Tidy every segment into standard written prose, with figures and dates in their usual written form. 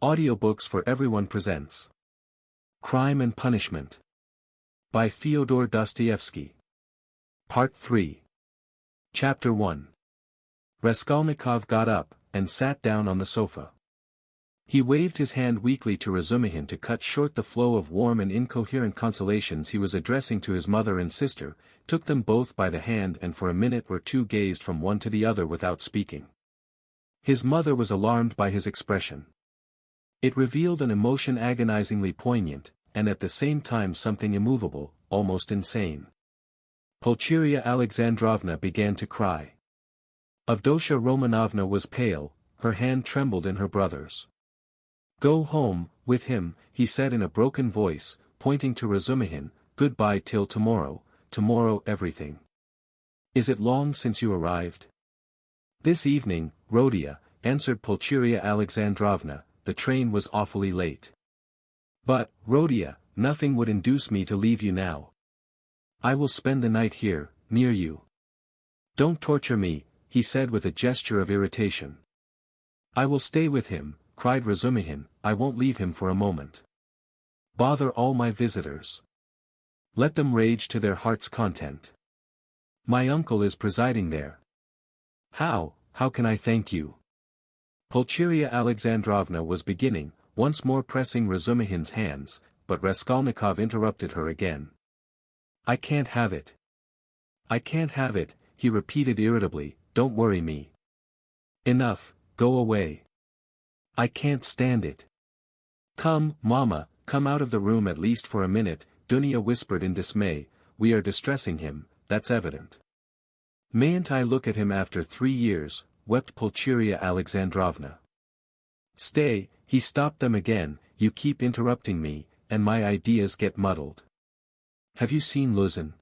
Audiobooks for Everyone presents Crime and Punishment by Fyodor Dostoevsky. Part 3. Chapter 1. Raskolnikov got up, and sat down on the sofa. He waved his hand weakly to Razumihin to cut short the flow of warm and incoherent consolations he was addressing to his mother and sister, took them both by the hand and for a minute or two gazed from one to the other without speaking. His mother was alarmed by his expression. It revealed an emotion agonizingly poignant, and at the same time something immovable, almost insane. Pulcheria Alexandrovna began to cry. Avdotya Romanovna was pale, her hand trembled in her brother's. "Go home, with him," he said in a broken voice, pointing to Razumihin, "goodbye till tomorrow everything. Is it long since you arrived?" "This evening, Rodia," answered Pulcheria Alexandrovna. "The train was awfully late." "But, Rodia, nothing would induce me to leave you now. I will spend the night here, near you." "Don't torture me," he said with a gesture of irritation. "I will stay with him," cried Razumihin, "I won't leave him for a moment. Bother all my visitors. Let them rage to their heart's content. My uncle is presiding there. How can I thank you?" Pulcheria Alexandrovna was beginning, once more pressing Razumihin's hands, but Raskolnikov interrupted her again. "I can't have it. I can't have it," he repeated irritably, "don't worry me. Enough, go away. I can't stand it." "Come, Mama, come out of the room at least for a minute," Dunya whispered in dismay. "We are distressing him, that's evident." "Mayn't I look at him after 3 years?" wept Pulcheria Alexandrovna. "Stay," he stopped them again, "you keep interrupting me, and my ideas get muddled. Have you seen Luzhin?"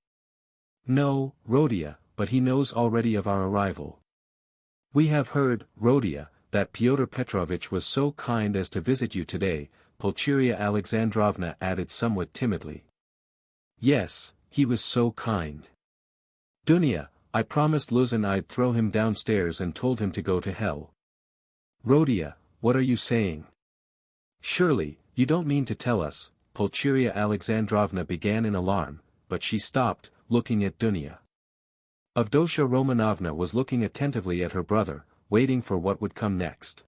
"No, Rodia, but he knows already of our arrival." "We have heard, Rodia, that Pyotr Petrovitch was so kind as to visit you today," Pulcheria Alexandrovna added somewhat timidly. "Yes, he was so kind. Dunya, I promised Luzhin I'd throw him downstairs and told him to go to hell." "Rodia, what are you saying? Surely, you don't mean to tell us," Pulcheria Alexandrovna began in alarm, but she stopped, looking at Dunya. Avdotya Romanovna was looking attentively at her brother, waiting for what would come next.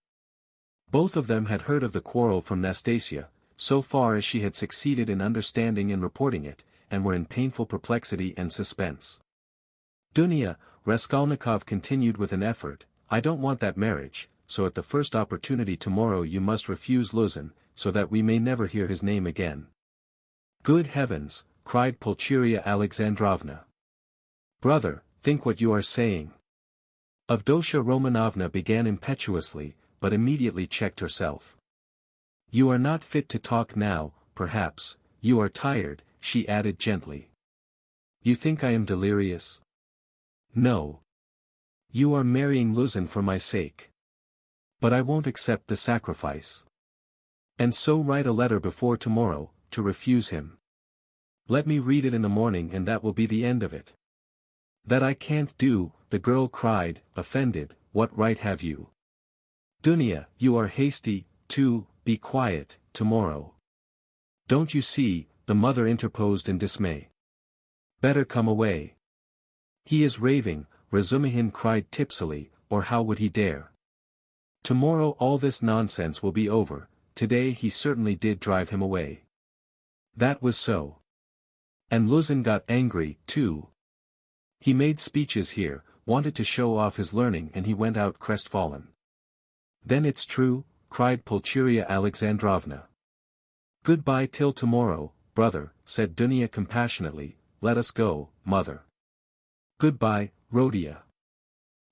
Both of them had heard of the quarrel from Nastasia, so far as she had succeeded in understanding and reporting it, and were in painful perplexity and suspense. "Dunya," Raskolnikov continued with an effort, "I don't want that marriage, so at the first opportunity tomorrow you must refuse Luzhin, so that we may never hear his name again." "Good heavens," cried Pulcheria Alexandrovna. "Brother, think what you are saying." Avdotya Romanovna began impetuously, but immediately checked herself. "You are not fit to talk now, perhaps, you are tired," she added gently. "You think I am delirious?" "No. You are marrying Luzhin for my sake. But I won't accept the sacrifice. And so write a letter before tomorrow, to refuse him. Let me read it in the morning and that will be the end of it." "That I can't do," the girl cried, offended, "what right have you?" "Dunya, you are hasty, too, be quiet, tomorrow." "Don't you see," the mother interposed in dismay. "Better come away." "He is raving," Razumihin cried tipsily, "or how would he dare? Tomorrow all this nonsense will be over, today he certainly did drive him away." "That was so. And Luzhin got angry, too. He made speeches here, wanted to show off his learning and he went out crestfallen." "Then it's true?" cried Pulcheria Alexandrovna. "Goodbye till tomorrow, brother," said Dunya compassionately, "let us go, mother." "Goodbye, Rodia.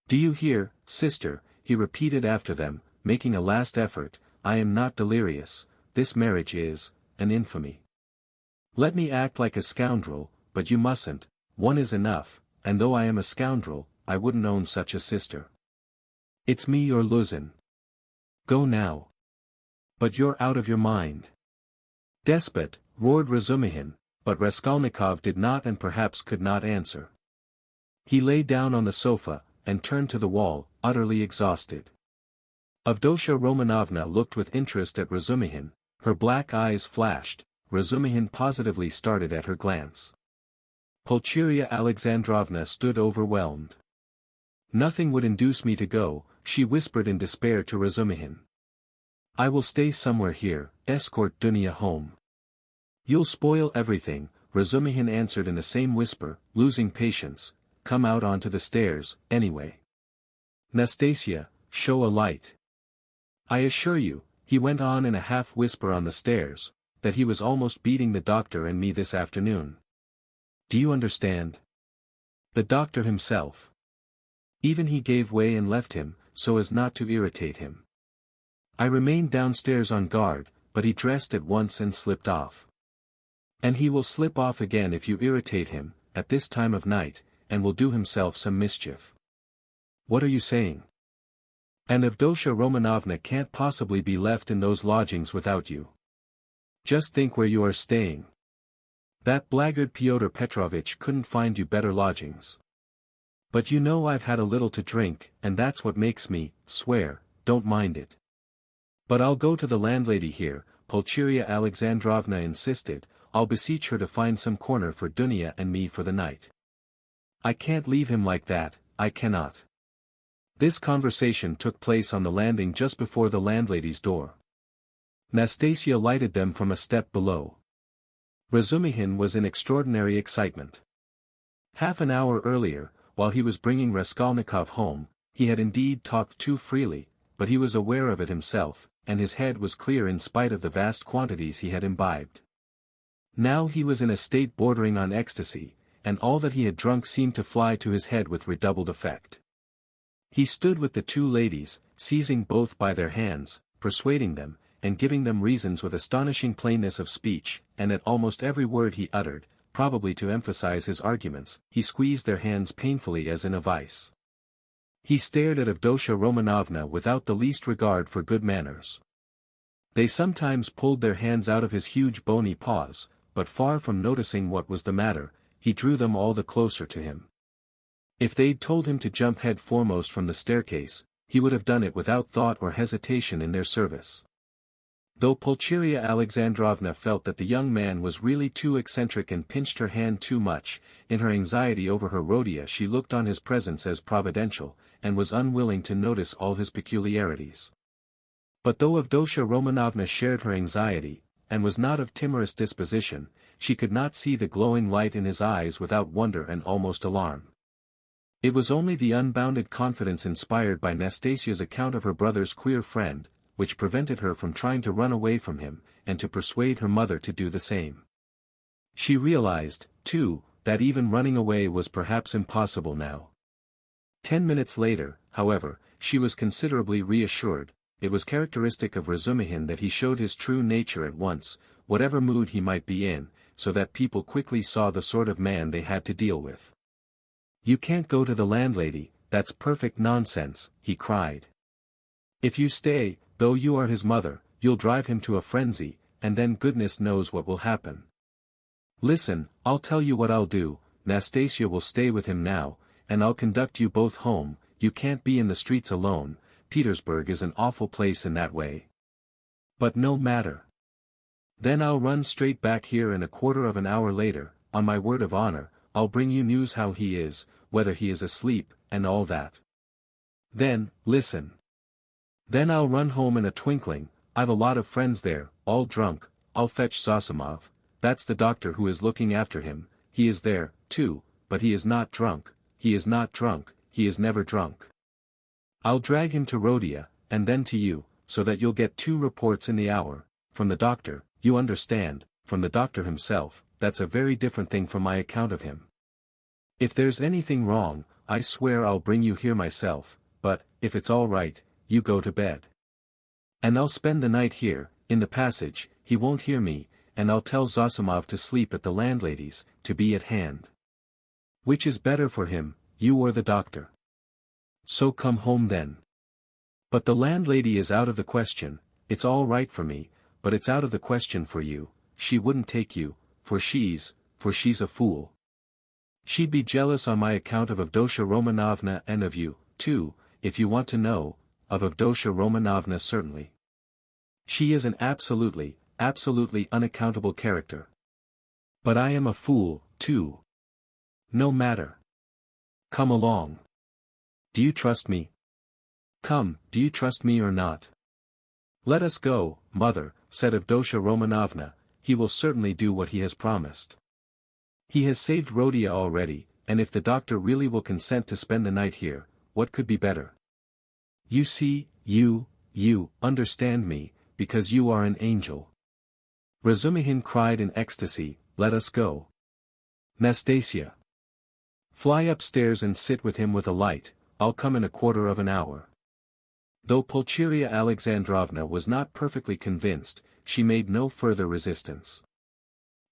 Do you hear, sister," he repeated after them, making a last effort, "I am not delirious, this marriage is an infamy. Let me act like a scoundrel, but you mustn't, one is enough, and though I am a scoundrel, I wouldn't own such a sister. It's me or Luzhin. Go now." "But you're out of your mind." "Despot," roared Razumihin, but Raskolnikov did not and perhaps could not answer. He lay down on the sofa, and turned to the wall, utterly exhausted. Avdotya Romanovna looked with interest at Razumihin, her black eyes flashed. Razumihin positively started at her glance. Pulcheria Alexandrovna stood overwhelmed. "Nothing would induce me to go," she whispered in despair to Razumihin. "I will stay somewhere here, escort Dunya home." "You'll spoil everything," Razumihin answered in the same whisper, losing patience. "Come out onto the stairs, anyway. Nastasia, show a light. I assure you," he went on in a half-whisper on the stairs, "that he was almost beating the doctor and me this afternoon. Do you understand? The doctor himself. Even he gave way and left him, so as not to irritate him. I remained downstairs on guard, but he dressed at once and slipped off. And he will slip off again if you irritate him, at this time of night, and will do himself some mischief." "What are you saying? And Avdotya Romanovna can't possibly be left in those lodgings without you. Just think where you are staying. That blackguard Pyotr Petrovitch couldn't find you better lodgings. But you know I've had a little to drink, and that's what makes me swear, don't mind it. But I'll go to the landlady here," Pulcheria Alexandrovna insisted. "I'll beseech her to find some corner for Dunya and me for the night. I can't leave him like that, I cannot." This conversation took place on the landing just before the landlady's door. Nastasia lighted them from a step below. Razumihin was in extraordinary excitement. Half an hour earlier, while he was bringing Raskolnikov home, he had indeed talked too freely, but he was aware of it himself, and his head was clear in spite of the vast quantities he had imbibed. Now he was in a state bordering on ecstasy, and all that he had drunk seemed to fly to his head with redoubled effect. He stood with the two ladies, seizing both by their hands, persuading them, and giving them reasons with astonishing plainness of speech, and at almost every word he uttered, probably to emphasize his arguments, he squeezed their hands painfully as in a vice. He stared at Avdotya Romanovna without the least regard for good manners. They sometimes pulled their hands out of his huge bony paws, but far from noticing what was the matter, he drew them all the closer to him. If they'd told him to jump head foremost from the staircase, he would have done it without thought or hesitation in their service. Though Pulcheria Alexandrovna felt that the young man was really too eccentric and pinched her hand too much, in her anxiety over her Rhodia she looked on his presence as providential, and was unwilling to notice all his peculiarities. But though Avdotya Romanovna shared her anxiety, and was not of timorous disposition, she could not see the glowing light in his eyes without wonder and almost alarm. It was only the unbounded confidence inspired by Nastasia's account of her brother's queer friend, which prevented her from trying to run away from him, and to persuade her mother to do the same. She realized, too, that even running away was perhaps impossible now. 10 minutes later, however, she was considerably reassured. It was characteristic of Razumihin that he showed his true nature at once, whatever mood he might be in, so that people quickly saw the sort of man they had to deal with. "You can't go to the landlady, that's perfect nonsense," he cried. "If you stay, though you are his mother, you'll drive him to a frenzy, and then goodness knows what will happen. Listen, I'll tell you what I'll do, Nastasia will stay with him now, and I'll conduct you both home. You can't be in the streets alone, Petersburg is an awful place in that way. But no matter. Then I'll run straight back here, and a quarter of an hour later, on my word of honor, I'll bring you news how he is, whether he is asleep, and all that. Then, listen. Then I'll run home in a twinkling, I've a lot of friends there, all drunk, I'll fetch Zosimov, that's the doctor who is looking after him, he is there, too, but he is not drunk, he is not drunk, he is never drunk. I'll drag him to Rhodia, and then to you, so that you'll get 2 reports in the hour, from the doctor, you understand, from the doctor himself. That's a very different thing from my account of him. If there's anything wrong, I swear I'll bring you here myself, but, if it's all right, you go to bed. And I'll spend the night here, in the passage, he won't hear me, and I'll tell Zosimov to sleep at the landlady's, to be at hand. Which is better for him, you or the doctor? So come home then. But the landlady is out of the question, it's all right for me, but it's out of the question for you, she wouldn't take you, for she's a fool. She'd be jealous on my account of Avdotya Romanovna and of you, too, if you want to know. of Avdotya Romanovna certainly. She is an absolutely unaccountable character. But I am a fool, too. No matter. Come along. Do you trust me? Come, do you trust me or not? Let us go, mother, said Avdotya Romanovna, he will certainly do what he has promised. He has saved Rhodia already, and if the doctor really will consent to spend the night here, what could be better? You see, you understand me, because you are an angel. Razumihin cried in ecstasy, let us go. Nastasia. Fly upstairs and sit with him with a light, I'll come in a quarter of an hour. Though Pulcheria Alexandrovna was not perfectly convinced, she made no further resistance.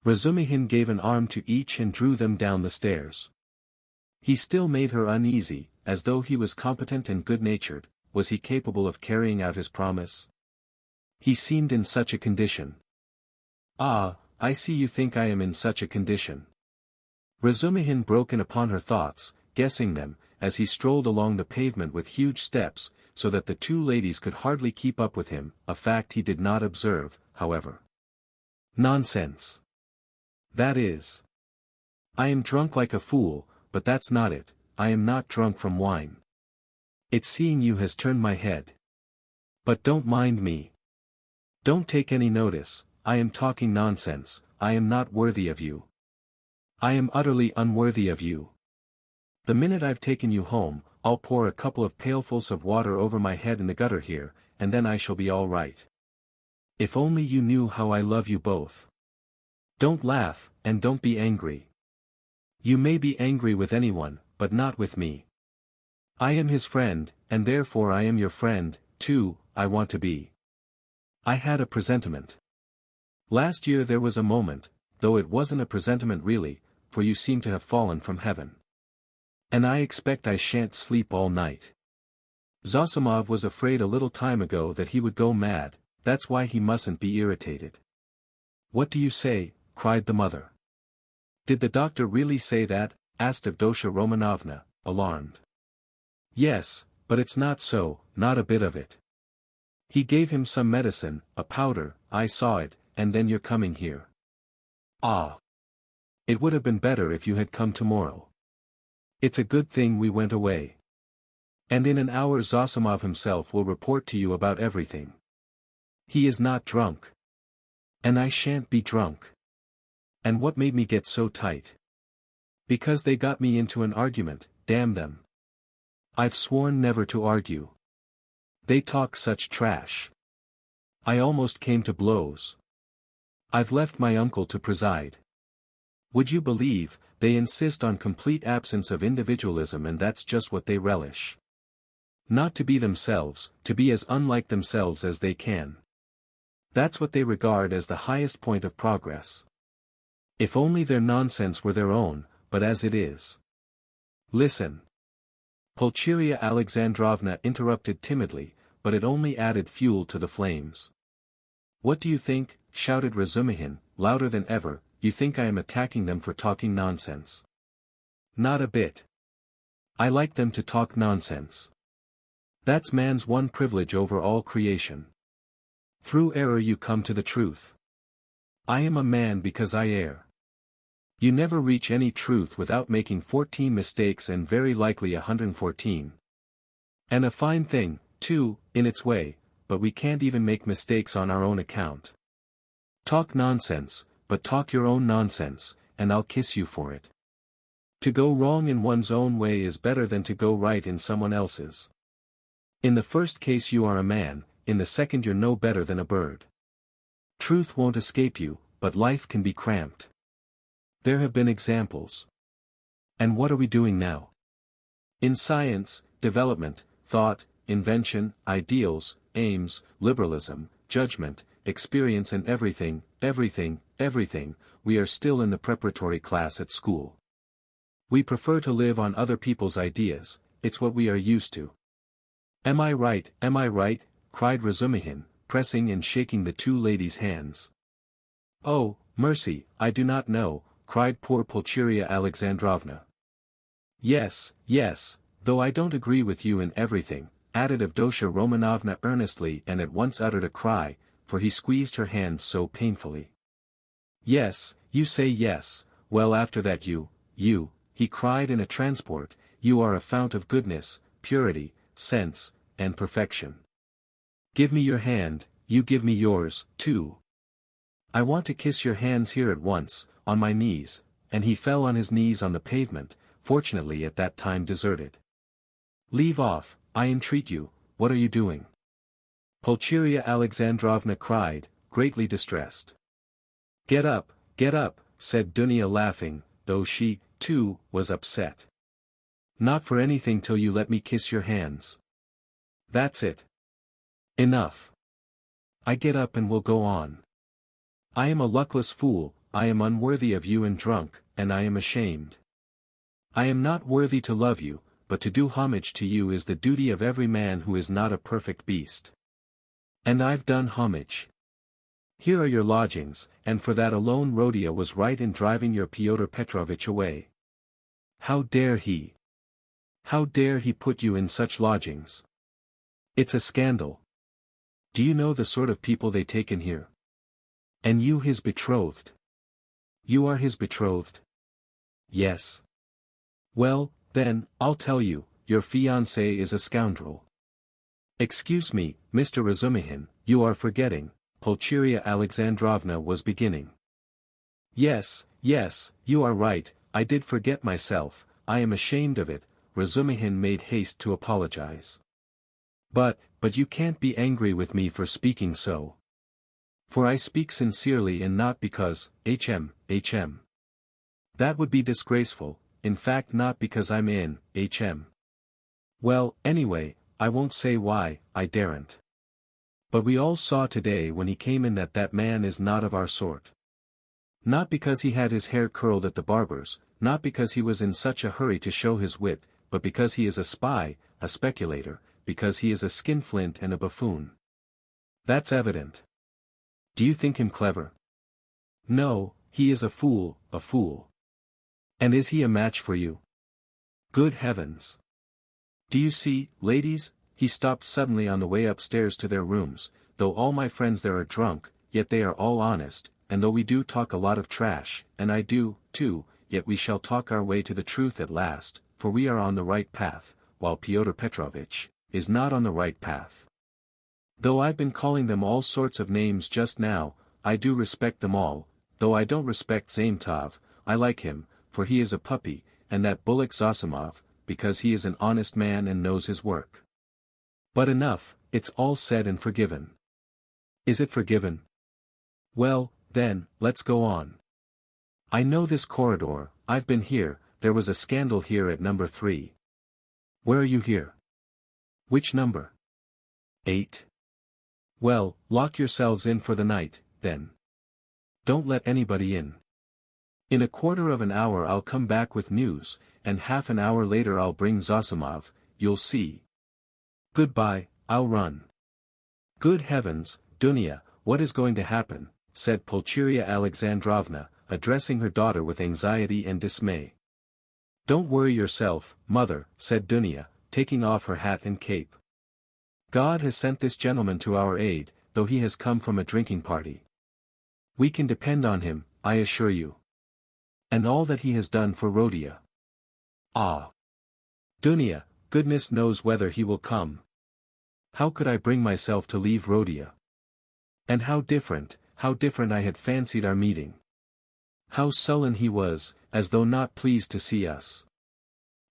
Razumihin gave an arm to each and drew them down the stairs. He still made her uneasy, as though he was competent and good-natured. Was he capable of carrying out his promise? He seemed in such a condition. Ah, I see you think I am in such a condition. Razumihin broke in upon her thoughts, guessing them, as he strolled along the pavement with huge steps, so that the two ladies could hardly keep up with him, a fact he did not observe, however. Nonsense. That is. I am drunk like a fool, but that's not it, I am not drunk from wine. It's seeing you has turned my head. But don't mind me. Don't take any notice, I am talking nonsense, I am not worthy of you. I am utterly unworthy of you. The minute I've taken you home, I'll pour a couple of pailfuls of water over my head in the gutter here, and then I shall be all right. If only you knew how I love you both. Don't laugh, and don't be angry. You may be angry with anyone, but not with me. I am his friend, and therefore I am your friend, too, I want to be. I had a presentiment. Last year there was a moment, though it wasn't a presentiment really, for you seem to have fallen from heaven. And I expect I shan't sleep all night. Zosimov was afraid a little time ago that he would go mad, that's why he mustn't be irritated. What do you say? Cried the mother. Did the doctor really say that? Asked Avdotya Romanovna, alarmed. Yes, but it's not so, not a bit of it. He gave him some medicine, a powder, I saw it, and then you're coming here. Ah! It would have been better if you had come tomorrow. It's a good thing we went away. And in an hour Zosimov himself will report to you about everything. He is not drunk. And I shan't be drunk. And what made me get so tight? Because they got me into an argument, damn them. I've sworn never to argue. They talk such trash. I almost came to blows. I've left my uncle to preside. Would you believe, they insist on complete absence of individualism, and that's just what they relish. Not to be themselves, to be as unlike themselves as they can. That's what they regard as the highest point of progress. If only their nonsense were their own, but as it is. Listen. Pulcheria Alexandrovna interrupted timidly, but it only added fuel to the flames. What do you think? Shouted Razumihin, louder than ever, you think I am attacking them for talking nonsense? Not a bit. I like them to talk nonsense. That's man's one privilege over all creation. Through error you come to the truth. I am a man because I err. You never reach any truth without making 14 mistakes, and very likely 114. And a fine thing, too, in its way, but we can't even make mistakes on our own account. Talk nonsense, but talk your own nonsense, and I'll kiss you for it. To go wrong in one's own way is better than to go right in someone else's. In the first case you are a man, in the second you're no better than a bird. Truth won't escape you, but life can be cramped. There have been examples. And what are we doing now? In science, development, thought, invention, ideals, aims, liberalism, judgment, experience, and everything, we are still in the preparatory class at school. We prefer to live on other people's ideas, it's what we are used to. Am I right, cried Razumihin, pressing and shaking the two ladies' hands. Oh, mercy, I do not know, cried poor Pulcheria Alexandrovna. Yes, though I don't agree with you in everything, added Avdotya Romanovna earnestly, and at once uttered a cry, for he squeezed her hand so painfully. Yes, you say yes, well after that you, he cried in a transport, you are a fount of goodness, purity, sense, and perfection. Give me your hand, you give me yours, too. I want to kiss your hands here at once, on my knees, and he fell on his knees on the pavement, fortunately at that time deserted. Leave off, I entreat you, what are you doing? Pulcheria Alexandrovna cried, greatly distressed. Get up, said Dunya laughing, though she, too, was upset. Not for anything till you let me kiss your hands. That's it. Enough. I get up and will go on. I am a luckless fool, I am unworthy of you and drunk, and I am ashamed. I am not worthy to love you, but to do homage to you is the duty of every man who is not a perfect beast. And I've done homage. Here are your lodgings, and for that alone Rodia was right in driving your Pyotr Petrovitch away. How dare he? How dare he put you in such lodgings? It's a scandal. Do you know the sort of people they take in here? And you his betrothed. You are his betrothed? Yes. Well, then, I'll tell you, your fiancé is a scoundrel. Excuse me, Mr. Razumihin, you are forgetting, Pulcheria Alexandrovna was beginning. Yes, you are right, I did forget myself, I am ashamed of it, Razumihin made haste to apologize. But you can't be angry with me for speaking so. For I speak sincerely and not because, hm. That would be disgraceful, in fact not because I'm in, hm. Well, anyway, I won't say why, I daren't. But we all saw today when he came in that man is not of our sort. Not because he had his hair curled at the barber's, not because he was in such a hurry to show his wit, but because he is a spy, a speculator, because he is a skinflint and a buffoon. That's evident. Do you think him clever? No, he is a fool, a fool. And is he a match for you? Good heavens! Do you see, ladies, he stopped suddenly on the way upstairs to their rooms, though all my friends there are drunk, yet they are all honest, and though we do talk a lot of trash, and I do, too, yet we shall talk our way to the truth at last, for we are on the right path, while Pyotr Petrovitch is not on the right path. Though I've been calling them all sorts of names just now, I do respect them all, though I don't respect Zametov, I like him, for he is a puppy, and that bullock Zosimov, because he is an honest man and knows his work. But enough, it's all said and forgiven. Is it forgiven? Well, then, let's go on. I know this corridor, I've been here, there was a scandal here at number 3. Where are you here? Which number? 8. Well, lock yourselves in for the night, then. Don't let anybody in. In a quarter of an hour I'll come back with news, and half an hour later I'll bring Zosimov, you'll see. Goodbye, I'll run. Good heavens, Dunya, what is going to happen, said Pulcheria Alexandrovna, addressing her daughter with anxiety and dismay. Don't worry yourself, mother, said Dunya, taking off her hat and cape. God has sent this gentleman to our aid, though he has come from a drinking party. We can depend on him, I assure you. And all that he has done for Rodia. Ah! Dunya, goodness knows whether he will come. How could I bring myself to leave Rodia? And how different I had fancied our meeting. How sullen he was, as though not pleased to see us.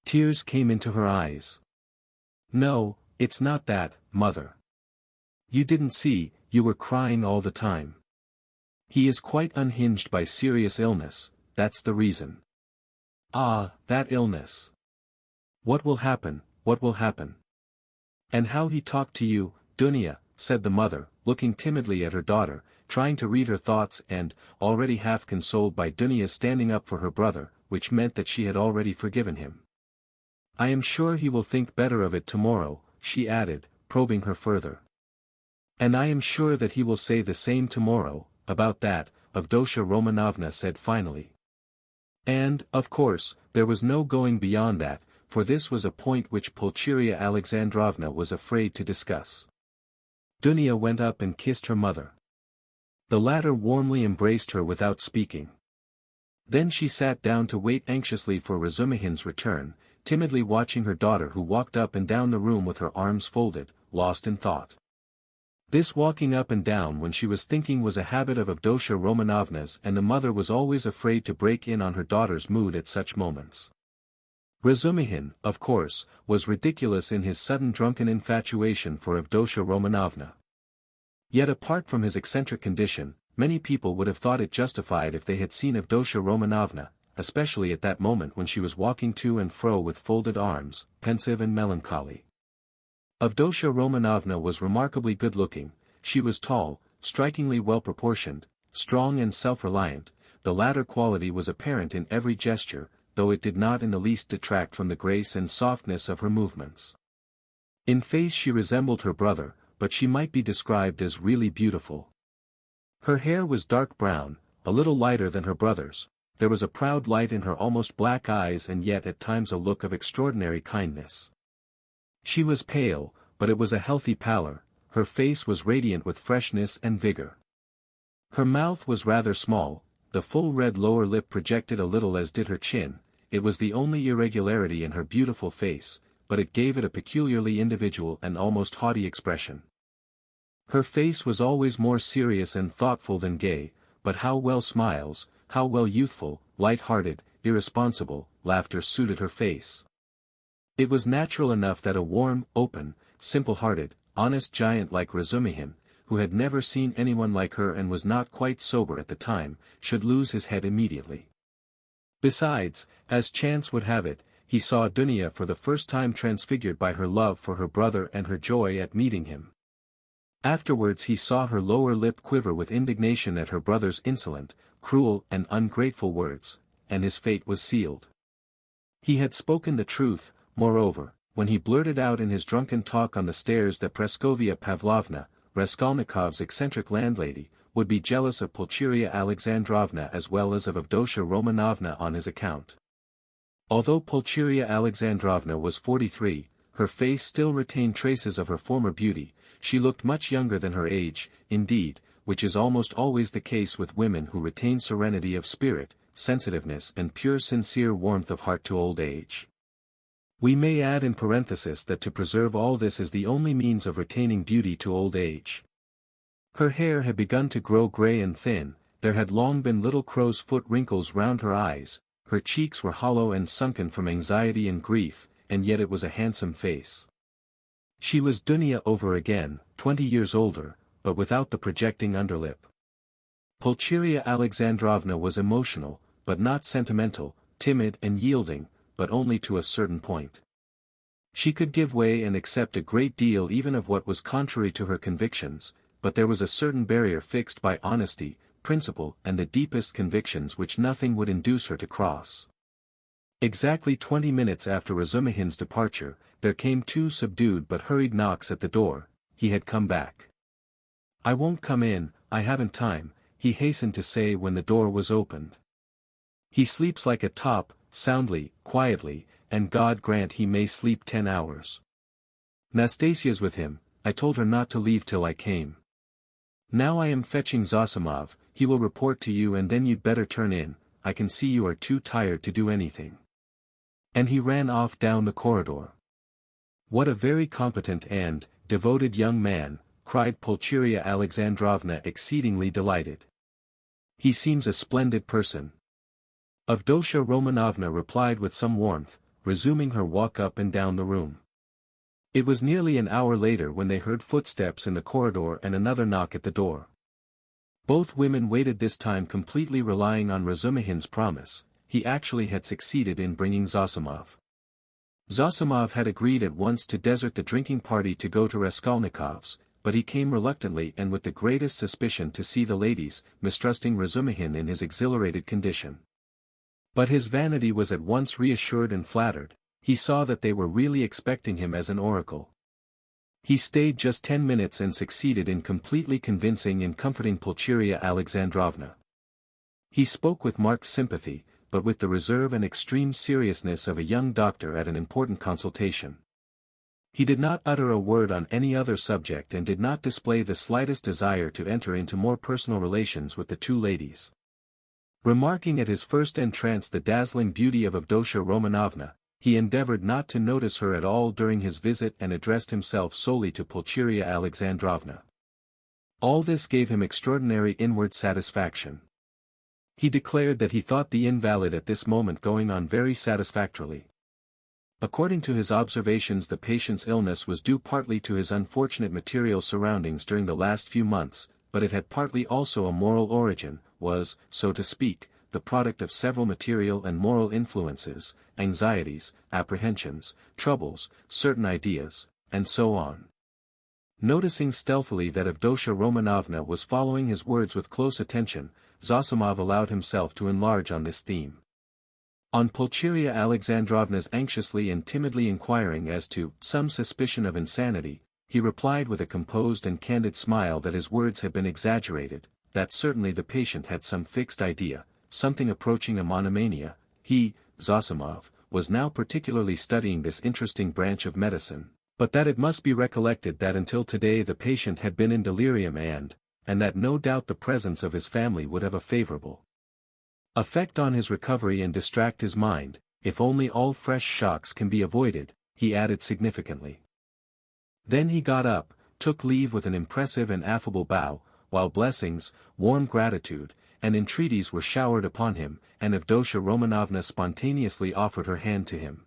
Tears came into her eyes. No, it's not that, mother. You didn't see, you were crying all the time. He is quite unhinged by serious illness, that's the reason. Ah, that illness. What will happen, what will happen? And how he talked to you, Dunya, said the mother, looking timidly at her daughter, trying to read her thoughts and, already half consoled by Dunya's standing up for her brother, which meant that she had already forgiven him. I am sure he will think better of it tomorrow, she added, probing her further. And I am sure that he will say the same tomorrow, about that, Avdotya Romanovna said finally. And, of course, there was no going beyond that, for this was a point which Pulcheria Alexandrovna was afraid to discuss. Dunya went up and kissed her mother. The latter warmly embraced her without speaking. Then she sat down to wait anxiously for Razumihin's return, timidly watching her daughter who walked up and down the room with her arms folded, lost in thought. This walking up and down when she was thinking was a habit of Avdotya Romanovna's, and the mother was always afraid to break in on her daughter's mood at such moments. Razumihin, of course, was ridiculous in his sudden drunken infatuation for Avdotya Romanovna. Yet apart from his eccentric condition, many people would have thought it justified if they had seen Avdotya Romanovna, especially at that moment when she was walking to and fro with folded arms, pensive and melancholy. Avdotya Romanovna was remarkably good-looking. She was tall, strikingly well-proportioned, strong and self-reliant. The latter quality was apparent in every gesture, though it did not in the least detract from the grace and softness of her movements. In face she resembled her brother, but she might be described as really beautiful. Her hair was dark brown, a little lighter than her brother's. There was a proud light in her almost black eyes and yet at times a look of extraordinary kindness. She was pale, but it was a healthy pallor. Her face was radiant with freshness and vigor. Her mouth was rather small, the full red lower lip projected a little as did her chin. It was the only irregularity in her beautiful face, but it gave it a peculiarly individual and almost haughty expression. Her face was always more serious and thoughtful than gay, but how well smiles, how well youthful, light-hearted, irresponsible, laughter suited her face. It was natural enough that a warm, open, simple-hearted, honest giant like Razumihin, who had never seen anyone like her and was not quite sober at the time, should lose his head immediately. Besides, as chance would have it, he saw Dunya for the first time transfigured by her love for her brother and her joy at meeting him. Afterwards he saw her lower lip quiver with indignation at her brother's insolent, cruel and ungrateful words, and his fate was sealed. He had spoken the truth, moreover, when he blurted out in his drunken talk on the stairs that Praskovia Pavlovna, Raskolnikov's eccentric landlady, would be jealous of Pulcheria Alexandrovna as well as of Avdotya Romanovna on his account. Although Pulcheria Alexandrovna was 43, her face still retained traces of her former beauty. She looked much younger than her age, indeed, which is almost always the case with women who retain serenity of spirit, sensitiveness and pure sincere warmth of heart to old age. We may add in parenthesis that to preserve all this is the only means of retaining beauty to old age. Her hair had begun to grow grey and thin, there had long been little crow's foot wrinkles round her eyes, her cheeks were hollow and sunken from anxiety and grief, and yet it was a handsome face. She was Dunya over again, 20 years older, but without the projecting underlip. Pulcheria Alexandrovna was emotional, but not sentimental, timid and yielding, but only to a certain point. She could give way and accept a great deal even of what was contrary to her convictions, but there was a certain barrier fixed by honesty, principle and the deepest convictions which nothing would induce her to cross. Exactly 20 minutes after Razumihin's departure, there came 2 subdued but hurried knocks at the door. He had come back. "I won't come in, I haven't time," he hastened to say when the door was opened. "He sleeps like a top, soundly, quietly, and God grant he may sleep 10 hours. Nastasia's with him, I told her not to leave till I came. Now I am fetching Zosimov, he will report to you and then you'd better turn in, I can see you are too tired to do anything." And he ran off down the corridor. "What a very competent and devoted young man," cried Pulcheria Alexandrovna exceedingly delighted. "He seems a splendid person." Avdotya Romanovna replied with some warmth, resuming her walk up and down the room. It was nearly an hour later when they heard footsteps in the corridor and another knock at the door. Both women waited this time completely relying on Razumihin's promise. He actually had succeeded in bringing Zosimov. Zosimov had agreed at once to desert the drinking party to go to Raskolnikov's, but he came reluctantly and with the greatest suspicion to see the ladies, mistrusting Razumihin in his exhilarated condition. But his vanity was at once reassured and flattered. He saw that they were really expecting him as an oracle. He stayed just 10 minutes and succeeded in completely convincing and comforting Pulcheria Alexandrovna. He spoke with marked sympathy, but with the reserve and extreme seriousness of a young doctor at an important consultation. He did not utter a word on any other subject and did not display the slightest desire to enter into more personal relations with the two ladies. Remarking at his first entrance the dazzling beauty of Avdotya Romanovna, he endeavored not to notice her at all during his visit and addressed himself solely to Pulcheria Alexandrovna. All this gave him extraordinary inward satisfaction. He declared that he thought the invalid at this moment going on very satisfactorily. According to his observations, the patient's illness was due partly to his unfortunate material surroundings during the last few months, but it had partly also a moral origin, was, so to speak, the product of several material and moral influences, anxieties, apprehensions, troubles, certain ideas, and so on. Noticing stealthily that Avdotya Romanovna was following his words with close attention, Zosimov allowed himself to enlarge on this theme. On Pulcheria Alexandrovna's anxiously and timidly inquiring as to some suspicion of insanity, he replied with a composed and candid smile that his words had been exaggerated, that certainly the patient had some fixed idea, something approaching a monomania. He, Zosimov, was now particularly studying this interesting branch of medicine, but that it must be recollected that until today the patient had been in delirium and that no doubt the presence of his family would have a favorable effect on his recovery and distract his mind, if only all fresh shocks can be avoided, he added significantly. Then he got up, took leave with an impressive and affable bow, while blessings, warm gratitude, and entreaties were showered upon him, and Avdotya Romanovna spontaneously offered her hand to him.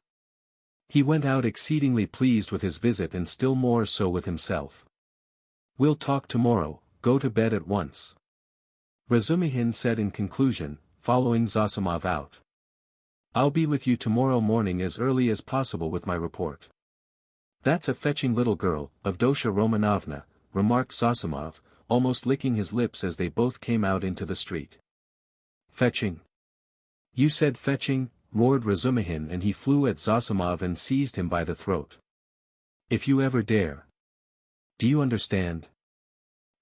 He went out exceedingly pleased with his visit and still more so with himself. "We'll talk tomorrow, go to bed at once," Razumihin said in conclusion, following Zosimov out. "I'll be with you tomorrow morning as early as possible with my report." "That's a fetching little girl, Avdotya Romanovna," remarked Zosimov, almost licking his lips as they both came out into the street. "Fetching? You said fetching," roared Razumihin, and he flew at Zosimov and seized him by the throat. "If you ever dare! Do you understand?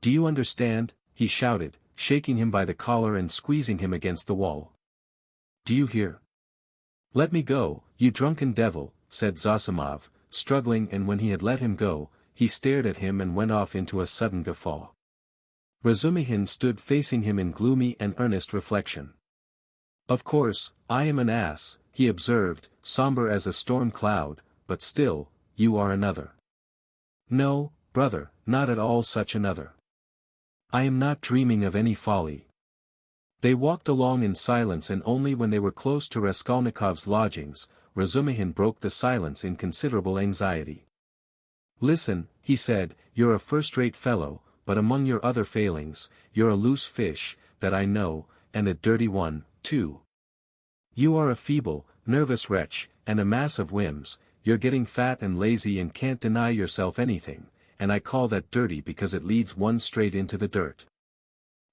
Do you understand?" he shouted, shaking him by the collar and squeezing him against the wall. "Do you hear? Let me go, you drunken devil," said Zosimov, struggling, and when he had let him go, he stared at him and went off into a sudden guffaw. Razumihin stood facing him in gloomy and earnest reflection. "Of course, I am an ass," he observed, somber as a storm cloud, "but still, you are another." "No, brother, not at all such another. I am not dreaming of any folly." They walked along in silence, and only when they were close to Raskolnikov's lodgings, Razumihin broke the silence in considerable anxiety. "Listen," he said, "you're a first-rate fellow, but among your other failings, you're a loose fish, that I know, and a dirty one, too. You are a feeble, nervous wretch, and a mass of whims. You're getting fat and lazy and can't deny yourself anything, and I call that dirty because it leads one straight into the dirt.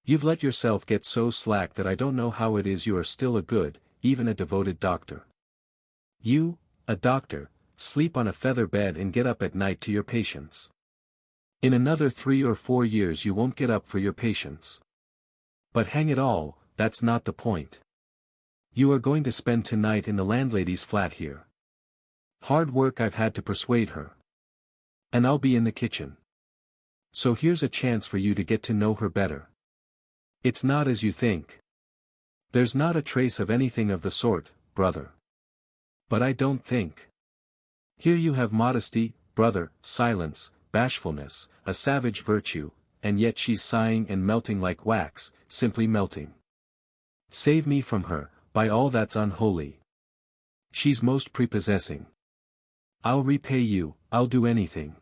You've let yourself get so slack that I don't know how it is you are still a good, even a devoted doctor. You, a doctor, sleep on a feather bed and get up at night to your patients. In another 3 or 4 years you won't get up for your patients. But hang it all, that's not the point. You are going to spend tonight in the landlady's flat here. Hard work I've had to persuade her. And I'll be in the kitchen. So here's a chance for you to get to know her better. It's not as you think. There's not a trace of anything of the sort, brother. But I don't think. Here you have modesty, brother, silence, bashfulness, a savage virtue, and yet she's sighing and melting like wax, simply melting. Save me from her, by all that's unholy. She's most prepossessing. I'll repay you, I'll do anything."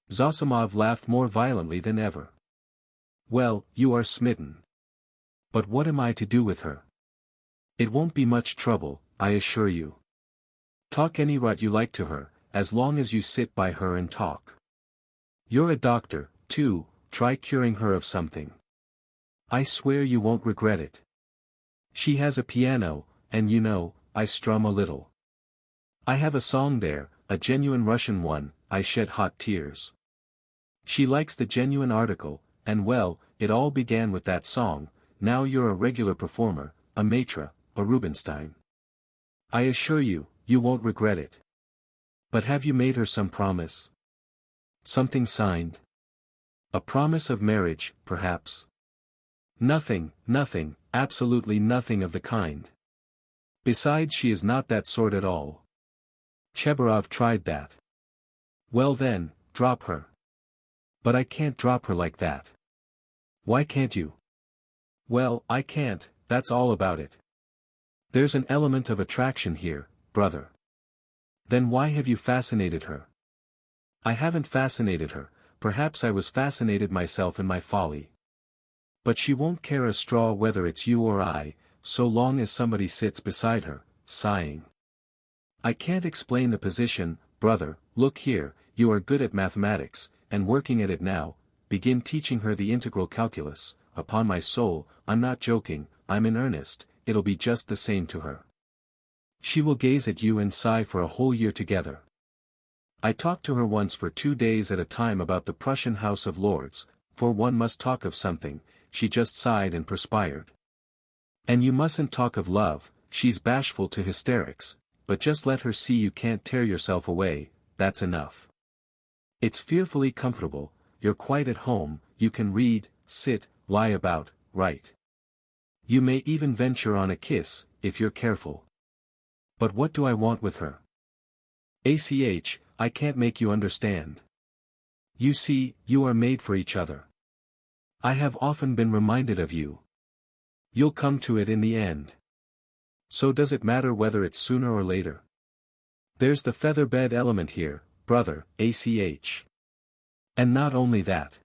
Zosimov laughed more violently than ever. "Well, you are smitten. But what am I to do with her? It won't be much trouble, I assure you. Talk any rot you like to her, as long as you sit by her and talk. You're a doctor, too, try curing her of something. I swear you won't regret it. She has a piano, and you know, I strum a little. I have a song there, a genuine Russian one, I shed hot tears. She likes the genuine article, and well, it all began with that song. Now you're a regular performer, a maitre, a Rubinstein. I assure you, you won't regret it. But have you made her some promise? Something signed? A promise of marriage, perhaps? Nothing, nothing, absolutely nothing of the kind. Besides, she is not that sort at all. Chebarov tried that. Well then, drop her. But I can't drop her like that. Why can't you? Well, I can't, that's all about it. There's an element of attraction here, brother. Then why have you fascinated her? I haven't fascinated her, perhaps I was fascinated myself in my folly. But she won't care a straw whether it's you or I, so long as somebody sits beside her, sighing. I can't explain the position, brother. Look here, you are good at mathematics, and working at it now, begin teaching her the integral calculus. Upon my soul, I'm not joking, I'm in earnest, it'll be just the same to her. She will gaze at you and sigh for a whole year together. I talked to her once for 2 days at a time about the Prussian House of Lords, for one must talk of something. She just sighed and perspired. And you mustn't talk of love, she's bashful to hysterics, but just let her see you can't tear yourself away, that's enough. It's fearfully comfortable, you're quite at home, you can read, sit, lie about, write. You may even venture on a kiss, if you're careful. But what do I want with her? I can't make you understand. You see, you are made for each other. I have often been reminded of you. You'll come to it in the end. So does it matter whether it's sooner or later? There's the feather-bed element here, brother, And not only that.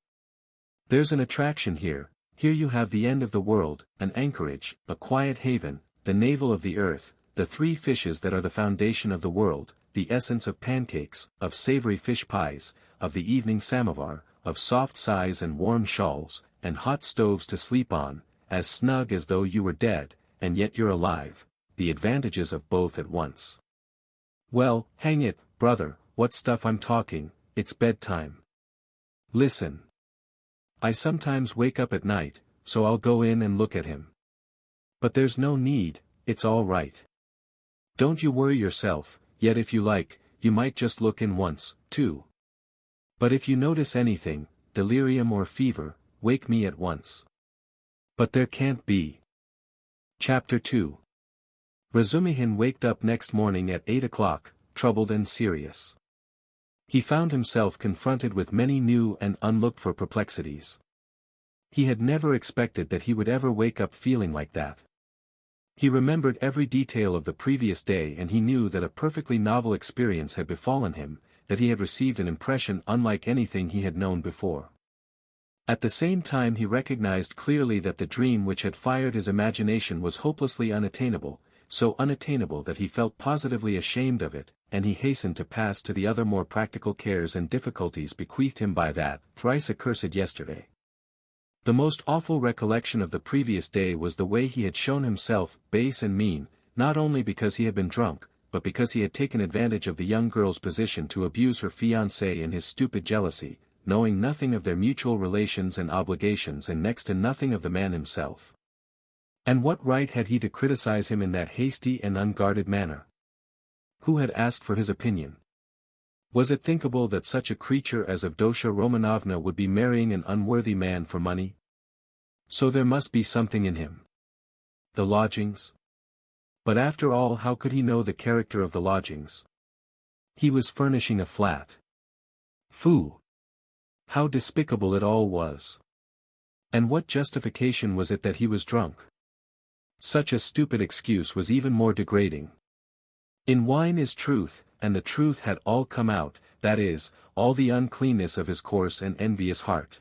There's an attraction here. Here you have the end of the world, an anchorage, a quiet haven, the navel of the earth, the 3 fishes that are the foundation of the world, the essence of pancakes, of savory fish pies, of the evening samovar, of soft sighs and warm shawls, and hot stoves to sleep on, as snug as though you were dead, and yet you're alive, the advantages of both at once. Well, hang it, brother, what stuff I'm talking, it's bedtime. Listen. I sometimes wake up at night, so I'll go in and look at him. But there's no need, it's all right. Don't you worry yourself, yet if you like, you might just look in once, too. But if you notice anything, delirium or fever, wake me at once. But there can't be. Chapter 2. Razumihin waked up next morning at 8 o'clock, troubled and serious. He found himself confronted with many new and unlooked-for perplexities. He had never expected that he would ever wake up feeling like that. He remembered every detail of the previous day, and he knew that a perfectly novel experience had befallen him, that he had received an impression unlike anything he had known before. At the same time he recognized clearly that the dream which had fired his imagination was hopelessly unattainable, so unattainable that he felt positively ashamed of it, and he hastened to pass to the other more practical cares and difficulties bequeathed him by that thrice accursed yesterday. The most awful recollection of the previous day was the way he had shown himself base and mean, not only because he had been drunk, but because he had taken advantage of the young girl's position to abuse her fiancé in his stupid jealousy, knowing nothing of their mutual relations and obligations and next to nothing of the man himself. And what right had he to criticize him in that hasty and unguarded manner? Who had asked for his opinion? Was it thinkable that such a creature as Avdotya Romanovna would be marrying an unworthy man for money? So there must be something in him. The lodgings? But after all, how could he know the character of the lodgings? He was furnishing a flat. Phoo! How despicable it all was! And what justification was it that he was drunk? Such a stupid excuse was even more degrading. In wine is truth, and the truth had all come out, that is, all the uncleanness of his coarse and envious heart.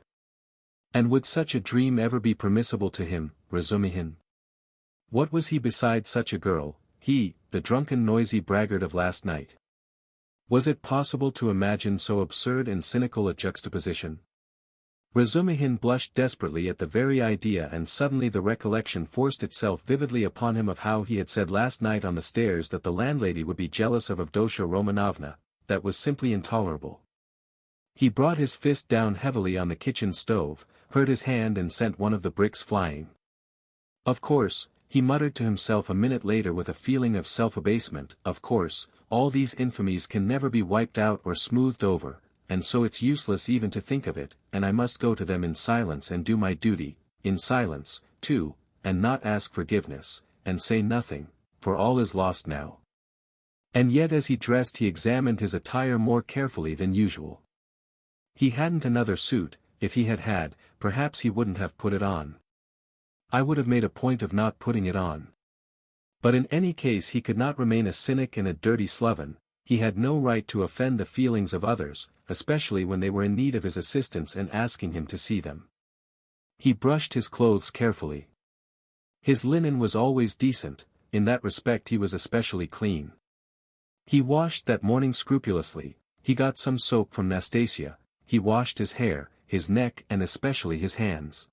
And would such a dream ever be permissible to him, Razumihin? What was he beside such a girl, he, the drunken noisy braggart of last night? Was it possible to imagine so absurd and cynical a juxtaposition? Razumihin blushed desperately at the very idea, and suddenly the recollection forced itself vividly upon him of how he had said last night on the stairs that the landlady would be jealous of Avdotya Romanovna. That was simply intolerable. He brought his fist down heavily on the kitchen stove, hurt his hand and sent one of the bricks flying. Of course, He muttered to himself a minute later with a feeling of self-abasement, of course, all these infamies can never be wiped out or smoothed over, and so it's useless even to think of it, and I must go to them in silence and do my duty, in silence, too, and not ask forgiveness, and say nothing, for all is lost now. And yet as he dressed he examined his attire more carefully than usual. He hadn't another suit. If he had had, perhaps he wouldn't have put it on. I would have made a point of not putting it on. But in any case he could not remain a cynic and a dirty sloven. He had no right to offend the feelings of others, especially when they were in need of his assistance and asking him to see them. He brushed his clothes carefully. His linen was always decent, in that respect he was especially clean. He washed that morning scrupulously, he got some soap from Nastasia, he washed his hair, his neck and especially his hands.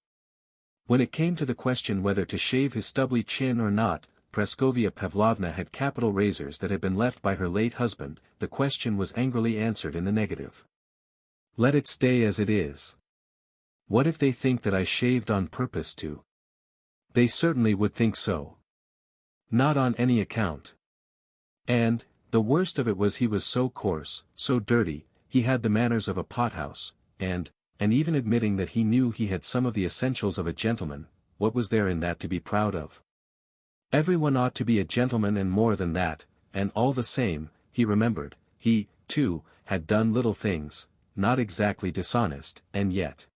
When it came to the question whether to shave his stubbly chin or not, Praskovia Pavlovna had capital razors that had been left by her late husband, the question was angrily answered in the negative. Let it stay as it is. What if they think that I shaved on purpose to? They certainly would think so. Not on any account. And, the worst of it was he was so coarse, so dirty, he had the manners of a pothouse, and even admitting that he knew he had some of the essentials of a gentleman, what was there in that to be proud of? Everyone ought to be a gentleman and more than that, and all the same, he remembered, he, too, had done little things, not exactly dishonest, and yet.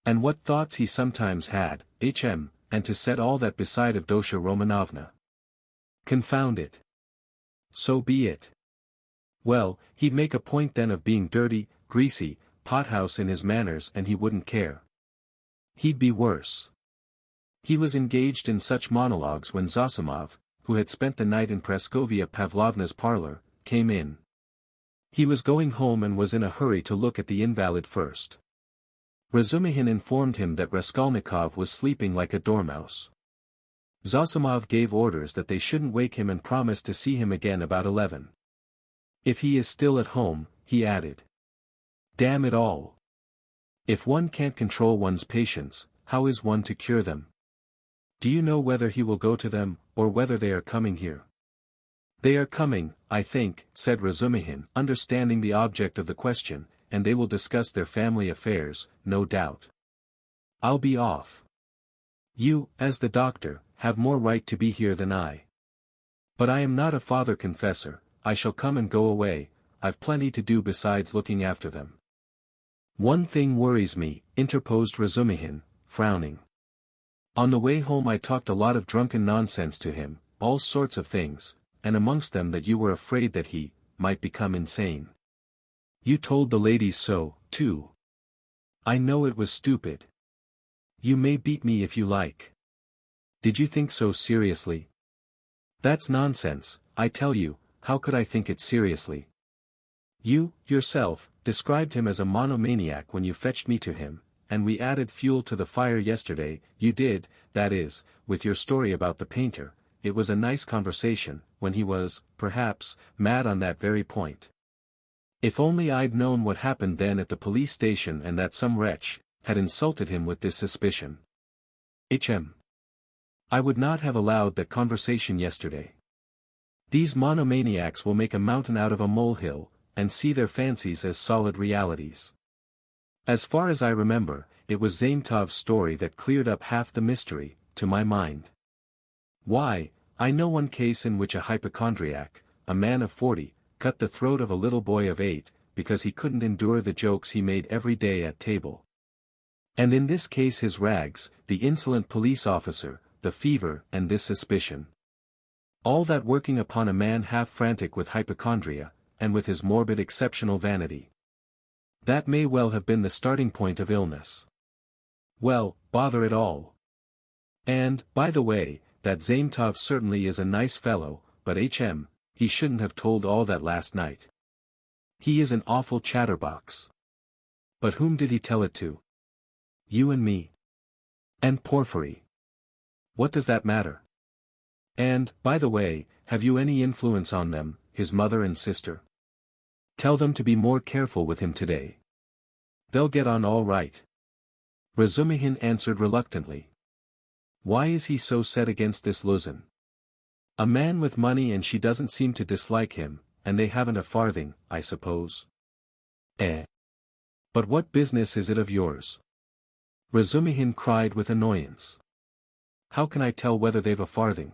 And what thoughts he sometimes had, and to set all that beside of Dosha Romanovna. Confound it. So be it. Well, he'd make a point then of being dirty, greasy, pothouse in his manners and he wouldn't care. He'd be worse. He was engaged in such monologues when Zosimov, who had spent the night in Praskovia Pavlovna's parlor, came in. He was going home and was in a hurry to look at the invalid first. Razumihin informed him that Raskolnikov was sleeping like a dormouse. Zosimov gave orders that they shouldn't wake him and promised to see him again about 11. If he is still at home, he added. Damn it all. If one can't control one's patients, how is one to cure them? Do you know whether he will go to them, or whether they are coming here? They are coming, I think, said Razumihin, understanding the object of the question, and they will discuss their family affairs, no doubt. I'll be off. You, as the doctor, have more right to be here than I. But I am not a father confessor, I shall come and go away, I've plenty to do besides looking after them. One thing worries me, interposed Razumihin, frowning. On the way home I talked a lot of drunken nonsense to him, all sorts of things, and amongst them that you were afraid that he might become insane. You told the ladies so, too. I know it was stupid. You may beat me if you like. Did you think so seriously? That's nonsense, I tell you, how could I think it seriously? You, yourself, described him as a monomaniac when you fetched me to him, and we added fuel to the fire yesterday, you did, that is, with your story about the painter, it was a nice conversation, when he was, perhaps, mad on that very point. If only I'd known what happened then at the police station and that some wretch had insulted him with this suspicion. I would not have allowed that conversation yesterday. These monomaniacs will make a mountain out of a molehill, and see their fancies as solid realities. As far as I remember, it was Zaintov's story that cleared up half the mystery, to my mind. Why, I know one case in which a hypochondriac, a man of 40, cut the throat of a little boy of 8, because he couldn't endure the jokes he made every day at table. And in this case his rags, the insolent police officer, the fever and this suspicion. All that working upon a man half frantic with hypochondria, and with his morbid exceptional vanity. That may well have been the starting point of illness. Well, bother it all. And, by the way, that Zaintov certainly is a nice fellow, but he shouldn't have told all that last night. He is an awful chatterbox. But whom did he tell it to? You and me. And Porfiry. What does that matter? And, by the way, have you any influence on them, his mother and sister? Tell them to be more careful with him today. They'll get on all right. Razumihin answered reluctantly. Why is he so set against this Luzhin? A man with money and she doesn't seem to dislike him, and they haven't a farthing, I suppose. Eh? But what business is it of yours? Razumihin cried with annoyance. How can I tell whether they've a farthing?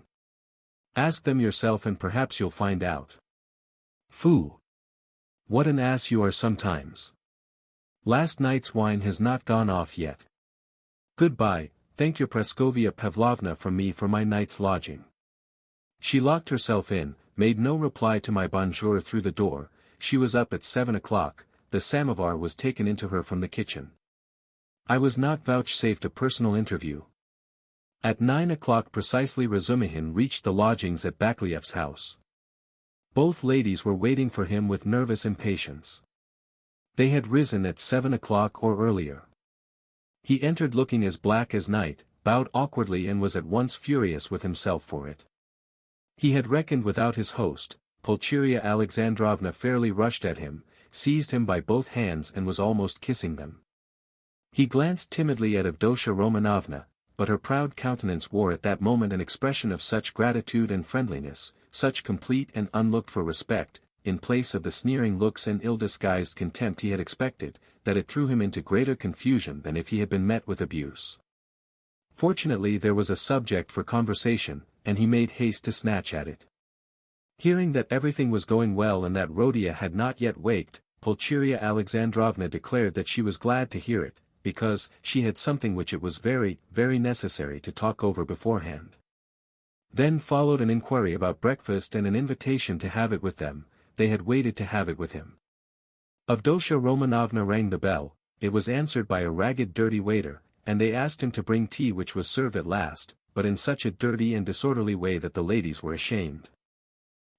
Ask them yourself and perhaps you'll find out. Phoo! What an ass you are sometimes. Last night's wine has not gone off yet. Goodbye, thank your Praskovia Pavlovna from me for my night's lodging. She locked herself in, made no reply to my bonjour through the door. She was up at 7 o'clock, the samovar was taken into her from the kitchen. I was not vouchsafed a personal interview. At 9 o'clock precisely Razumihin reached the lodgings at Bakliev's house. Both ladies were waiting for him with nervous impatience. They had risen at 7 o'clock or earlier. He entered looking as black as night, bowed awkwardly and was at once furious with himself for it. He had reckoned without his host. Pulcheria Alexandrovna fairly rushed at him, seized him by both hands and was almost kissing them. He glanced timidly at Avdotya Romanovna, but her proud countenance wore at that moment an expression of such gratitude and friendliness, such complete and unlooked-for respect, in place of the sneering looks and ill-disguised contempt he had expected, that it threw him into greater confusion than if he had been met with abuse. Fortunately there was a subject for conversation, and he made haste to snatch at it. Hearing that everything was going well and that Rodia had not yet waked, Pulcheria Alexandrovna declared that she was glad to hear it, because she had something which it was very, very necessary to talk over beforehand. Then followed an inquiry about breakfast and an invitation to have it with them. They had waited to have it with him. Avdotya Romanovna rang the bell, it was answered by a ragged dirty waiter, and they asked him to bring tea which was served at last, but in such a dirty and disorderly way that the ladies were ashamed.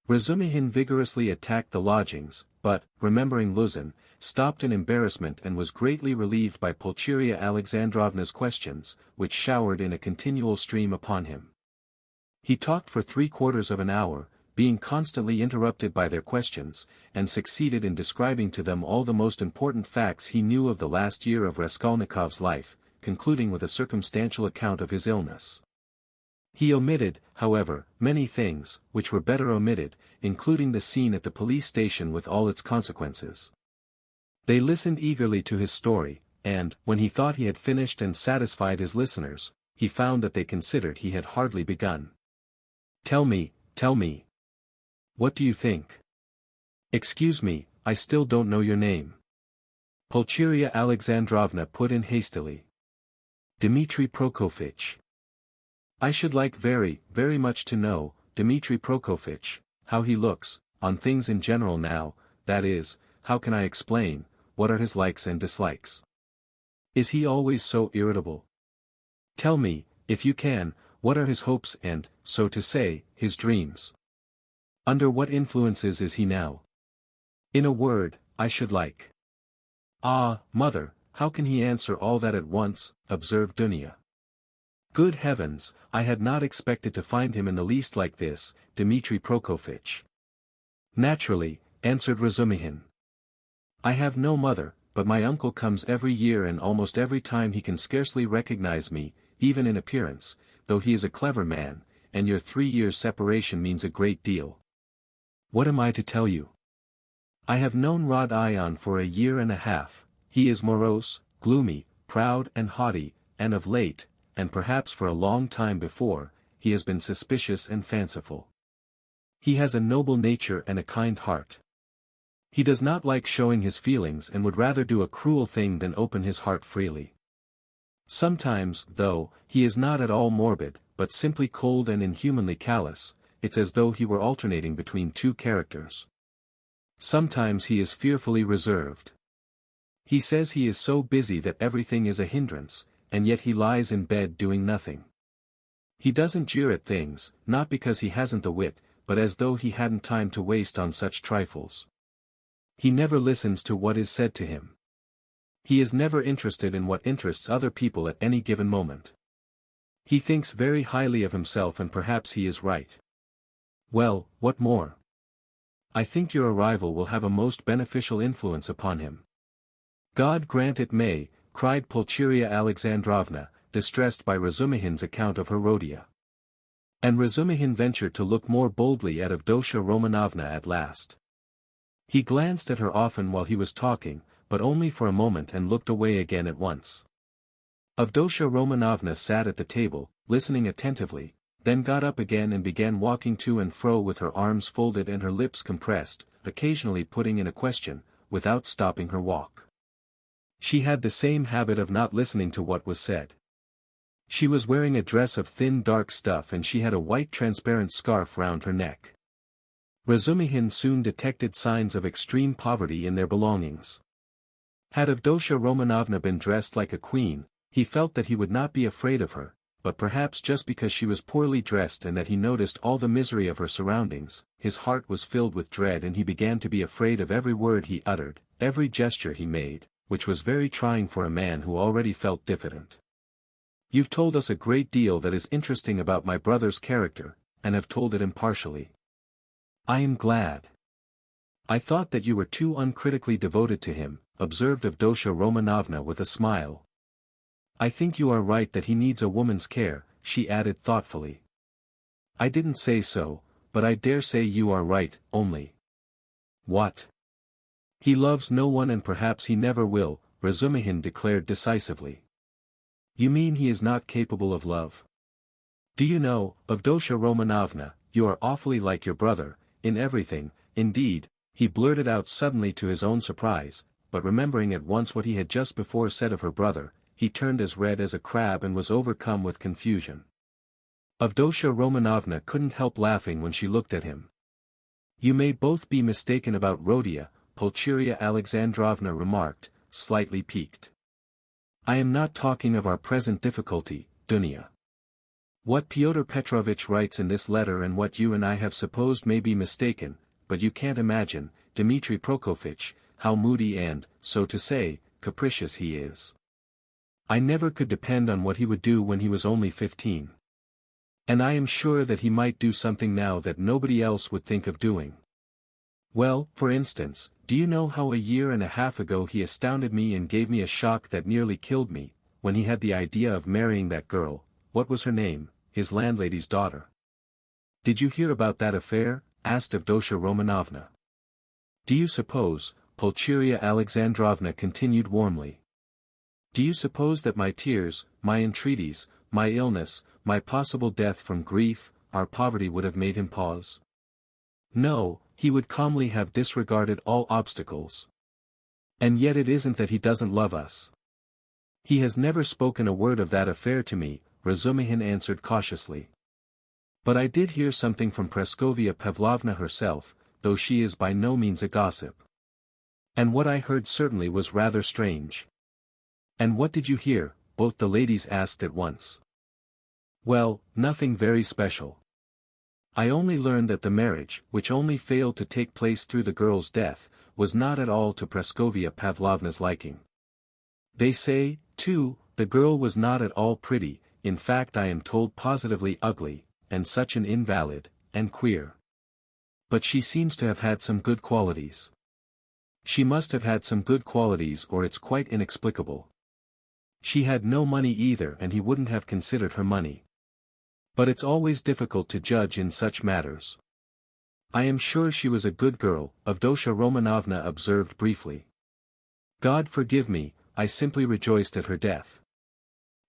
Razumihin vigorously attacked the lodgings, but, remembering Luzhin, stopped in embarrassment and was greatly relieved by Pulcheria Alexandrovna's questions, which showered in a continual stream upon him. He talked for 3/4 of an hour, being constantly interrupted by their questions, and succeeded in describing to them all the most important facts he knew of the last year of Raskolnikov's life, concluding with a circumstantial account of his illness. He omitted, however, many things, which were better omitted, including the scene at the police station with all its consequences. They listened eagerly to his story, and, when he thought he had finished and satisfied his listeners, he found that they considered he had hardly begun. Tell me. What do you think? Excuse me, I still don't know your name. Pulcheria Alexandrovna put in hastily. Dmitri Prokofitch. I should like very, very much to know, Dmitri Prokofitch, how he looks, on things in general now, that is, how can I explain, what are his likes and dislikes? Is he always so irritable? Tell me, if you can, what are his hopes and, so to say, his dreams? Under what influences is he now? In a word, I should like. Ah, mother, how can he answer all that at once, observed Dunya. Good heavens, I had not expected to find him in the least like this, Dmitri Prokofitch. Naturally, answered Razumihin. I have no mother, but my uncle comes every year and almost every time he can scarcely recognize me, even in appearance, though he is a clever man, and your 3 years' separation means a great deal. What am I to tell you? I have known Rod Ion for a year and a half. He is morose, gloomy, proud and haughty, and of late, and perhaps for a long time before, he has been suspicious and fanciful. He has a noble nature and a kind heart. He does not like showing his feelings and would rather do a cruel thing than open his heart freely. Sometimes, though, he is not at all morbid, but simply cold and inhumanly callous, it's as though he were alternating between two characters. Sometimes he is fearfully reserved. He says he is so busy that everything is a hindrance, and yet he lies in bed doing nothing. He doesn't jeer at things, not because he hasn't the wit, but as though he hadn't time to waste on such trifles. He never listens to what is said to him. He is never interested in what interests other people at any given moment. He thinks very highly of himself and perhaps he is right. Well, what more? I think your arrival will have a most beneficial influence upon him. God grant it may, cried Pulcheria Alexandrovna, distressed by Razumihin's account of Herodia. And Razumihin ventured to look more boldly at Avdotya Romanovna at last. He glanced at her often while he was talking, but only for a moment and looked away again at once. Avdotya Romanovna sat at the table, listening attentively, then got up again and began walking to and fro with her arms folded and her lips compressed, occasionally putting in a question, without stopping her walk. She had the same habit of not listening to what was said. She was wearing a dress of thin dark stuff and she had a white transparent scarf round her neck. Razumihin soon detected signs of extreme poverty in their belongings. Had Avdotya Romanovna been dressed like a queen, he felt that he would not be afraid of her, but perhaps just because she was poorly dressed and that he noticed all the misery of her surroundings, his heart was filled with dread and he began to be afraid of every word he uttered, every gesture he made, which was very trying for a man who already felt diffident. "You've told us a great deal that is interesting about my brother's character, and have told it impartially. I am glad. I thought that you were too uncritically devoted to him," observed Avdotya Romanovna with a smile. "I think you are right that he needs a woman's care," she added thoughtfully. "I didn't say so, but I dare say you are right, only." "What? He loves no one and perhaps he never will," Razumihin declared decisively. "You mean he is not capable of love? Do you know, Avdotya Romanovna, you are awfully like your brother, in everything, indeed," he blurted out suddenly to his own surprise, but remembering at once what he had just before said of her brother, he turned as red as a crab and was overcome with confusion. Avdotya Romanovna couldn't help laughing when she looked at him. "You may both be mistaken about Rhodia," Pulcheria Alexandrovna remarked, slightly piqued. "I am not talking of our present difficulty, Dunya. What Pyotr Petrovitch writes in this letter and what you and I have supposed may be mistaken, but you can't imagine, Dmitri Prokofitch, how moody and, so to say, capricious he is. I never could depend on what he would do when he was only 15. And I am sure that he might do something now that nobody else would think of doing. Well, for instance, do you know how a year and a half ago he astounded me and gave me a shock that nearly killed me, when he had the idea of marrying that girl, what was her name, his landlady's daughter? Did you hear about that affair?" asked Avdotya Romanovna. "Do you suppose," Pulcheria Alexandrovna continued warmly, "do you suppose that my tears, my entreaties, my illness, my possible death from grief, our poverty would have made him pause? No, he would calmly have disregarded all obstacles. And yet it isn't that he doesn't love us. He has never spoken a word of that affair to me," Razumihin answered cautiously. "But I did hear something from Praskovia Pavlovna herself, though she is by no means a gossip. And what I heard certainly was rather strange." "And what did you hear?" both the ladies asked at once. "Well, nothing very special. I only learned that the marriage, which only failed to take place through the girl's death, was not at all to Praskovia Pavlovna's liking. They say, too, the girl was not at all pretty, in fact I am told positively ugly, and such an invalid, and queer. But she seems to have had some good qualities. She must have had some good qualities or it's quite inexplicable. She had no money either and he wouldn't have considered her money. But it's always difficult to judge in such matters. I am sure she was a good girl," Avdotya Romanovna observed briefly. "God forgive me, I simply rejoiced at her death.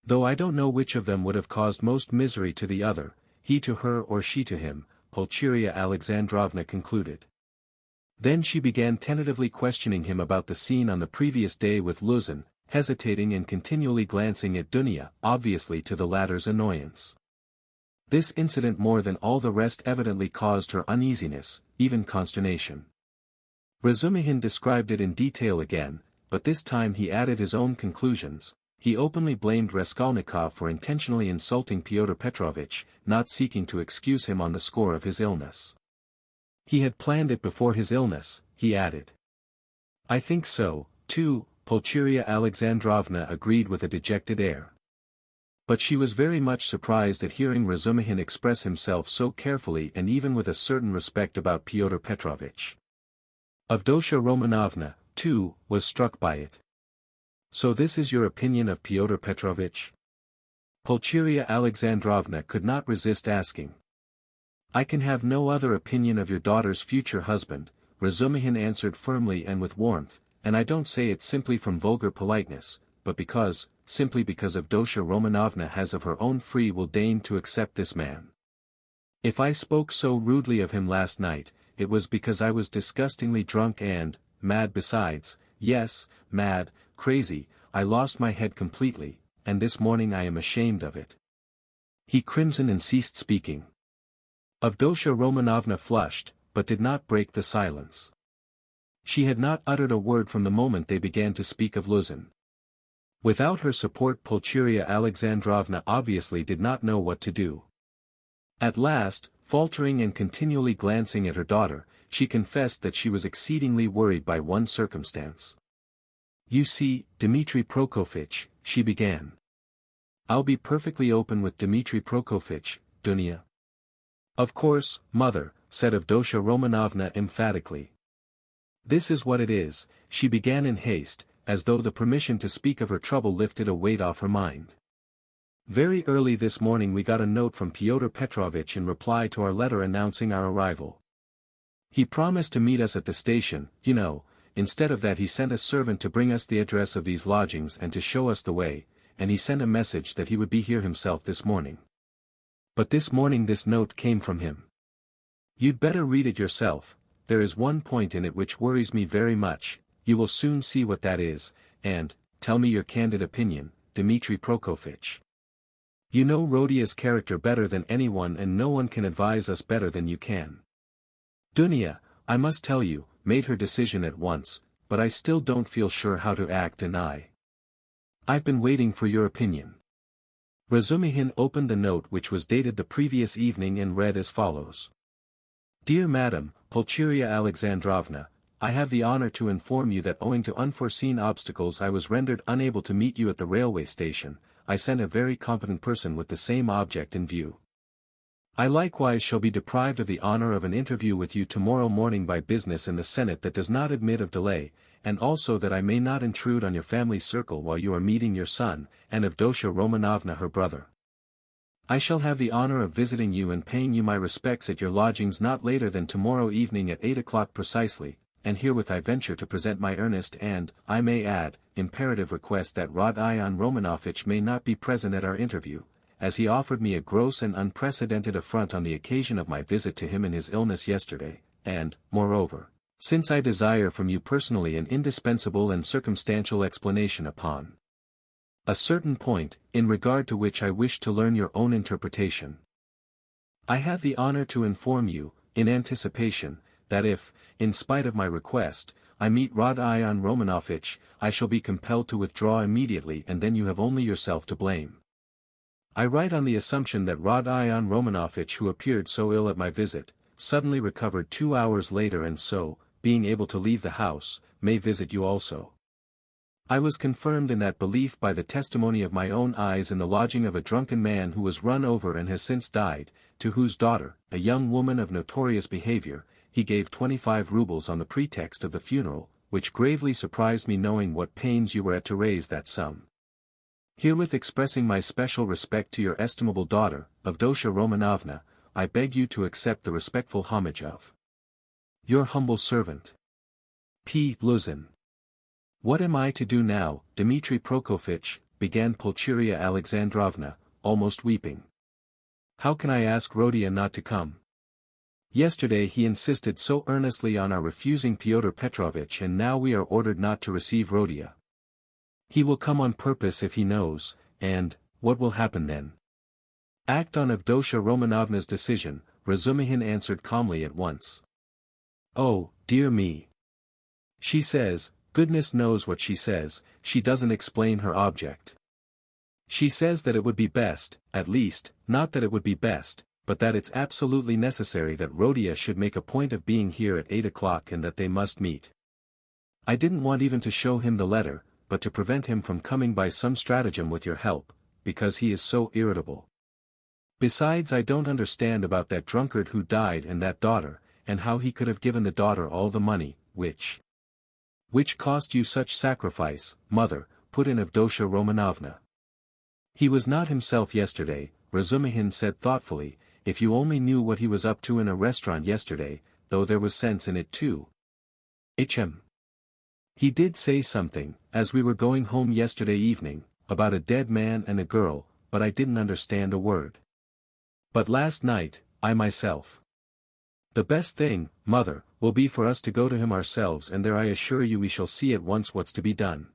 Though I don't know which of them would have caused most misery to the other, he to her or she to him," Pulcheria Alexandrovna concluded. Then she began tentatively questioning him about the scene on the previous day with Luzhin, hesitating and continually glancing at Dunya, obviously to the latter's annoyance. This incident more than all the rest evidently caused her uneasiness, even consternation. Razumihin described it in detail again, but this time he added his own conclusions. He openly blamed Raskolnikov for intentionally insulting Pyotr Petrovitch, not seeking to excuse him on the score of his illness. He had planned it before his illness, he added. "I think so, too," Pulcheria Alexandrovna agreed with a dejected air. But she was very much surprised at hearing Razumihin express himself so carefully and even with a certain respect about Pyotr Petrovitch. Avdotya Romanovna, too, was struck by it. "So this is your opinion of Pyotr Petrovitch?" Pulcheria Alexandrovna could not resist asking. I can have no other opinion of your daughter's future husband, Razumihin answered firmly and with warmth, and I don't say it simply from vulgar politeness, but simply because Avdotya Romanovna has of her own free will deigned to accept this man. If I spoke so rudely of him last night, it was because I was disgustingly drunk and, mad besides, yes, mad, crazy, I lost my head completely, and this morning I am ashamed of it. He crimsoned and ceased speaking. Avdotya Romanovna flushed, but did not break the silence. She had not uttered a word from the moment they began to speak of Luzhin. Without her support Pulcheria Alexandrovna obviously did not know what to do. At last, faltering and continually glancing at her daughter, she confessed that she was exceedingly worried by one circumstance. You see, Dmitri Prokofitch, she began. I'll be perfectly open with Dmitri Prokofitch, Dunya. Of course, mother, said Avdotya Romanovna emphatically. This is what it is, she began in haste, as though the permission to speak of her trouble lifted a weight off her mind. Very early this morning we got a note from Pyotr Petrovitch in reply to our letter announcing our arrival. He promised to meet us at the station, you know. Instead of that he sent a servant to bring us the address of these lodgings and to show us the way, and he sent a message that he would be here himself this morning. But this morning this note came from him. You'd better read it yourself. There is one point in it which worries me very much, you will soon see what that is, and, tell me your candid opinion, Dmitri Prokofitch. You know Rodia's character better than anyone and no one can advise us better than you can. Dunya, I must tell you, made her decision at once, but I still don't feel sure how to act and I've been waiting for your opinion. Razumihin opened the note which was dated the previous evening and read as follows. Dear Madam, Pulcheria Alexandrovna, I have the honor to inform you that owing to unforeseen obstacles I was rendered unable to meet you at the railway station. I sent a very competent person with the same object in view. I likewise shall be deprived of the honor of an interview with you tomorrow morning by business in the Senate that does not admit of delay, and also that I may not intrude on your family circle while you are meeting your son, and Avdotya Romanovna her brother. I shall have the honor of visiting you and paying you my respects at your lodgings not later than tomorrow evening at 8 o'clock precisely, and herewith I venture to present my earnest and, I may add, imperative request that Rodion Romanovitch may not be present at our interview, as he offered me a gross and unprecedented affront on the occasion of my visit to him in his illness yesterday, and, moreover, since I desire from you personally an indispensable and circumstantial explanation upon a certain point, in regard to which I wish to learn your own interpretation. I have the honor to inform you, in anticipation, that if, in spite of my request, I meet Rodion Romanovitch, I shall be compelled to withdraw immediately and then you have only yourself to blame. I write on the assumption that Rodion Romanovitch who appeared so ill at my visit, suddenly recovered 2 hours later and so, being able to leave the house, may visit you also. I was confirmed in that belief by the testimony of my own eyes in the lodging of a drunken man who was run over and has since died, to whose daughter, a young woman of notorious behavior, he gave 25 rubles on the pretext of the funeral, which gravely surprised me knowing what pains you were at to raise that sum. Herewith expressing my special respect to your estimable daughter, Avdotya Romanovna, I beg you to accept the respectful homage of your humble servant, P. Luzhin. What am I to do now, Dmitri Prokofitch, began Pulcheria Alexandrovna, almost weeping. How can I ask Rodia not to come? Yesterday he insisted so earnestly on our refusing Pyotr Petrovitch and now we are ordered not to receive Rodia. He will come on purpose if he knows, and, what will happen then? Act on Avdotya Romanovna's decision, Razumihin answered calmly at once. Oh, dear me. She says, goodness knows what she says, she doesn't explain her object. She says that it would be best, at least, not that it would be best, but that it's absolutely necessary that Rodia should make a point of being here at 8 o'clock and that they must meet. I didn't want even to show him the letter, but to prevent him from coming by some stratagem with your help, because he is so irritable. Besides I don't understand about that drunkard who died and that daughter, and how he could have given the daughter all the money, which cost you such sacrifice, mother, put in Avdotya Romanovna. He was not himself yesterday, Razumihin said thoughtfully. If you only knew what he was up to in a restaurant yesterday, though there was sense in it too. He did say something, as we were going home yesterday evening, about a dead man and a girl, but I didn't understand a word. But last night, I myself. The best thing, mother, will be for us to go to him ourselves, and there I assure you we shall see at once what's to be done.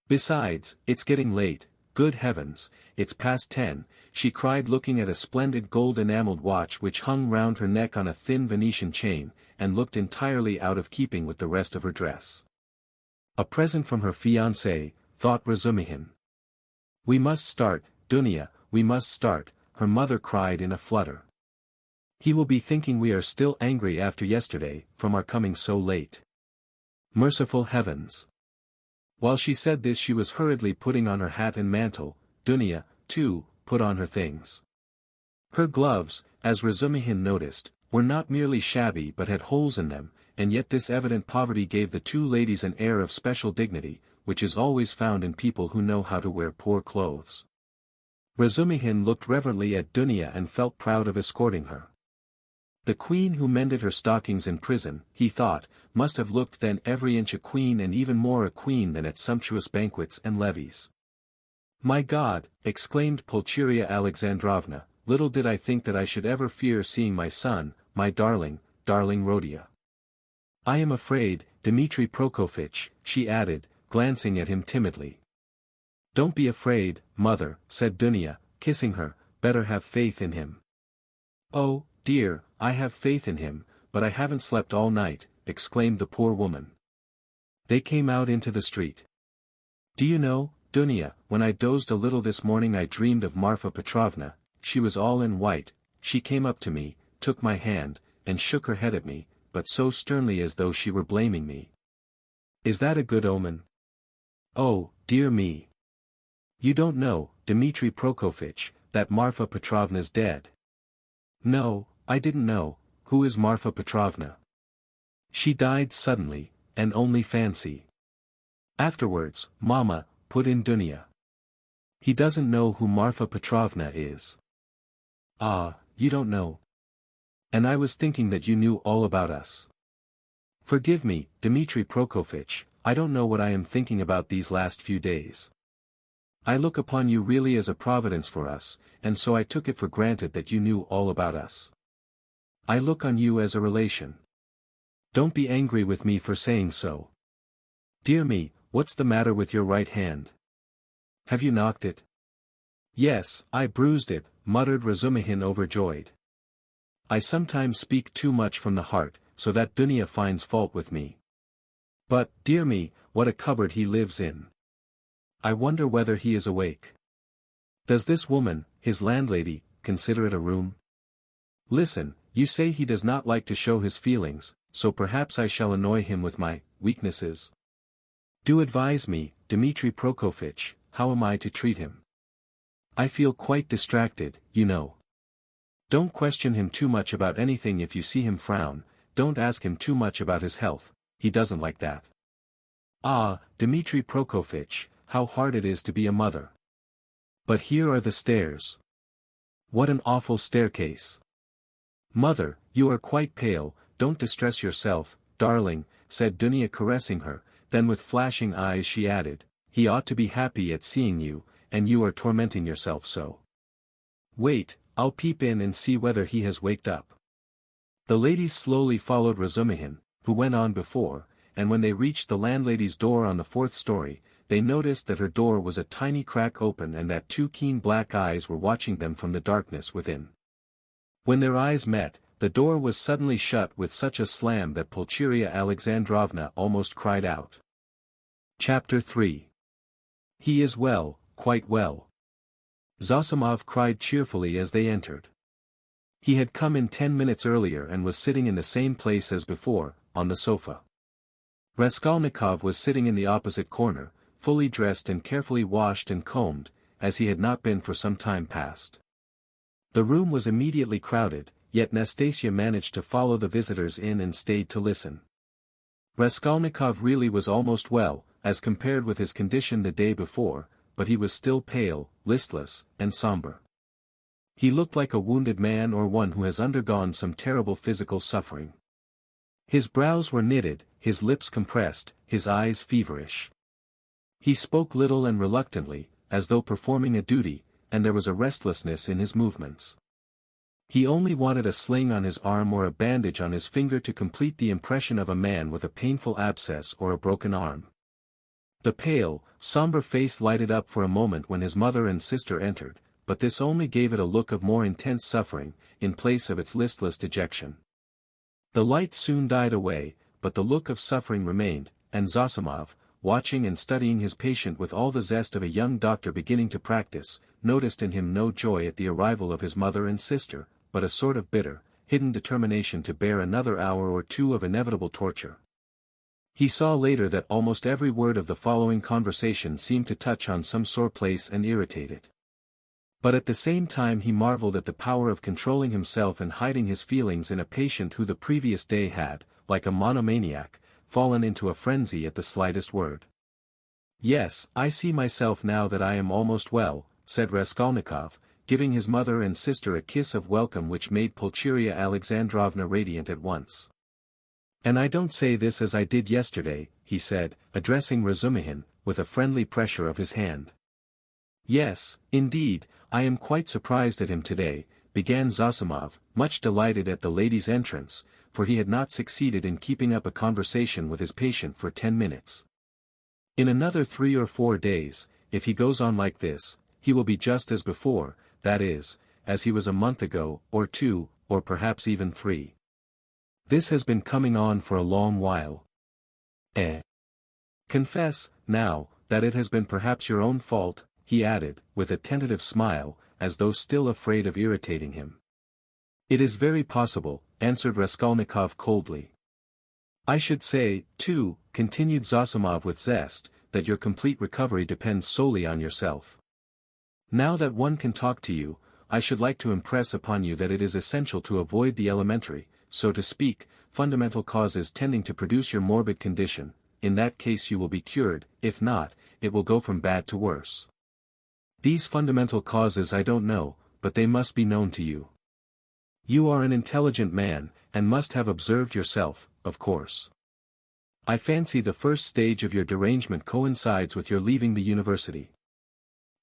Besides, it's getting late. Good heavens, it's past 10, she cried, looking at a splendid gold-enameled watch which hung round her neck on a thin Venetian chain, and looked entirely out of keeping with the rest of her dress. A present from her fiancé, thought Razumihin. We must start, Dunya, we must start, her mother cried in a flutter. He will be thinking we are still angry after yesterday, from our coming so late. Merciful heavens! While she said this she was hurriedly putting on her hat and mantle. Dunya, too, put on her things. Her gloves, as Razumihin noticed, were not merely shabby but had holes in them, and yet this evident poverty gave the two ladies an air of special dignity, which is always found in people who know how to wear poor clothes. Razumihin looked reverently at Dunya and felt proud of escorting her. The queen who mended her stockings in prison, he thought, must have looked then every inch a queen, and even more a queen than at sumptuous banquets and levees. My God, exclaimed Pulcheria Alexandrovna, little did I think that I should ever fear seeing my son, my darling, darling Rodia. I am afraid, Dmitri Prokofitch, she added, glancing at him timidly. Don't be afraid, mother, said Dunya, kissing her, better have faith in him. Oh, dear, I have faith in him, but I haven't slept all night, exclaimed the poor woman. They came out into the street. Do you know, Dunya, when I dozed a little this morning I dreamed of Marfa Petrovna. She was all in white, she came up to me, took my hand, and shook her head at me, but so sternly as though she were blaming me. Is that a good omen? Oh, dear me. You don't know, Dmitri Prokofitch, that Marfa Petrovna's dead. No, I didn't know. Who is Marfa Petrovna? She died suddenly, and only fancy. Afterwards, Mama, put in Dunya. He doesn't know who Marfa Petrovna is. Ah, you don't know. And I was thinking that you knew all about us. Forgive me, Dmitri Prokofitch, I don't know what I am thinking about these last few days. I look upon you really as a providence for us, and so I took it for granted that you knew all about us. I look on you as a relation. Don't be angry with me for saying so. Dear me, what's the matter with your right hand? Have you knocked it? Yes, I bruised it, muttered Razumihin overjoyed. I sometimes speak too much from the heart, so that Dunya finds fault with me. But, dear me, what a cupboard he lives in. I wonder whether he is awake. Does this woman, his landlady, consider it a room? Listen, you say he does not like to show his feelings, so perhaps I shall annoy him with my weaknesses. Do advise me, Dmitri Prokofitch, how am I to treat him? I feel quite distracted, you know. Don't question him too much about anything. If you see him frown, don't ask him too much about his health, he doesn't like that. Ah, Dmitri Prokofitch, how hard it is to be a mother. But here are the stairs. What an awful staircase. Mother, you are quite pale, don't distress yourself, darling, said Dunya caressing her, then with flashing eyes she added, he ought to be happy at seeing you, and you are tormenting yourself so. Wait, I'll peep in and see whether he has waked up. The ladies slowly followed Razumihin, who went on before, and when they reached the landlady's door on the 4th story, they noticed that her door was a tiny crack open and that two keen black eyes were watching them from the darkness within. When their eyes met, the door was suddenly shut with such a slam that Pulcheria Alexandrovna almost cried out. Chapter 3. He is well, quite well. Zosimov cried cheerfully as they entered. He had come in 10 minutes earlier and was sitting in the same place as before, on the sofa. Raskolnikov was sitting in the opposite corner, fully dressed and carefully washed and combed, as he had not been for some time past. The room was immediately crowded, yet Nastasia managed to follow the visitors in and stayed to listen. Raskolnikov really was almost well, as compared with his condition the day before, but he was still pale, listless, and somber. He looked like a wounded man or one who has undergone some terrible physical suffering. His brows were knitted, his lips compressed, his eyes feverish. He spoke little and reluctantly, as though performing a duty, and there was a restlessness in his movements. He only wanted a sling on his arm or a bandage on his finger to complete the impression of a man with a painful abscess or a broken arm. The pale, somber face lighted up for a moment when his mother and sister entered, but this only gave it a look of more intense suffering, in place of its listless dejection. The light soon died away, but the look of suffering remained, and Zosimov, watching and studying his patient with all the zest of a young doctor beginning to practice, noticed in him no joy at the arrival of his mother and sister, but a sort of bitter, hidden determination to bear another hour or two of inevitable torture. He saw later that almost every word of the following conversation seemed to touch on some sore place and irritate it. But at the same time he marveled at the power of controlling himself and hiding his feelings in a patient who the previous day had, like a monomaniac, fallen into a frenzy at the slightest word. "Yes, I see myself now that I am almost well," said Raskolnikov, giving his mother and sister a kiss of welcome which made Pulcheria Alexandrovna radiant at once. "And I don't say this as I did yesterday," he said, addressing Razumihin, with a friendly pressure of his hand. "Yes, indeed, I am quite surprised at him today," began Zosimov, much delighted at the lady's entrance, for he had not succeeded in keeping up a conversation with his patient for 10 minutes. "In another 3 or 4 days, if he goes on like this, he will be just as before, that is, as he was a month ago, or 2, or perhaps even 3. This has been coming on for a long while. Confess, now, that it has been perhaps your own fault," he added, with a tentative smile, as though still afraid of irritating him. "It is very possible," answered Raskolnikov coldly. "I should say, too," continued Zosimov with zest, "that your complete recovery depends solely on yourself. Now that one can talk to you, I should like to impress upon you that it is essential to avoid the elementary, so to speak, fundamental causes tending to produce your morbid condition. In that case you will be cured, if not, it will go from bad to worse. These fundamental causes I don't know, but they must be known to you. You are an intelligent man, and must have observed yourself, of course. I fancy the first stage of your derangement coincides with your leaving the university.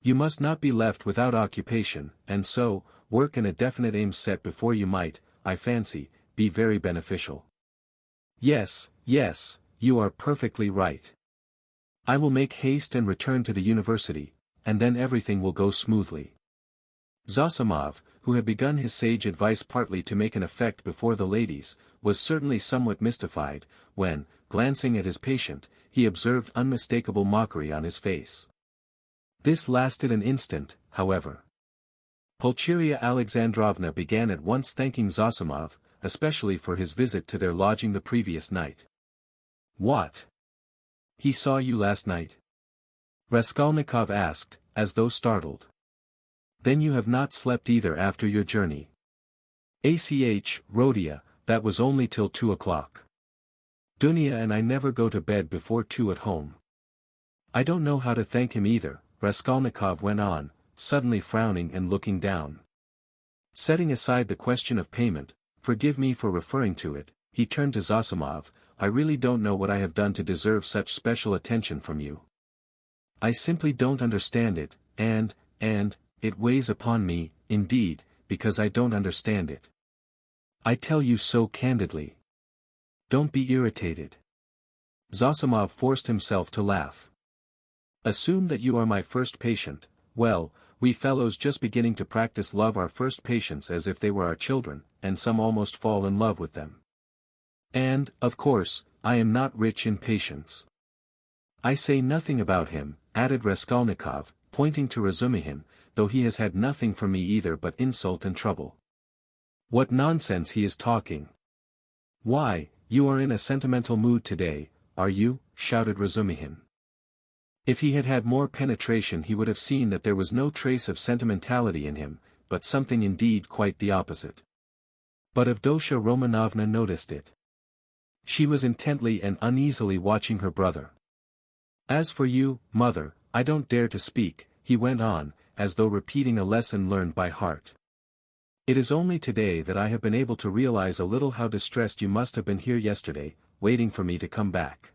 You must not be left without occupation, and so, work in a definite aim set before you might, I fancy, be very beneficial." "Yes, yes, you are perfectly right. I will make haste and return to the university, and then everything will go smoothly." Zosimov, who had begun his sage advice partly to make an effect before the ladies, was certainly somewhat mystified, when, glancing at his patient, he observed unmistakable mockery on his face. This lasted an instant, however. Pulcheria Alexandrovna began at once thanking Zosimov, especially for his visit to their lodging the previous night. "What? He saw you last night?" Raskolnikov asked, as though startled. "Then you have not slept either after your journey." Rodia, that was only till 2 o'clock. Dunya and I never go to bed before 2 at home. I don't know how to thank him either," Raskolnikov went on, suddenly frowning and looking down. Setting aside the question of payment, forgive me for referring to it, he turned to Zosimov, "I really don't know what I have done to deserve such special attention from you. I simply don't understand it, and, it weighs upon me, indeed, because I don't understand it. I tell you so candidly. Don't be irritated." Zosimov forced himself to laugh. "Assume that you are my first patient. Well, we fellows just beginning to practice love our first patients as if they were our children, and some almost fall in love with them. And, of course, I am not rich in patience. I say nothing about him," added Raskolnikov, pointing to Razumihin, "though he has had nothing from me either but insult and trouble. What nonsense he is talking." "Why, you are in a sentimental mood today, are you?" shouted Razumihin. If he had had more penetration he would have seen that there was no trace of sentimentality in him, but something indeed quite the opposite. But Avdotya Romanovna noticed it. She was intently and uneasily watching her brother. "As for you, mother, I don't dare to speak, he went on, as though repeating a lesson learned by heart. It is only today that I have been able to realize a little how distressed you must have been here yesterday, waiting for me to come back.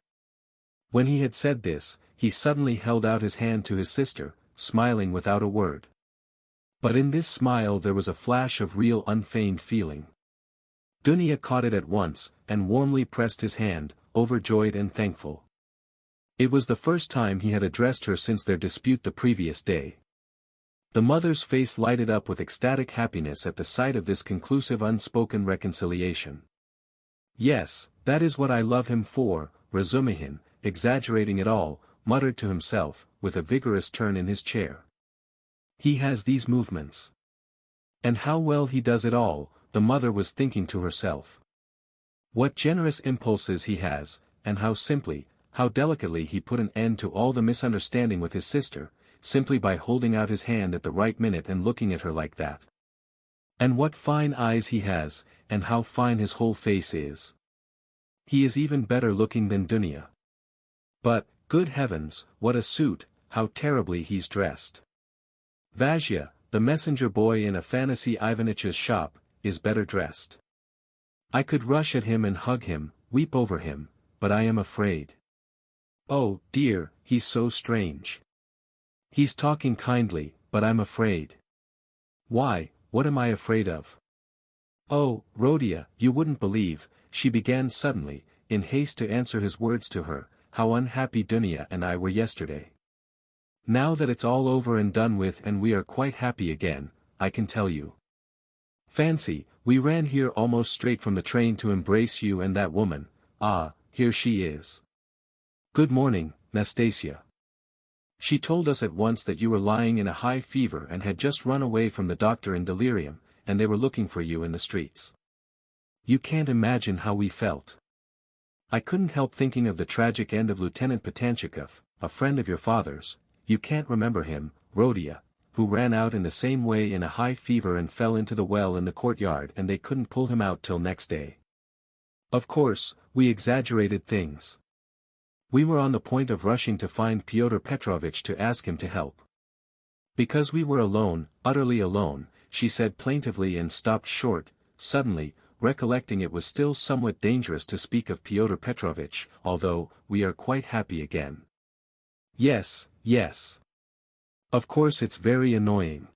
When he had said this, he suddenly held out his hand to his sister, smiling without a word. But in this smile there was a flash of real unfeigned feeling. Dunya caught it at once, and warmly pressed his hand, overjoyed and thankful. It was the first time he had addressed her since their dispute the previous day. The mother's face lighted up with ecstatic happiness at the sight of this conclusive unspoken reconciliation. Yes, that is what I love him for, Razumihin, exaggerating it all, muttered to himself, with a vigorous turn in his chair. He has these movements. And how well he does it all, the mother was thinking to herself. What generous impulses he has, and how simply, how delicately he put an end to all the misunderstanding with his sister, simply by holding out his hand at the right minute and looking at her like that. And what fine eyes he has, and how fine his whole face is. He is even better looking than Dunya. But, good heavens, what a suit, how terribly he's dressed. Vazhya, the messenger boy in Afanasy Ivanich's shop, is better dressed. I could rush at him and hug him, weep over him, but I am afraid. Oh, dear, he's so strange. He's talking kindly, but I'm afraid. Why, what am I afraid of? Oh, Rhodia, you wouldn't believe, she began suddenly, in haste to answer his words to her, how unhappy Dunya and I were yesterday. Now that it's all over and done with and we are quite happy again, I can tell you. Fancy, we ran here almost straight from the train to embrace you and that woman, ah, here she is. Good morning, Nastasia. She told us at once that you were lying in a high fever and had just run away from the doctor in delirium, and they were looking for you in the streets. You can't imagine how we felt. I couldn't help thinking of the tragic end of Lieutenant Patanchikov, a friend of your father's, you can't remember him, Rhodia, who ran out in the same way in a high fever and fell into the well in the courtyard and they couldn't pull him out till next day. Of course, we exaggerated things. We were on the point of rushing to find Pyotr Petrovitch to ask him to help. Because we were alone, utterly alone, she said plaintively and stopped short, suddenly, recollecting it was still somewhat dangerous to speak of Pyotr Petrovitch, although, we are quite happy again. Yes, yes. Of course it's very annoying.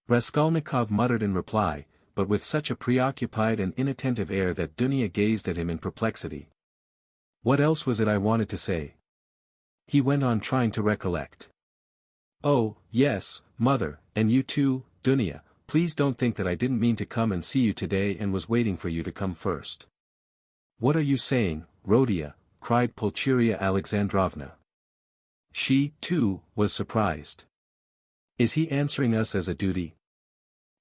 Raskolnikov muttered in reply, but with such a preoccupied and inattentive air that Dunya gazed at him in perplexity. What else was it I wanted to say? He went on trying to recollect. Oh, yes, mother, and you too, Dunya, please don't think that I didn't mean to come and see you today and was waiting for you to come first. What are you saying, Rhodia? Cried Pulcheria Alexandrovna. She, too, was surprised. Is he answering us as a duty?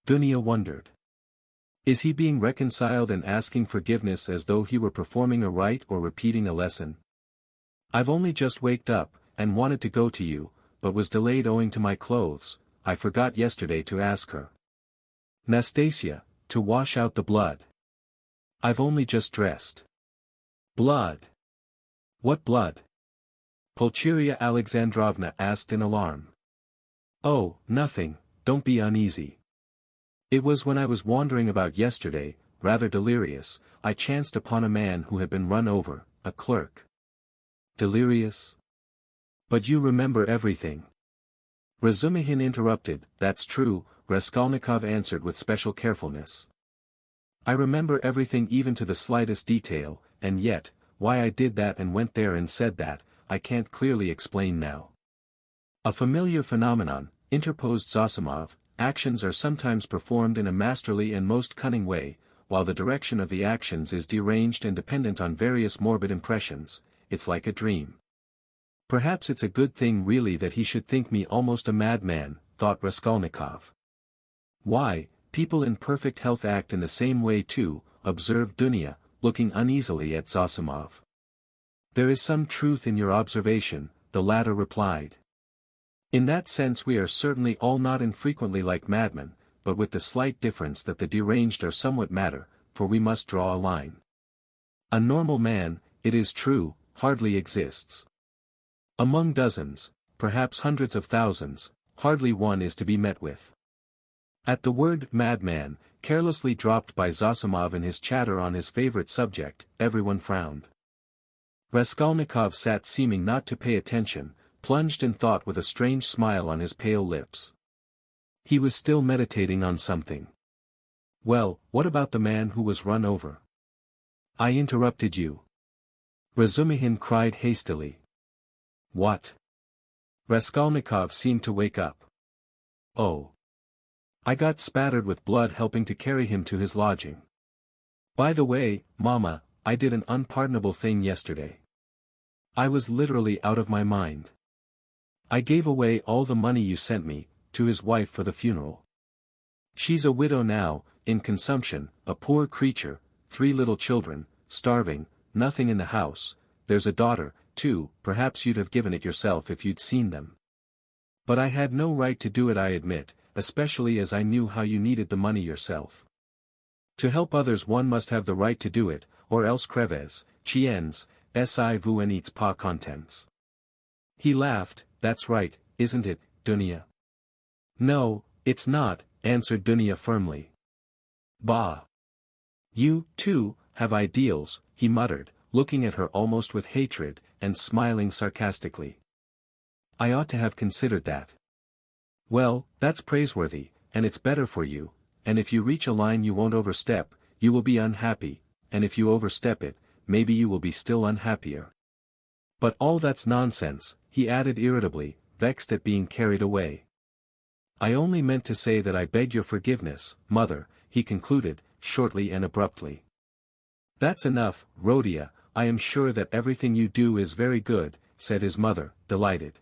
Dunya wondered. Is he being reconciled and asking forgiveness as though he were performing a rite or repeating a lesson? I've only just waked up, and wanted to go to you, but was delayed owing to my clothes, I forgot yesterday to ask her. Nastasia, to wash out the blood. I've only just dressed. Blood? What blood? Pulcheria Alexandrovna asked in alarm. Oh, nothing, don't be uneasy. It was when I was wandering about yesterday, rather delirious, I chanced upon a man who had been run over, a clerk. Delirious? But you remember everything. Razumihin interrupted, that's true, Raskolnikov answered with special carefulness. I remember everything even to the slightest detail, and yet, why I did that and went there and said that, I can't clearly explain now. A familiar phenomenon, interposed Zosimov, actions are sometimes performed in a masterly and most cunning way, while the direction of the actions is deranged and dependent on various morbid impressions, it's like a dream. Perhaps it's a good thing really that he should think me almost a madman, thought Raskolnikov. Why, people in perfect health act in the same way too, observed Dunya, looking uneasily at Zosimov. There is some truth in your observation, the latter replied. In that sense we are certainly all not infrequently like madmen, but with the slight difference that the deranged are somewhat madder, for we must draw a line. A normal man, it is true, hardly exists. Among dozens, perhaps hundreds of thousands, hardly one is to be met with. At the word madman, carelessly dropped by Zosimov in his chatter on his favorite subject, everyone frowned. Raskolnikov sat seeming not to pay attention, plunged in thought with a strange smile on his pale lips. He was still meditating on something. Well, what about the man who was run over? I interrupted you. Razumihin cried hastily. What? Raskolnikov seemed to wake up. Oh. I got spattered with blood helping to carry him to his lodging. By the way, Mama, I did an unpardonable thing yesterday. I was literally out of my mind. I gave away all the money you sent me, to his wife for the funeral. She's a widow now, in consumption, a poor creature, 3 little children, starving, nothing in the house, there's a daughter, too, perhaps you'd have given it yourself if you'd seen them. But I had no right to do it, I admit, especially as I knew how you needed the money yourself. To help others one must have the right to do it, or else creves, chiens, si vous n'êtes pas contents. He laughed. That's right, isn't it, Dunya? No, it's not, answered Dunya firmly. Bah! You, too, have ideals, he muttered, looking at her almost with hatred, and smiling sarcastically. I ought to have considered that. Well, that's praiseworthy, and it's better for you, and if you reach a line you won't overstep, you will be unhappy, and if you overstep it, maybe you will be still unhappier. But all that's nonsense, he added irritably, vexed at being carried away. I only meant to say that I beg your forgiveness, Mother, he concluded, shortly and abruptly. That's enough, Rodia, I am sure that everything you do is very good, said his mother, delighted.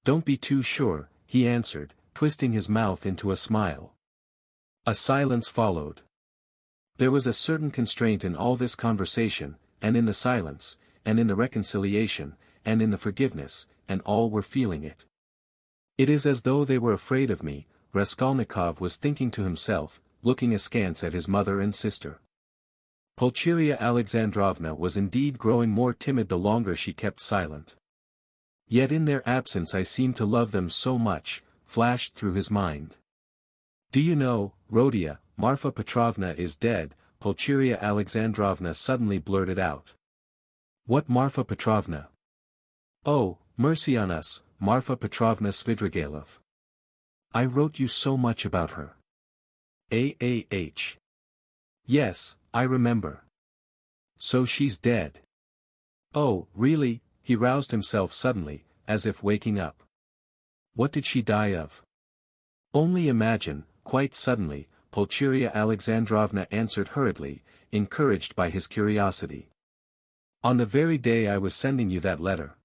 Don't be too sure, he answered, twisting his mouth into a smile. A silence followed. There was a certain constraint in all this conversation, and in the silence, and in the reconciliation, and in the forgiveness, and all were feeling it. It is as though they were afraid of me, Raskolnikov was thinking to himself, looking askance at his mother and sister. Pulcheria Alexandrovna was indeed growing more timid the longer she kept silent. Yet in their absence I seemed to love them so much, flashed through his mind. Do you know, Rodia, Marfa Petrovna is dead, Pulcheria Alexandrovna suddenly blurted out. What Marfa Petrovna? Oh, mercy on us, Marfa Petrovna Svidrigailov. I wrote you so much about her. Yes, I remember. So she's dead. Oh, really? He roused himself suddenly, as if waking up. What did she die of? Only imagine, quite suddenly, Pulcheria Alexandrovna answered hurriedly, encouraged by his curiosity. On the very day I was sending you that letter.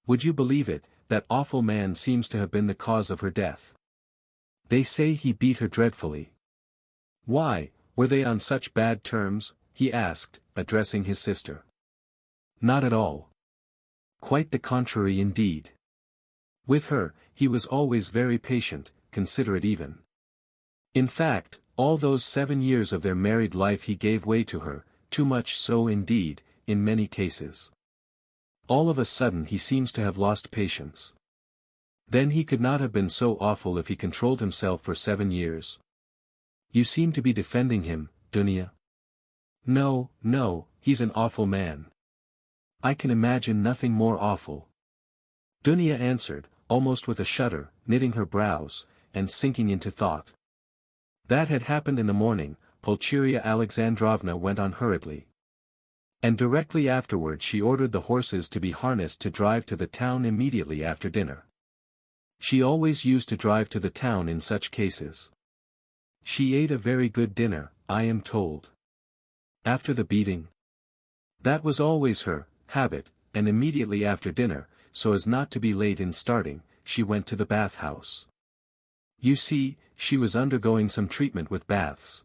Would you believe it, that awful man seems to have been the cause of her death. They say he beat her dreadfully. Why, were they on such bad terms? He asked, addressing his sister. Not at all. Quite the contrary indeed. With her, he was always very patient, considerate even. In fact, all those 7 years of their married life he gave way to her, too much so indeed, in many cases. All of a sudden he seems to have lost patience. Then he could not have been so awful if he controlled himself for 7 years. You seem to be defending him, Dunya. No, no, he's an awful man. I can imagine nothing more awful. Dunya answered, almost with a shudder, knitting her brows, and sinking into thought. That had happened in the morning, Pulcheria Alexandrovna went on hurriedly. And directly afterward she ordered the horses to be harnessed to drive to the town immediately after dinner. She always used to drive to the town in such cases. She ate a very good dinner, I am told. After the beating. That was always her habit, and immediately after dinner, so as not to be late in starting, she went to the bath-house. You see, she was undergoing some treatment with baths.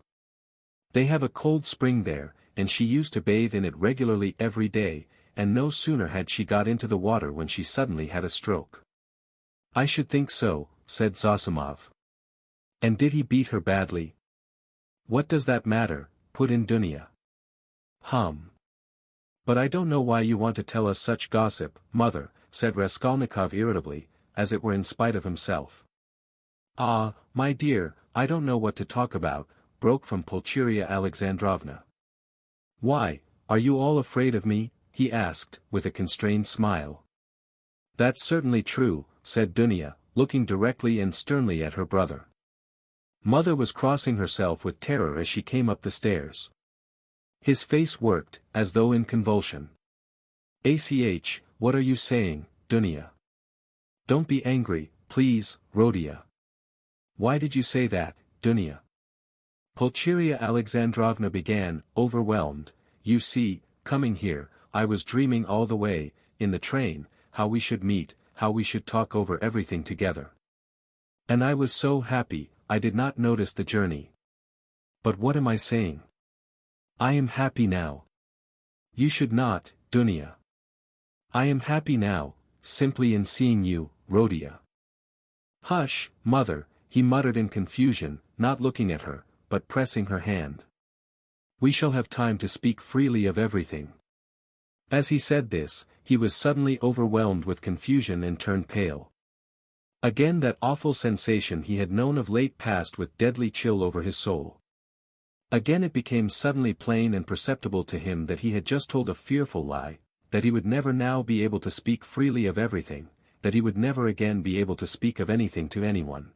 They have a cold spring there, and she used to bathe in it regularly every day, and no sooner had she got into the water when she suddenly had a stroke. I should think so, said Zosimov. And did he beat her badly? What does that matter, put in Dunya. But I don't know why you want to tell us such gossip, mother, said Raskolnikov irritably, as it were in spite of himself. "Ah, my dear, I don't know what to talk about," broke from Pulcheria Alexandrovna. "Why, are you all afraid of me?" he asked, with a constrained smile. "That's certainly true," said Dunya, looking directly and sternly at her brother. Mother was crossing herself with terror as she came up the stairs. His face worked, as though in convulsion. "Ach, what are you saying, Dunya? Don't be angry, please, Rhodia." "Why did you say that, Dunya?" Pulcheria Alexandrovna began, overwhelmed. "You see, coming here, I was dreaming all the way, in the train, how we should meet, how we should talk over everything together. And I was so happy, I did not notice the journey. But what am I saying? I am happy now. You should not, Dunya. I am happy now, simply in seeing you, Rhodia." "Hush, mother," he muttered in confusion, not looking at her, but pressing her hand. "We shall have time to speak freely of everything." As he said this, he was suddenly overwhelmed with confusion and turned pale. Again that awful sensation he had known of late passed with deadly chill over his soul. Again it became suddenly plain and perceptible to him that he had just told a fearful lie, that he would never now be able to speak freely of everything, that he would never again be able to speak of anything to anyone.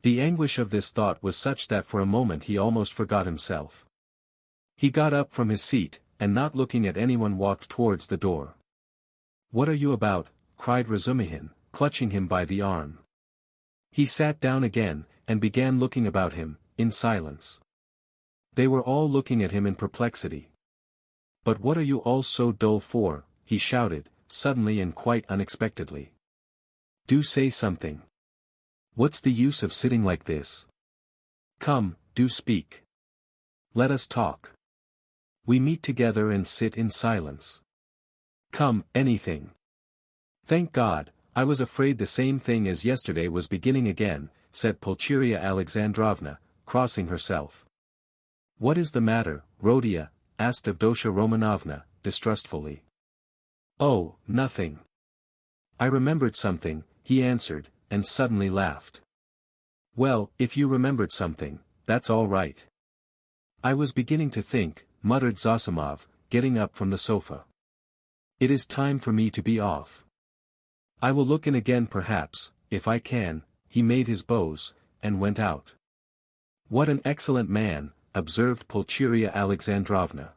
The anguish of this thought was such that for a moment he almost forgot himself. He got up from his seat, and not looking at anyone walked towards the door. "What are you about?" cried Razumihin, clutching him by the arm. He sat down again, and began looking about him, in silence. They were all looking at him in perplexity. "But what are you all so dull for?" he shouted, suddenly and quite unexpectedly. "Do say something. What's the use of sitting like this? Come, do speak. Let us talk. We meet together and sit in silence. Come, anything." "Thank God, I was afraid the same thing as yesterday was beginning again," said Pulcheria Alexandrovna, crossing herself. "What is the matter, Rhodia?" asked Avdotya Romanovna, distrustfully. "Oh, nothing. I remembered something," he answered, and suddenly laughed. "Well, if you remembered something, that's all right." "I was beginning to think," muttered Zosimov, getting up from the sofa. "It is time for me to be off. I will look in again perhaps, if I can." He made his bows, and went out. "What an excellent man," observed Pulcheria Alexandrovna.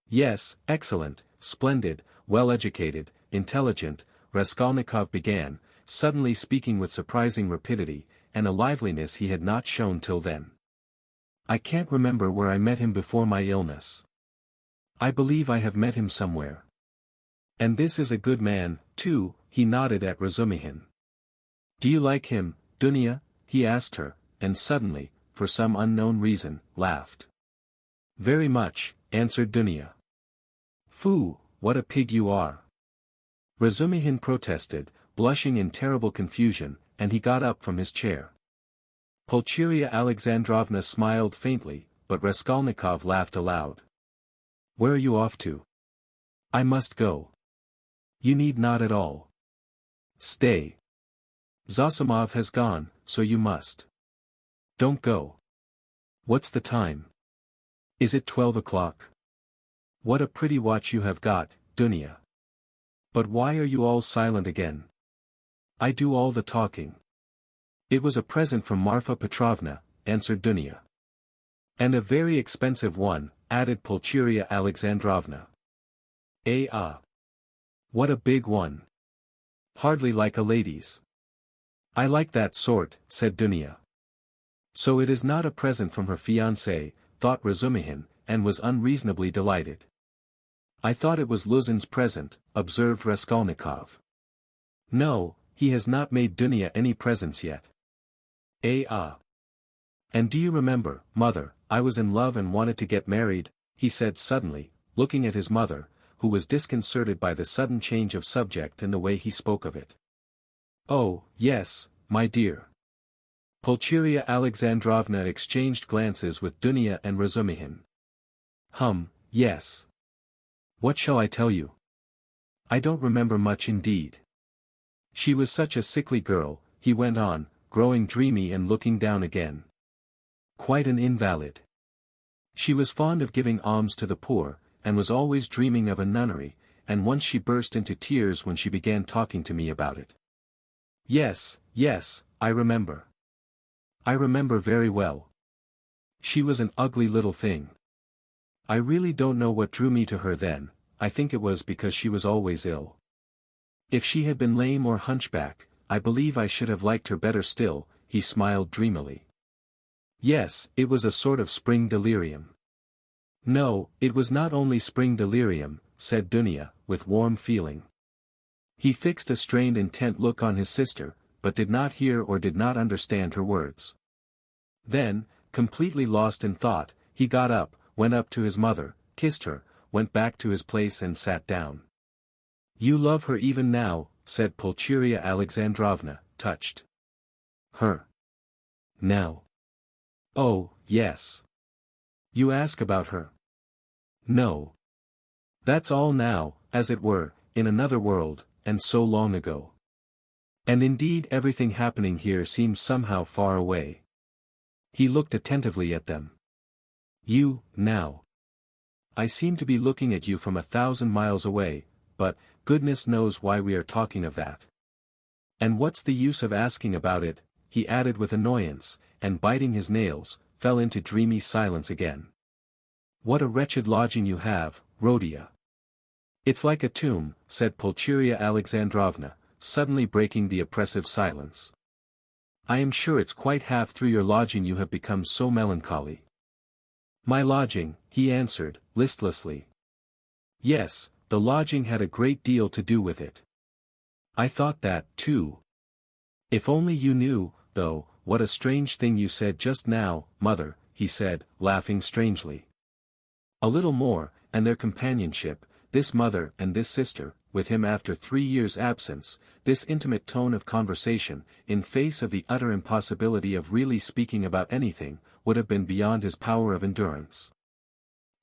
"Yes, excellent, splendid, well-educated, intelligent," Raskolnikov began, suddenly speaking with surprising rapidity, and a liveliness he had not shown till then. "I can't remember where I met him before my illness. I believe I have met him somewhere. And this is a good man, too," he nodded at Razumihin. "Do you like him, Dunya?" he asked her, and suddenly, for some unknown reason, laughed. "Very much," answered Dunya. "Phoo, what a pig you are!" Razumihin protested, blushing in terrible confusion, and he got up from his chair. Pulcheria Alexandrovna smiled faintly, but Raskolnikov laughed aloud. "Where are you off to?" "I must go." "You need not at all. Stay. Zosimov has gone, so you must. Don't go. What's the time? Is it 12 o'clock? What a pretty watch you have got, Dunya. But why are you all silent again? I do all the talking." "It was a present from Marfa Petrovna," answered Dunya. "And a very expensive one," added Pulcheria Alexandrovna. What a big one. Hardly like a lady's." "I like that sort," said Dunya. "So it is not a present from her fiancé," thought Razumihin, and was unreasonably delighted. "I thought it was Luzhin's present," observed Raskolnikov. "No, he has not made Dunya any presents yet." "And do you remember, mother, I was in love and wanted to get married," he said suddenly, looking at his mother, who was disconcerted by the sudden change of subject and the way he spoke of it. "Oh, yes, my dear." Pulcheria Alexandrovna exchanged glances with Dunya and Razumihin. Yes. What shall I tell you?" I don't remember much indeed. She was such a sickly girl, he went on, growing dreamy and looking down again. Quite an invalid. She was fond of giving alms to the poor, and was always dreaming of a nunnery, and once she burst into tears when she began talking to me about it. Yes, yes, I remember. I remember very well. She was an ugly little thing. I really don't know what drew me to her then. I think it was because she was always ill. If she had been lame or hunchback, I believe I should have liked her better still, he smiled dreamily. Yes, it was a sort of spring delirium. No, it was not only spring delirium, said Dunya, with warm feeling. He fixed a strained intent look on his sister, but did not hear or did not understand her words. Then, completely lost in thought, he got up, went up to his mother, kissed her, went back to his place and sat down. You love her even now, said Pulcheria Alexandrovna, touched. Her. Now. Oh, yes. You ask about her? No. That's all now, as it were, in another world, and so long ago. And indeed everything happening here seems somehow far away. He looked attentively at them. You, now. I seem to be looking at you from 1,000 miles away, but, goodness knows why we are talking of that. And what's the use of asking about it, he added with annoyance, and biting his nails, fell into dreamy silence again. What a wretched lodging you have, Rhodia. It's like a tomb, said Pulcheria Alexandrovna, suddenly breaking the oppressive silence. I am sure it's quite half through your lodging you have become so melancholy. My lodging, he answered, listlessly. Yes, the lodging had a great deal to do with it. I thought that, too. If only you knew, though, what a strange thing you said just now, mother, he said, laughing strangely. A little more, and their companionship, this mother and this sister, with him after 3 years' absence, this intimate tone of conversation, in face of the utter impossibility of really speaking about anything, would have been beyond his power of endurance.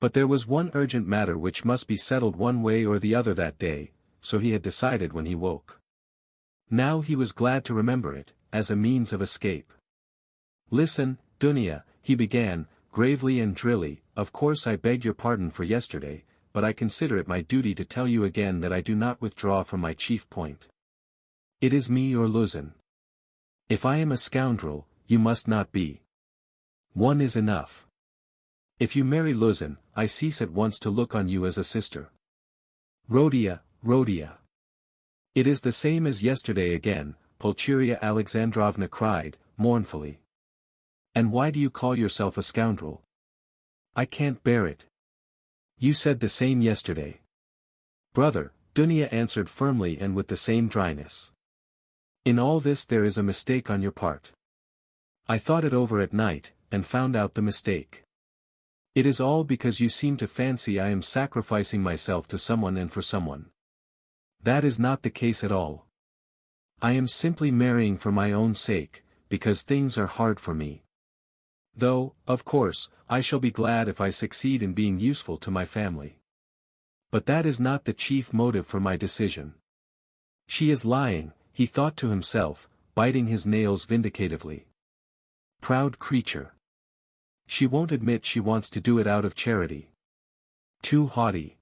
But there was one urgent matter which must be settled one way or the other that day, so he had decided when he woke. Now he was glad to remember it, as a means of escape. Listen, Dunya, he began, gravely and drily, of course I beg your pardon for yesterday, but I consider it my duty to tell you again that I do not withdraw from my chief point. It is me or Luzhin. If I am a scoundrel, you must not be. One is enough. If you marry Luzhin, I cease at once to look on you as a sister. Rhodia, Rhodia. It is the same as yesterday again, Pulcheria Alexandrovna cried, mournfully. And why do you call yourself a scoundrel? I can't bear it. You said the same yesterday. Brother, Dunya answered firmly and with the same dryness. In all this there is a mistake on your part. I thought it over at night, and found out the mistake. It is all because you seem to fancy I am sacrificing myself to someone and for someone. That is not the case at all. I am simply marrying for my own sake, because things are hard for me. Though, of course, I shall be glad if I succeed in being useful to my family. But that is not the chief motive for my decision. She is lying, he thought to himself, biting his nails vindicatively. Proud creature. She won't admit she wants to do it out of charity. Too haughty.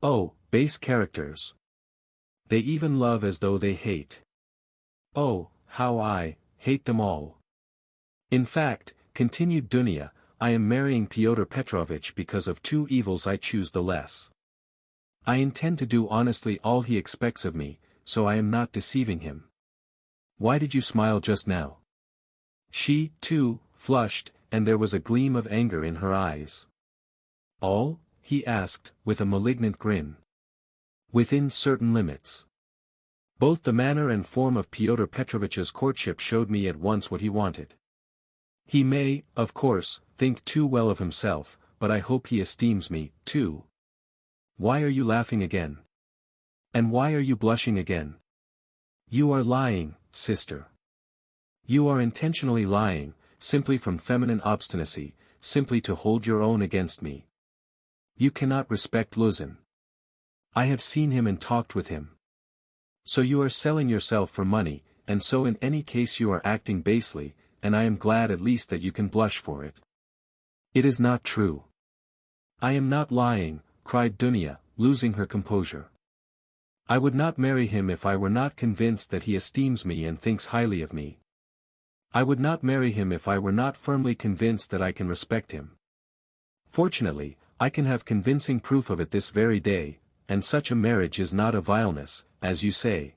Oh, base characters. They even love as though they hate. Oh, how I hate them all. In fact, continued Dunya, I am marrying Pyotr Petrovitch because of 2 evils I choose the less. I intend to do honestly all he expects of me, so I am not deceiving him. Why did you smile just now? She, too, flushed, and there was a gleam of anger in her eyes. All? He asked, with a malignant grin. Within certain limits. Both the manner and form of Pyotr Petrovitch's courtship showed me at once what he wanted. He may, of course, think too well of himself, but I hope he esteems me, too. Why are you laughing again? And why are you blushing again? You are lying, sister. You are intentionally lying, simply from feminine obstinacy, simply to hold your own against me. You cannot respect Luzhin. I have seen him and talked with him. So you are selling yourself for money, and so in any case you are acting basely, and I am glad at least that you can blush for it. It is not true. I am not lying, cried Dunya, losing her composure. I would not marry him if I were not convinced that he esteems me and thinks highly of me. I would not marry him if I were not firmly convinced that I can respect him. Fortunately, I can have convincing proof of it this very day, and such a marriage is not a vileness, as you say.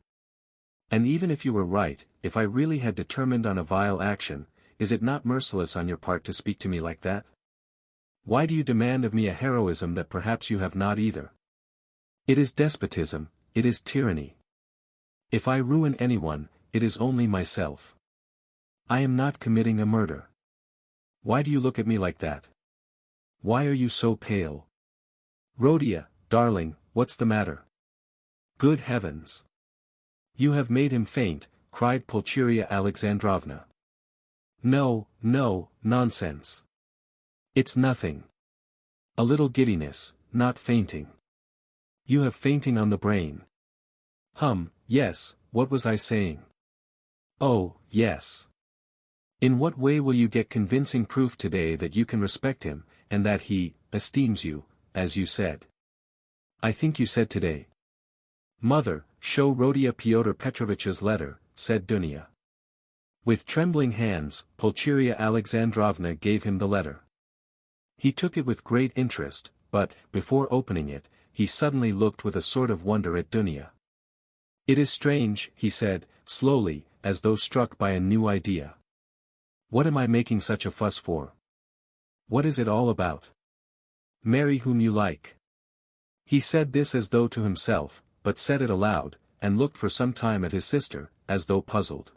And even if you were right, if I really had determined on a vile action, is it not merciless on your part to speak to me like that? Why do you demand of me a heroism that perhaps you have not either? It is despotism, it is tyranny. If I ruin anyone, it is only myself. I am not committing a murder. Why do you look at me like that? Why are you so pale? Rhodia, darling, what's the matter? Good heavens! You have made him faint, cried Pulcheria Alexandrovna. No, no, nonsense. It's nothing. A little giddiness, not fainting. You have fainting on the brain. Yes, what was I saying? Oh, yes. In what way will you get convincing proof today that you can respect him, and that he esteems you, as you said? I think you said today. Mother, show Rhodia Pyotr Petrovitch's letter, said Dunya. With trembling hands, Pulcheria Alexandrovna gave him the letter. He took it with great interest, but, before opening it, he suddenly looked with a sort of wonder at Dunya. It is strange, he said, slowly, as though struck by a new idea. What am I making such a fuss for? What is it all about? Marry whom you like. He said this as though to himself, but said it aloud, and looked for some time at his sister, as though puzzled.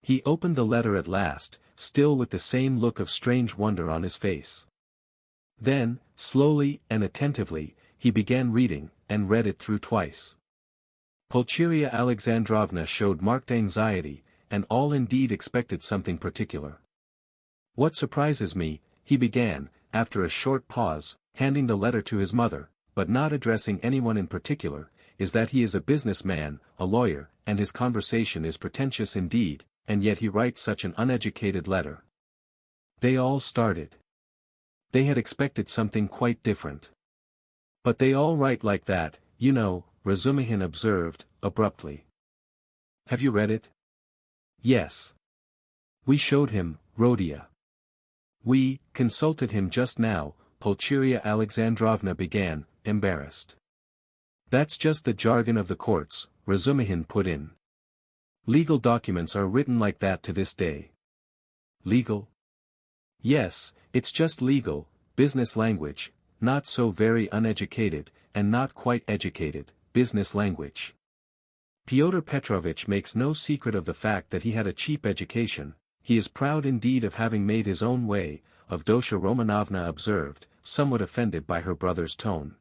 He opened the letter at last, still with the same look of strange wonder on his face. Then, slowly and attentively, he began reading, and read it through twice. Pulcheria Alexandrovna showed marked anxiety, and all indeed expected something particular. What surprises me, he began, after a short pause, handing the letter to his mother, but not addressing anyone in particular, is that he is a businessman, a lawyer, and his conversation is pretentious indeed, and yet he writes such an uneducated letter. They all started. They had expected something quite different. But they all write like that, you know, Razumihin observed, abruptly. Have you read it? Yes. We showed him, Rhodia. We consulted him just now, Pulcheria Alexandrovna began, embarrassed. That's just the jargon of the courts, Razumihin put in. Legal documents are written like that to this day. Legal? Yes, it's just legal, business language, not so very uneducated, and not quite educated, business language. Pyotr Petrovitch makes no secret of the fact that he had a cheap education, he is proud indeed of having made his own way, Avdotya Romanovna observed, somewhat offended by her brother's tone.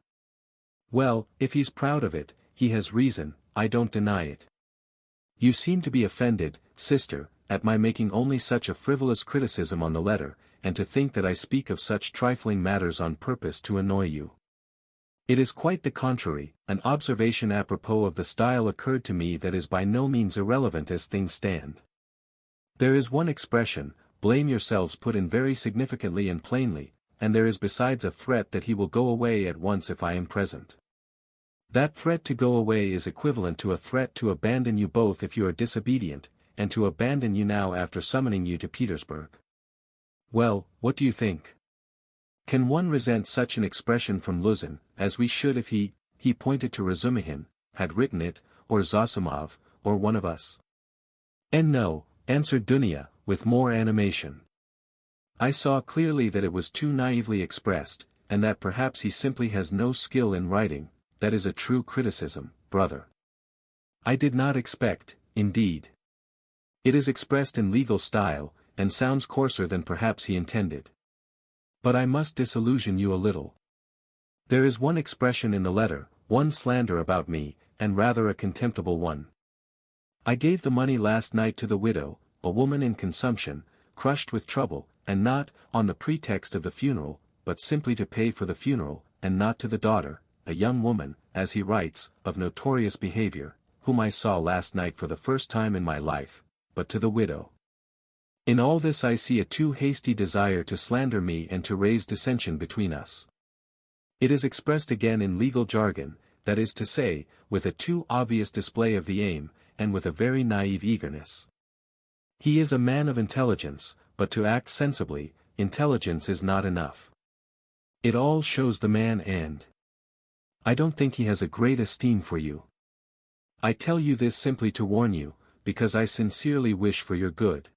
Well, if he's proud of it, he has reason, I don't deny it. You seem to be offended, sister, at my making only such a frivolous criticism on the letter, and to think that I speak of such trifling matters on purpose to annoy you. It is quite the contrary, an observation apropos of the style occurred to me that is by no means irrelevant as things stand. There is one expression, blame yourselves put in very significantly and plainly, and there is besides a threat that he will go away at once if I am present. That threat to go away is equivalent to a threat to abandon you both if you are disobedient, and to abandon you now after summoning you to Petersburg. Well, what do you think? Can one resent such an expression from Luzhin, as we should if he pointed to Razumihin, had written it, or Zosimov, or one of us? And no, answered Dunya, with more animation. I saw clearly that it was too naively expressed, and that perhaps he simply has no skill in writing, that is a true criticism, brother. I did not expect, indeed. It is expressed in legal style, and sounds coarser than perhaps he intended. But I must disillusion you a little. There is one expression in the letter, one slander about me, and rather a contemptible one. I gave the money last night to the widow, a woman in consumption, crushed with trouble, and not on the pretext of the funeral, but simply to pay for the funeral, and not to the daughter, a young woman, as he writes, of notorious behavior, whom I saw last night for the first time in my life, but to the widow. In all this I see a too hasty desire to slander me and to raise dissension between us. It is expressed again in legal jargon, that is to say, with a too obvious display of the aim, and with a very naive eagerness. He is a man of intelligence, but to act sensibly, intelligence is not enough. It all shows the man, and I don't think he has a great esteem for you. I tell you this simply to warn you, because I sincerely wish for your good.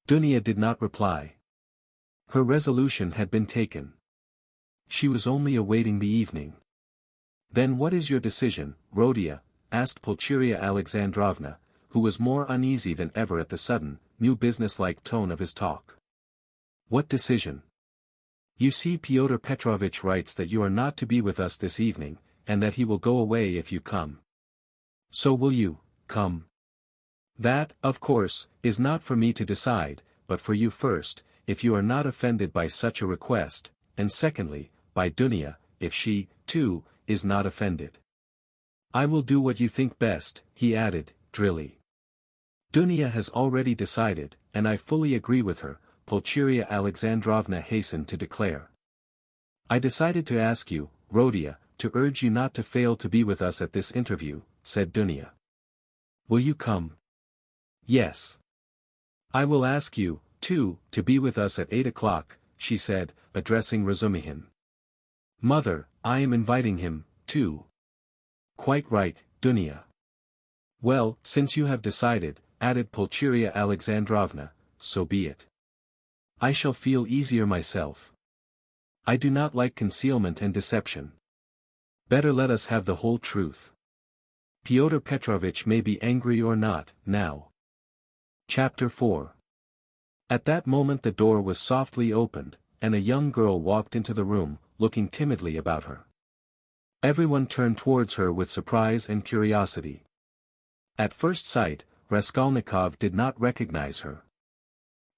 Dunya did not reply. Her resolution had been taken. She was only awaiting the evening. Then what is your decision, Rhodia? Asked Pulcheria Alexandrovna, who was more uneasy than ever at the sudden, new businesslike tone of his talk. What decision? You see, Pyotr Petrovitch writes that you are not to be with us this evening, and that he will go away if you come. So will you come? That, of course, is not for me to decide, but for you first, if you are not offended by such a request, and secondly, by Dunya, if she, too, is not offended. I will do what you think best, he added, drily. Dunya has already decided, and I fully agree with her, Pulcheria Alexandrovna hastened to declare. I decided to ask you, Rhodia, to urge you not to fail to be with us at this interview, said Dunya. Will you come? Yes. I will ask you, too, to be with us at 8 o'clock, she said, addressing Razumihin. Mother, I am inviting him, too. Quite right, Dunya. Well, since you have decided, added Pulcheria Alexandrovna, so be it. I shall feel easier myself. I do not like concealment and deception. Better let us have the whole truth. Pyotr Petrovitch may be angry or not, now. Chapter 4. At that moment the door was softly opened, and a young girl walked into the room, looking timidly about her. Everyone turned towards her with surprise and curiosity. At first sight, Raskolnikov did not recognize her.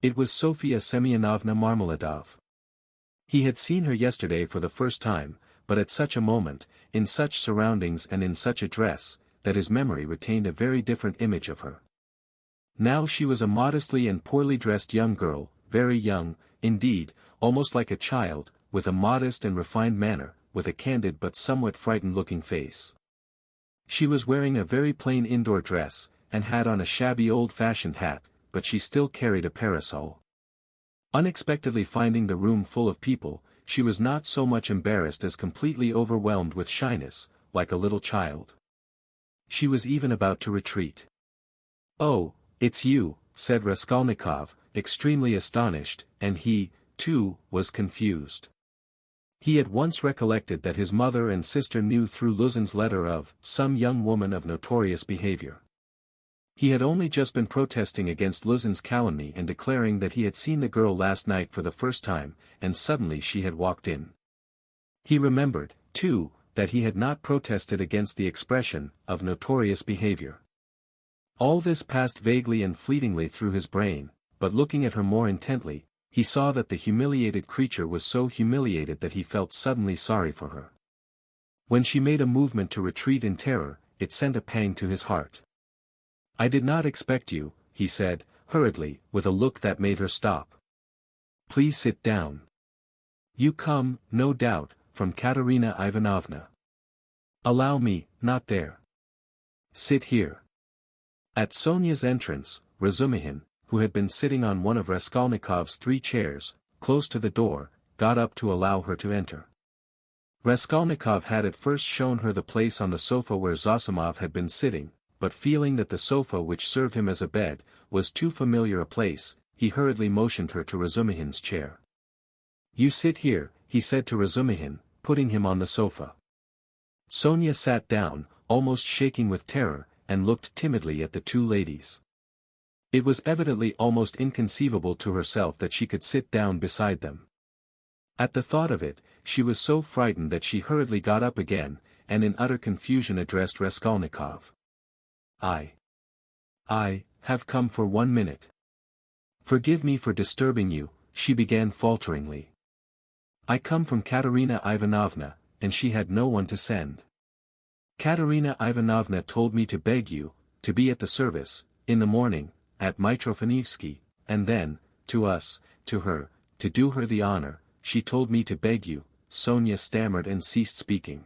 It was Sofya Semyonovna Marmeladov. He had seen her yesterday for the first time, but at such a moment, in such surroundings and in such a dress, that his memory retained a very different image of her. Now she was a modestly and poorly dressed young girl, very young, indeed, almost like a child, with a modest and refined manner, with a candid but somewhat frightened-looking face. She was wearing a very plain indoor dress, and had on a shabby old-fashioned hat, but she still carried a parasol. Unexpectedly finding the room full of people, she was not so much embarrassed as completely overwhelmed with shyness, like a little child. She was even about to retreat. "Oh, it's you," said Raskolnikov, extremely astonished, and he, too, was confused. He at once recollected that his mother and sister knew through Luzhin's letter of some young woman of notorious behavior. He had only just been protesting against Luzhin's calumny and declaring that he had seen the girl last night for the first time, and suddenly she had walked in. He remembered, too, that he had not protested against the expression of notorious behavior. All this passed vaguely and fleetingly through his brain, but looking at her more intently, he saw that the humiliated creature was so humiliated that he felt suddenly sorry for her. When she made a movement to retreat in terror, it sent a pang to his heart. "I did not expect you," he said, hurriedly, with a look that made her stop. "Please sit down. You come, no doubt, from Katerina Ivanovna. Allow me, not there. Sit here." At Sonya's entrance, Razumihin, who had been sitting on one of Raskolnikov's 3 chairs, close to the door, got up to allow her to enter. Raskolnikov had at first shown her the place on the sofa where Zosimov had been sitting, but feeling that the sofa which served him as a bed, was too familiar a place, he hurriedly motioned her to Razumihin's chair. "You sit here," he said to Razumihin, putting him on the sofa. Sonya sat down, almost shaking with terror, and looked timidly at the 2 ladies. It was evidently almost inconceivable to herself that she could sit down beside them. At the thought of it, she was so frightened that she hurriedly got up again, and in utter confusion addressed Raskolnikov. I have come for 1 minute. Forgive me for disturbing you," she began falteringly. "I come from Katerina Ivanovna, and she had no one to send. Katerina Ivanovna told me to beg you, to be at the service, in the morning, at Mitrofanivsky, and then, to her, to do her the honor, she told me to beg you, Sonya stammered and ceased speaking.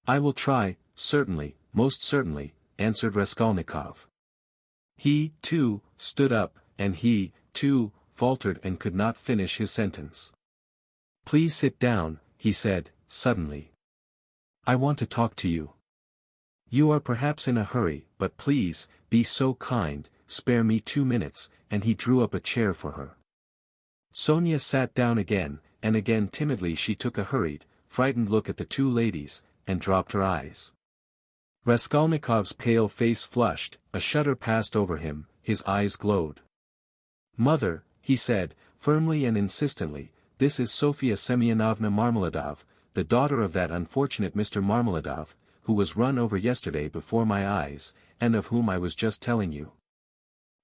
I will try, certainly, most certainly, answered Raskolnikov. He, too, stood up, and he, too, faltered and could not finish his sentence. Please sit down, he said, suddenly. I want to talk to you. You are perhaps in a hurry, but please, be so kind, spare me 2 minutes, and he drew up a chair for her. Sonya sat down again, and again timidly she took a hurried, frightened look at the two ladies, and dropped her eyes. Raskolnikov's pale face flushed, a shudder passed over him, his eyes glowed. Mother, he said, firmly and insistently, this is Sofya Semyonovna Marmeladov, the daughter of that unfortunate Mr. Marmeladov, who was run over yesterday before my eyes, and of whom I was just telling you.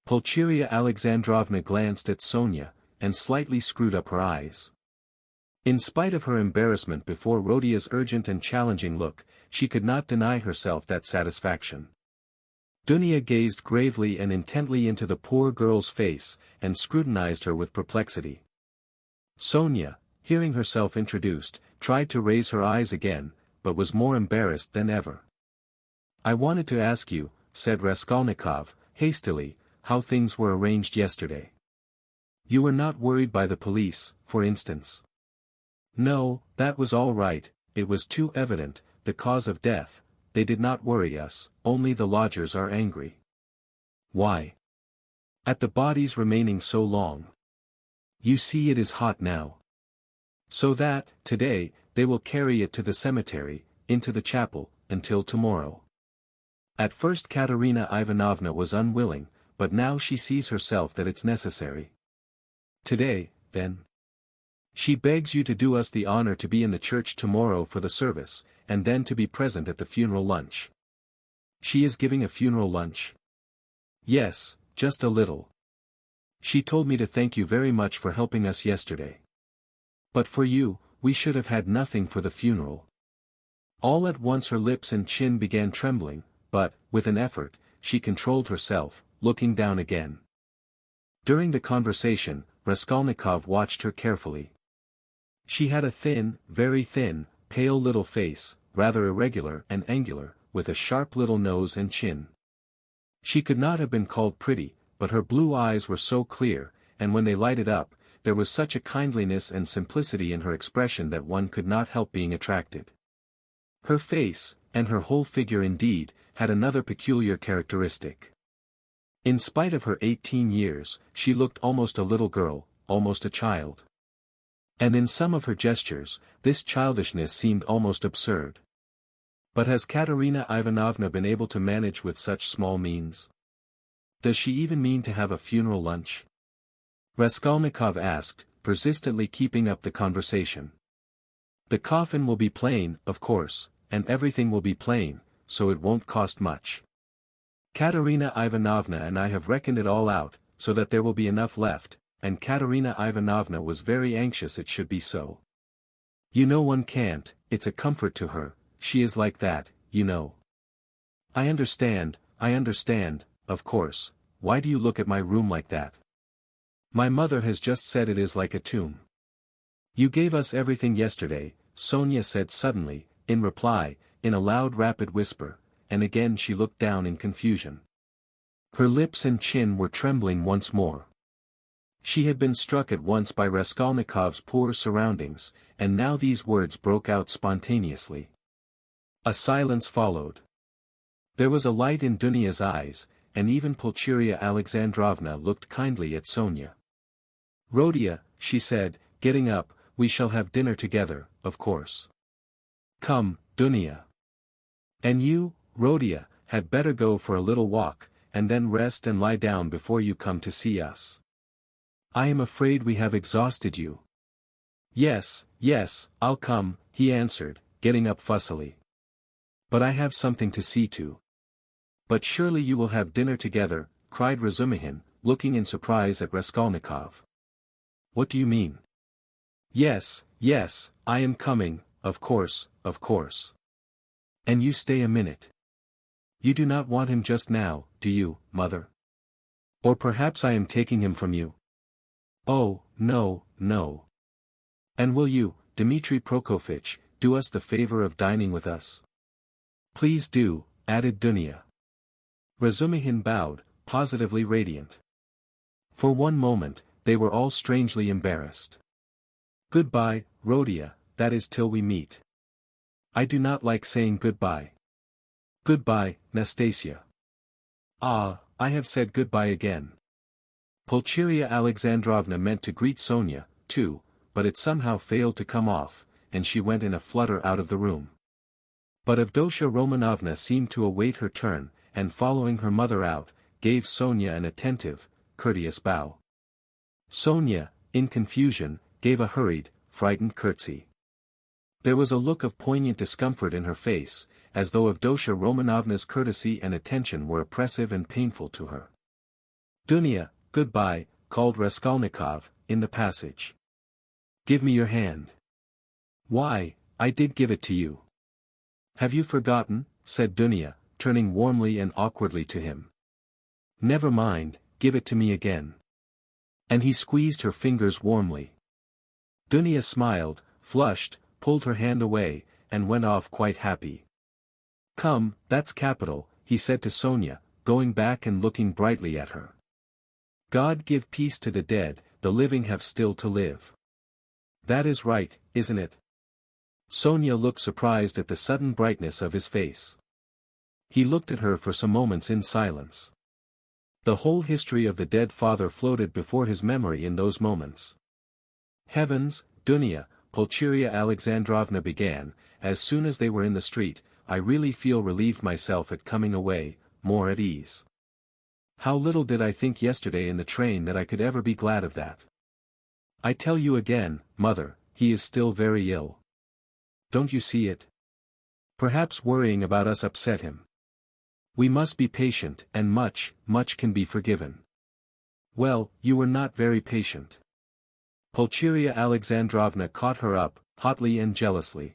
Pulcheria Alexandrovna glanced at Sonya, and slightly screwed up her eyes. In spite of her embarrassment before Rodia's urgent and challenging look, she could not deny herself that satisfaction. Dunya gazed gravely and intently into the poor girl's face, and scrutinized her with perplexity. Sonya, hearing herself introduced, tried to raise her eyes again, but was more embarrassed than ever. I wanted to ask you, said Raskolnikov, hastily, how things were arranged yesterday. You were not worried by the police, for instance. No, that was all right, it was too evident, the cause of death, they did not worry us, only the lodgers are angry. Why? At the body's remaining so long. You see it is hot now. So that, today, they will carry it to the cemetery, into the chapel, until tomorrow. At first Katerina Ivanovna was unwilling, but now she sees herself that it's necessary. Today, then. She begs you to do us the honor to be in the church tomorrow for the service, and then to be present at the funeral lunch. She is giving a funeral lunch? Yes, just a little. She told me to thank you very much for helping us yesterday. But for you, we should have had nothing for the funeral. All at once her lips and chin began trembling, but, with an effort, she controlled herself, looking down again. During the conversation, Raskolnikov watched her carefully. She had a thin, very thin, pale little face, rather irregular and angular, with a sharp little nose and chin. She could not have been called pretty, but her blue eyes were so clear, and when they lighted up, there was such a kindliness and simplicity in her expression that one could not help being attracted. Her face, and her whole figure indeed, had another peculiar characteristic. In spite of her 18 years, she looked almost a little girl, almost a child. And in some of her gestures, this childishness seemed almost absurd. But has Katerina Ivanovna been able to manage with such small means? Does she even mean to have a funeral lunch? Raskolnikov asked, persistently keeping up the conversation. The coffin will be plain, of course, and everything will be plain, so it won't cost much. Katerina Ivanovna and I have reckoned it all out, so that there will be enough left, and Katerina Ivanovna was very anxious it should be so. You know one can't, it's a comfort to her, she is like that, you know. I understand, of course, why do you look at my room like that? My mother has just said it is like a tomb. You gave us everything yesterday, Sonya said suddenly, in reply, in a loud rapid whisper, and again she looked down in confusion. Her lips and chin were trembling once more. She had been struck at once by Raskolnikov's poor surroundings, and now these words broke out spontaneously. A silence followed. There was a light in Dunya's eyes, and even Pulcheria Alexandrovna looked kindly at Sonya. Rodia, she said, getting up, we shall have dinner together, of course. Come, Dunya. And you, Rodia, had better go for a little walk, and then rest and lie down before you come to see us. I am afraid we have exhausted you. Yes, I'll come, he answered, getting up fussily. But I have something to see to. But surely you will have dinner together, cried Razumihin, looking in surprise at Raskolnikov. What do you mean? Yes, I am coming, of course. And you stay a minute. You do not want him just now, do you, mother? Or perhaps I am taking him from you? Oh, no, no. And will you, Dmitri Prokofitch, do us the favor of dining with us? Please do, added Dunya. Razumihin bowed, positively radiant. For one moment, they were all strangely embarrassed. Goodbye, Rodia, that is till we meet. I do not like saying goodbye. Goodbye, Nastasia. Ah, I have said goodbye again. Pulcheria Alexandrovna meant to greet Sonya, too, but it somehow failed to come off, and she went in a flutter out of the room. But Avdotya Romanovna seemed to await her turn, and following her mother out, gave Sonya an attentive, courteous bow. Sonya, in confusion, gave a hurried, frightened curtsy. There was a look of poignant discomfort in her face, as though Avdotya Romanovna's courtesy and attention were oppressive and painful to her. Dunya, goodbye, called Raskolnikov, in the passage. Give me your hand. Why, I did give it to you. Have you forgotten, said Dunya, turning warmly and awkwardly to him. Never mind, give it to me again. And he squeezed her fingers warmly. Dunya smiled, flushed, pulled her hand away, and went off quite happy. Come, that's capital, he said to Sonya, going back and looking brightly at her. God give peace to the dead, the living have still to live. That is right, isn't it? Sonya looked surprised at the sudden brightness of his face. He looked at her for some moments in silence. The whole history of the dead father floated before his memory in those moments. Heavens, Dunya, Pulcheria Alexandrovna began, as soon as they were in the street, I really feel relieved myself at coming away, more at ease. How little did I think yesterday in the train that I could ever be glad of that. I tell you again, mother, he is still very ill. Don't you see it? Perhaps worrying about us upset him. We must be patient, and much can be forgiven. Well, you were not very patient. Pulcheria Alexandrovna caught her up, hotly and jealously.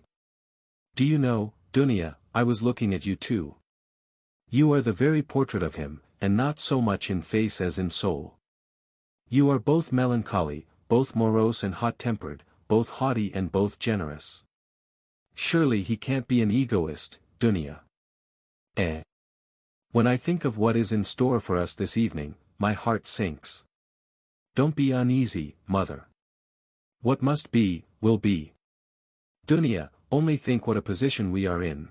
Do you know, Dunya, I was looking at you too. You are the very portrait of him, and not so much in face as in soul. You are both melancholy, both morose and hot-tempered, both haughty and both generous. Surely he can't be an egoist, Dunya. When I think of what is in store for us this evening, my heart sinks. Don't be uneasy, mother. What must be, will be. Dunya, only think what a position we are in.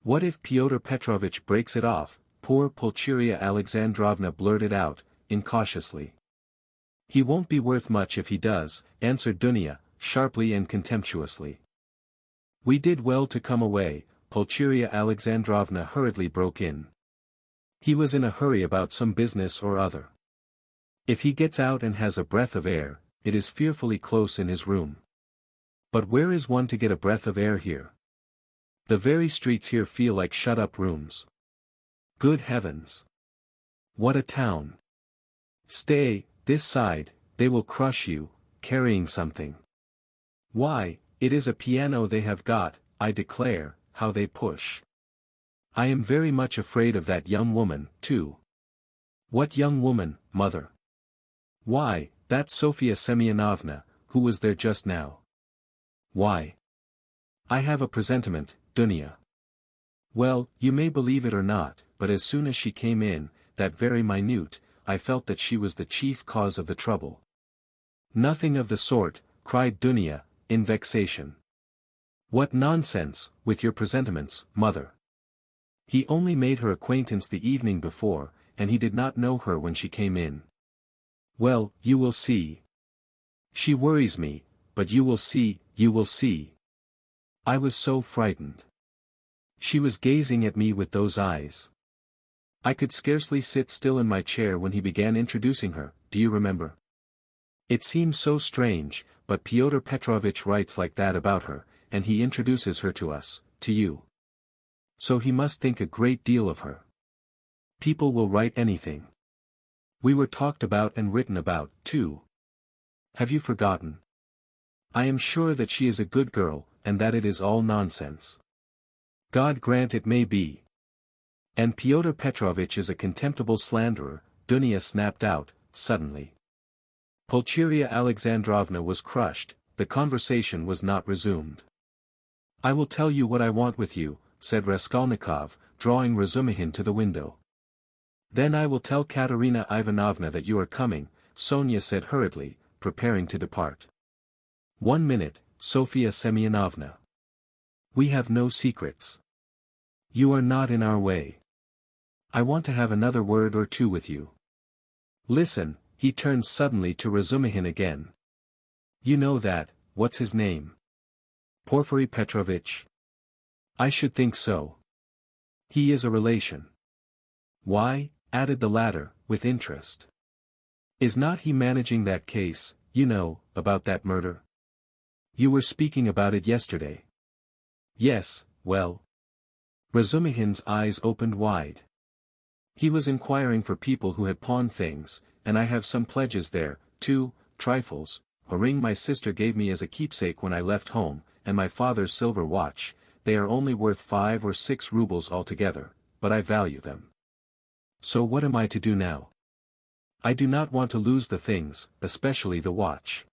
What if Pyotr Petrovitch breaks it off? Poor Pulcheria Alexandrovna blurted out, incautiously. He won't be worth much if he does, answered Dunya, sharply and contemptuously. We did well to come away, Pulcheria Alexandrovna hurriedly broke in. He was in a hurry about some business or other. If he gets out and has a breath of air, it is fearfully close in his room. But where is one to get a breath of air here? The very streets here feel like shut-up rooms. Good heavens! What a town! Stay, this side, they will crush you, carrying something. Why, it is a piano they have got, I declare, how they push. I am very much afraid of that young woman, too. What young woman, mother? Why, that's Sofya Semyonovna, who was there just now. Why? I have a presentiment, Dunya. Well, you may believe it or not, but as soon as she came in, that very minute, I felt that she was the chief cause of the trouble. Nothing of the sort, cried Dunya, in vexation. What nonsense, with your presentiments, mother. He only made her acquaintance the evening before, and he did not know her when she came in. Well, you will see. She worries me, but you will see, you will see. I was so frightened. She was gazing at me with those eyes. I could scarcely sit still in my chair when he began introducing her, do you remember? It seems so strange, but Pyotr Petrovitch writes like that about her, and he introduces her to us, to you. So he must think a great deal of her. People will write anything. We were talked about and written about, too. Have you forgotten? I am sure that she is a good girl, and that it is all nonsense. God grant it may be. And Pyotr Petrovitch is a contemptible slanderer, Dunya snapped out, suddenly. Pulcheria Alexandrovna was crushed, the conversation was not resumed. I will tell you what I want with you, said Raskolnikov, drawing Razumihin to the window. Then I will tell Katerina Ivanovna that you are coming, Sonya said hurriedly, preparing to depart. 1 minute, Sofya Semyonovna. We have no secrets. You are not in our way. I want to have another word or two with you. Listen, he turned suddenly to Razumihin again. You know that, what's his name? Porfiry Petrovitch? I should think so. He is a relation. Why, added the latter, with interest. Is not he managing that case, you know, about that murder? You were speaking about it yesterday. Yes, well. Razumihin's eyes opened wide. He was inquiring for people who had pawned things, and I have some pledges there, too, trifles, a ring my sister gave me as a keepsake when I left home, and my father's silver watch. They are only worth 5 or 6 rubles altogether, but I value them. So what am I to do now? I do not want to lose the things, especially the watch.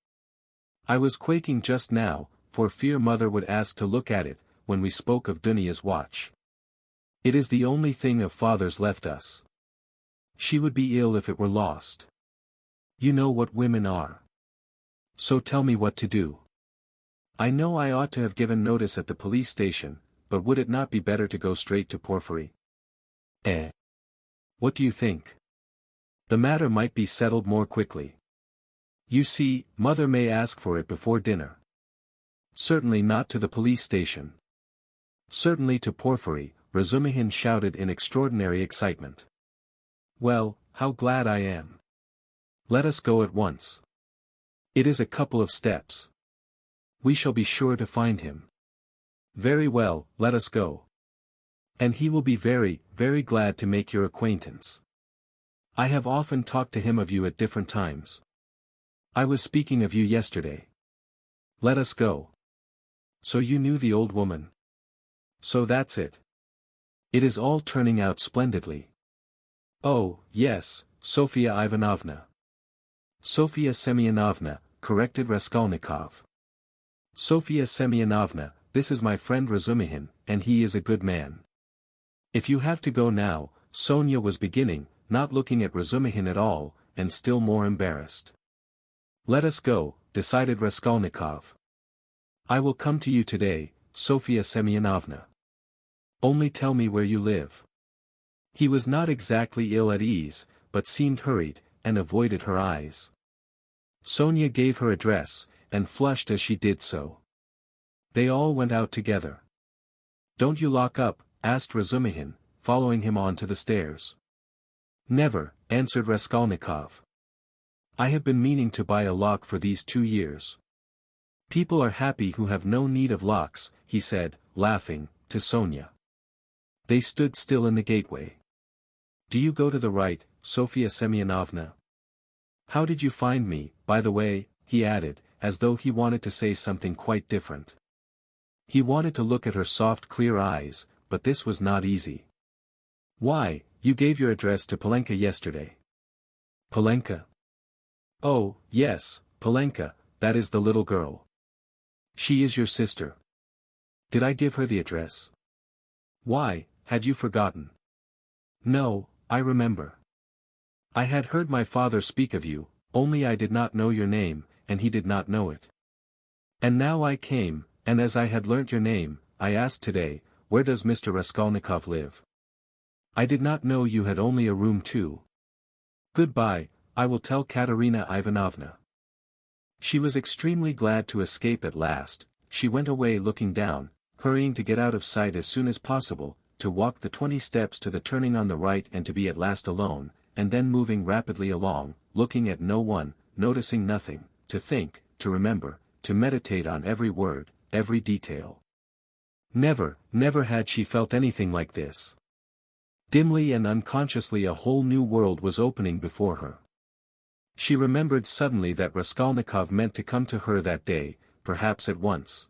I was quaking just now, for fear mother would ask to look at it, when we spoke of Dunya's watch. It is the only thing of father's left us. She would be ill if it were lost. You know what women are. So tell me what to do. I know I ought to have given notice at the police station, but would it not be better to go straight to Porfiry? What do you think? The matter might be settled more quickly. You see, mother may ask for it before dinner. Certainly not to the police station. Certainly to Porfiry, Razumihin shouted in extraordinary excitement. Well, how glad I am. Let us go at once. It is a couple of steps. We shall be sure to find him. Very well, let us go. And he will be very, very glad to make your acquaintance. I have often talked to him of you at different times. I was speaking of you yesterday. Let us go. So you knew the old woman? So that's it. It is all turning out splendidly. Oh, yes, Sofya Ivanovna. Sofya Semyonovna, corrected Raskolnikov. Sofya Semyonovna, this is my friend Razumihin, and he is a good man. If you have to go now, Sonya was beginning, not looking at Razumihin at all, and still more embarrassed. Let us go, decided Raskolnikov. I will come to you today, Sofya Semyonovna. Only tell me where you live. He was not exactly ill at ease, but seemed hurried, and avoided her eyes. Sonya gave her address, and flushed as she did so. They all went out together. Don't you lock up? Asked Razumihin, following him on to the stairs. Never, answered Raskolnikov. I have been meaning to buy a lock for these 2 years. People are happy who have no need of locks, he said, laughing, to Sonya. They stood still in the gateway. Do you go to the right, Sofya Semyonovna? How did you find me, by the way, he added, as though he wanted to say something quite different. He wanted to look at her soft clear eyes, but this was not easy. Why, you gave your address to Polenka yesterday. Polenka? Oh, yes, Polenka, that is the little girl. She is your sister. Did I give her the address? Why, had you forgotten? No, I remember. I had heard my father speak of you, only I did not know your name, and he did not know it. And now I came, and as I had learnt your name, I asked today, where does Mr. Raskolnikov live? I did not know you had only a room too. Goodbye, I will tell Katerina Ivanovna. She was extremely glad to escape at last. She went away looking down, hurrying to get out of sight as soon as possible, to walk the 20 steps to the turning on the right and to be at last alone, and then moving rapidly along, looking at no one, noticing nothing, to think, to remember, to meditate on every word, every detail. Never, never had she felt anything like this. Dimly and unconsciously a whole new world was opening before her. She remembered suddenly that Raskolnikov meant to come to her that day, perhaps at once.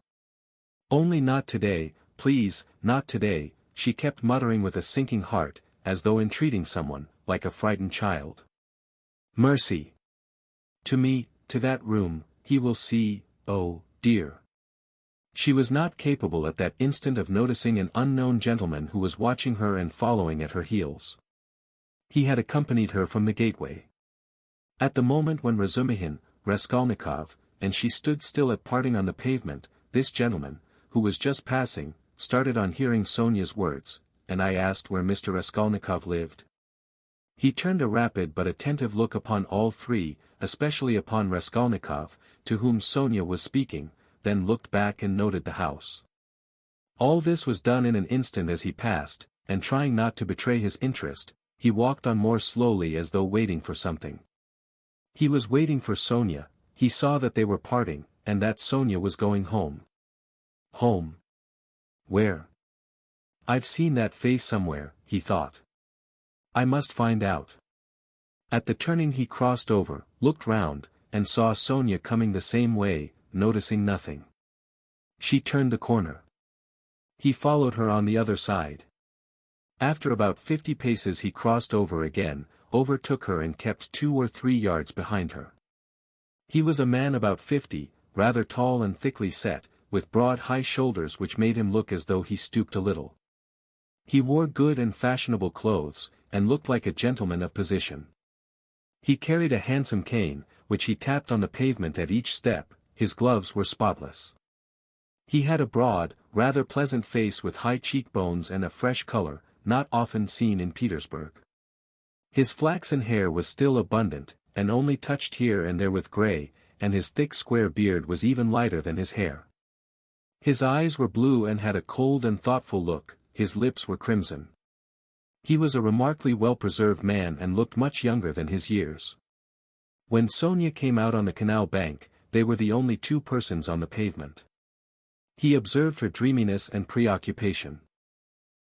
Only not today, please, not today, she kept muttering with a sinking heart, as though entreating someone, like a frightened child. Mercy! To me, to that room, he will see, oh, dear. She was not capable at that instant of noticing an unknown gentleman who was watching her and following at her heels. He had accompanied her from the gateway. At the moment when Raskolnikov, and she stood still at parting on the pavement, this gentleman, who was just passing, started on hearing Sonya's words, and I asked where Mr. Raskolnikov lived. He turned a rapid but attentive look upon all three, especially upon Raskolnikov, to whom Sonya was speaking, then looked back and noted the house. All this was done in an instant as he passed, and trying not to betray his interest, he walked on more slowly as though waiting for something. He was waiting for Sonya. He saw that they were parting, and that Sonya was going home. Home? Where? I've seen that face somewhere, he thought. I must find out. At the turning he crossed over, looked round, and saw Sonya coming the same way, noticing nothing. She turned the corner. He followed her on the other side. After about 50 paces he crossed over again, overtook her and kept 2 or 3 yards behind her. He was a man about 50, rather tall and thickly set, with broad high shoulders which made him look as though he stooped a little. He wore good and fashionable clothes, and looked like a gentleman of position. He carried a handsome cane, which he tapped on the pavement at each step. His gloves were spotless. He had a broad, rather pleasant face with high cheekbones and a fresh color, not often seen in Petersburg. His flaxen hair was still abundant, and only touched here and there with grey, and his thick square beard was even lighter than his hair. His eyes were blue and had a cold and thoughtful look, his lips were crimson. He was a remarkably well-preserved man and looked much younger than his years. When Sonya came out on the canal bank, they were the only 2 persons on the pavement. He observed her dreaminess and preoccupation.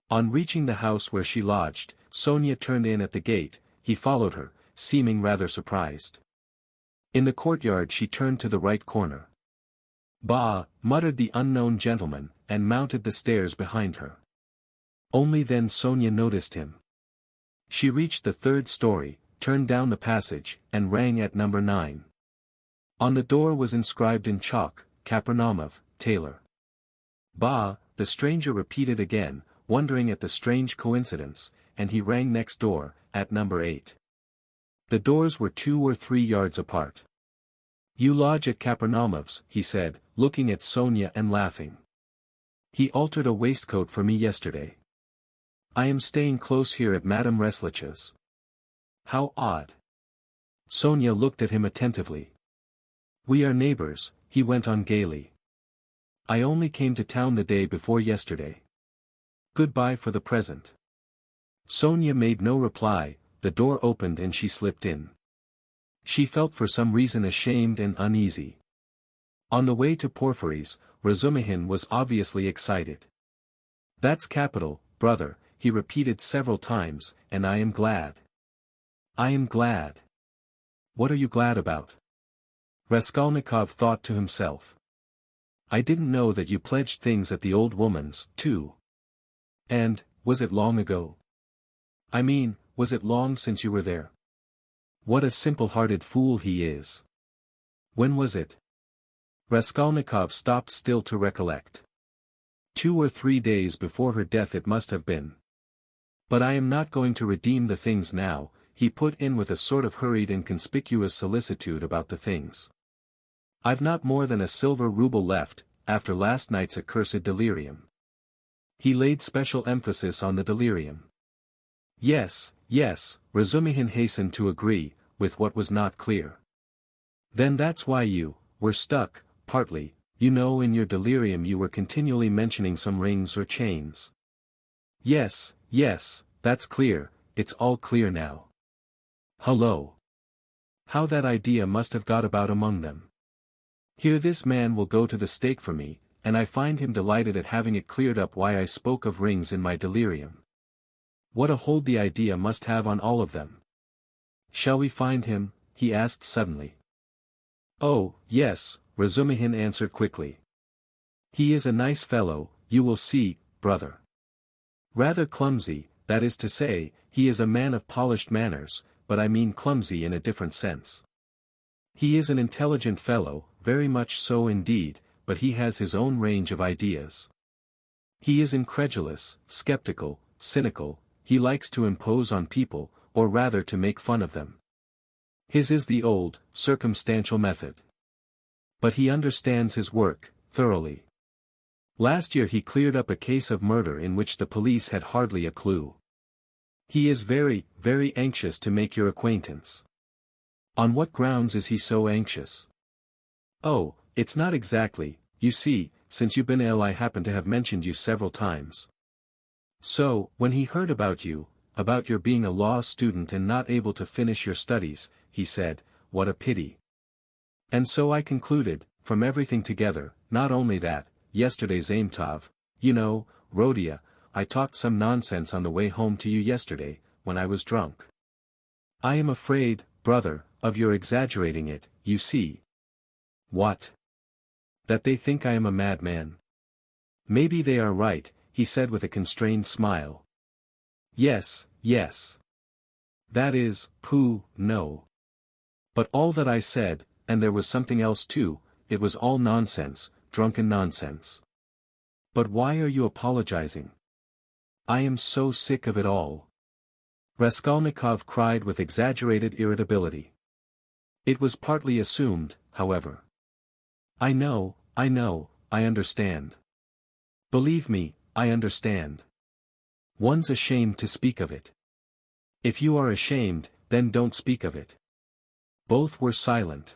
On reaching the house where she lodged, Sonya turned in at the gate. He followed her, seeming rather surprised. In the courtyard she turned to the right corner. Bah, muttered the unknown gentleman, and mounted the stairs behind her. Only then Sonya noticed him. She reached the 3rd story, turned down the passage, and rang at number 9. On the door was inscribed in chalk, Katerina, tailor. Bah, the stranger repeated again, wondering at the strange coincidence, and he rang next door, at number 8. The doors were 2 or 3 yards apart. You lodge at Katerina's, he said, looking at Sonya and laughing. He altered a waistcoat for me yesterday. I am staying close here at Madame Reslich's. How odd. Sonya looked at him attentively. We are neighbors, he went on gaily. I only came to town the day before yesterday. Goodbye for the present. Sonya made no reply. The door opened and she slipped in. She felt for some reason ashamed and uneasy. On the way to Porfiry's, Razumihin was obviously excited. That's capital, brother, he repeated several times, and I am glad. I am glad. What are you glad about? Raskolnikov thought to himself. I didn't know that you pledged things at the old woman's, too. And, was it long ago? I mean, was it long since you were there? What a simple-hearted fool he is. When was it? Raskolnikov stopped still to recollect. 2 or 3 days before her death it must have been. But I am not going to redeem the things now, he put in with a sort of hurried and conspicuous solicitude about the things. I've not more than a silver rouble left, after last night's accursed delirium. He laid special emphasis on the delirium. Yes, yes, Razumihin hastened to agree, with what was not clear. Then that's why you were stuck, partly, you know in your delirium you were continually mentioning some rings or chains. Yes, yes, that's clear, it's all clear now. Hullo! How that idea must have got about among them. Here this man will go to the stake for me, and I find him delighted at having it cleared up why I spoke of rings in my delirium. What a hold the idea must have on all of them. Shall we find him? He asked suddenly. Oh, yes, Razumihin answered quickly. He is a nice fellow, you will see, brother. Rather clumsy, that is to say, he is a man of polished manners, but I mean clumsy in a different sense. He is an intelligent fellow, very much so indeed, but he has his own range of ideas. He is incredulous, skeptical, cynical, he likes to impose on people, or rather to make fun of them. His is the old, circumstantial method. But he understands his work, thoroughly. Last year he cleared up a case of murder in which the police had hardly a clue. He is very, very anxious to make your acquaintance. On what grounds is he so anxious? Oh, it's not exactly, you see, since you've been ill I happen to have mentioned you several times. So, when he heard about you, about your being a law student and not able to finish your studies, he said, what a pity. And so I concluded, from everything together, not only that, yesterday's Aimtov, you know, Rodia, I talked some nonsense on the way home to you yesterday, when I was drunk. I am afraid, brother, of your exaggerating it, you see. What? That they think I am a madman. Maybe they are right, he said with a constrained smile. Yes, yes. That is, pooh, no. But all that I said, and there was something else too, it was all nonsense, drunken nonsense. But why are you apologizing? I am so sick of it all. Raskolnikov cried with exaggerated irritability. It was partly assumed, however. I know, I understand. Believe me, I understand. One's ashamed to speak of it. If you are ashamed, then don't speak of it. Both were silent.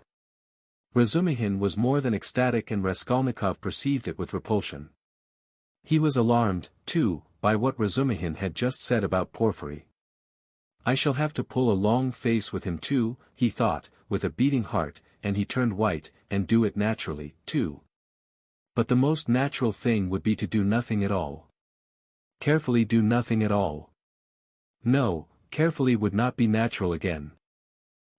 Razumihin was more than ecstatic and Raskolnikov perceived it with repulsion. He was alarmed, too, by what Razumihin had just said about Porfiry. I shall have to pull a long face with him too, he thought, with a beating heart, and he turned white, and do it naturally, too. But the most natural thing would be to do nothing at all. Carefully do nothing at all. No, carefully would not be natural again.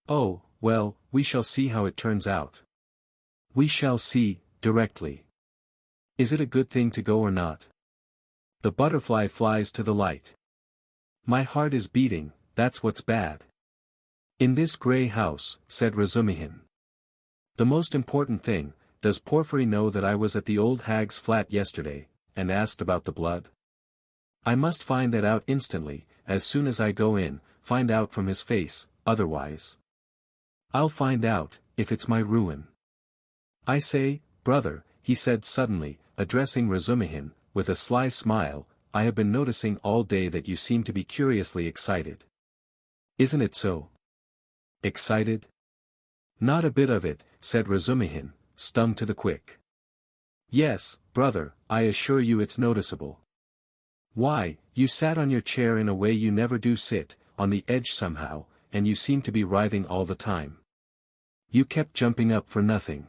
Oh, well, we shall see how it turns out. We shall see, directly. Is it a good thing to go or not? The butterfly flies to the light. My heart is beating, that's what's bad. In this grey house, said Razumihin. The most important thing, does Porfiry know that I was at the old hag's flat yesterday, and asked about the blood? I must find that out instantly, as soon as I go in, find out from his face, otherwise. I'll find out, if it's my ruin. I say, brother, he said suddenly, addressing Razumihin, with a sly smile, I have been noticing all day that you seem to be curiously excited. Isn't it so? Excited? Not a bit of it, said Razumihin, stung to the quick. Yes, brother, I assure you it's noticeable. Why, you sat on your chair in a way you never do sit, on the edge somehow, and you seemed to be writhing all the time. You kept jumping up for nothing.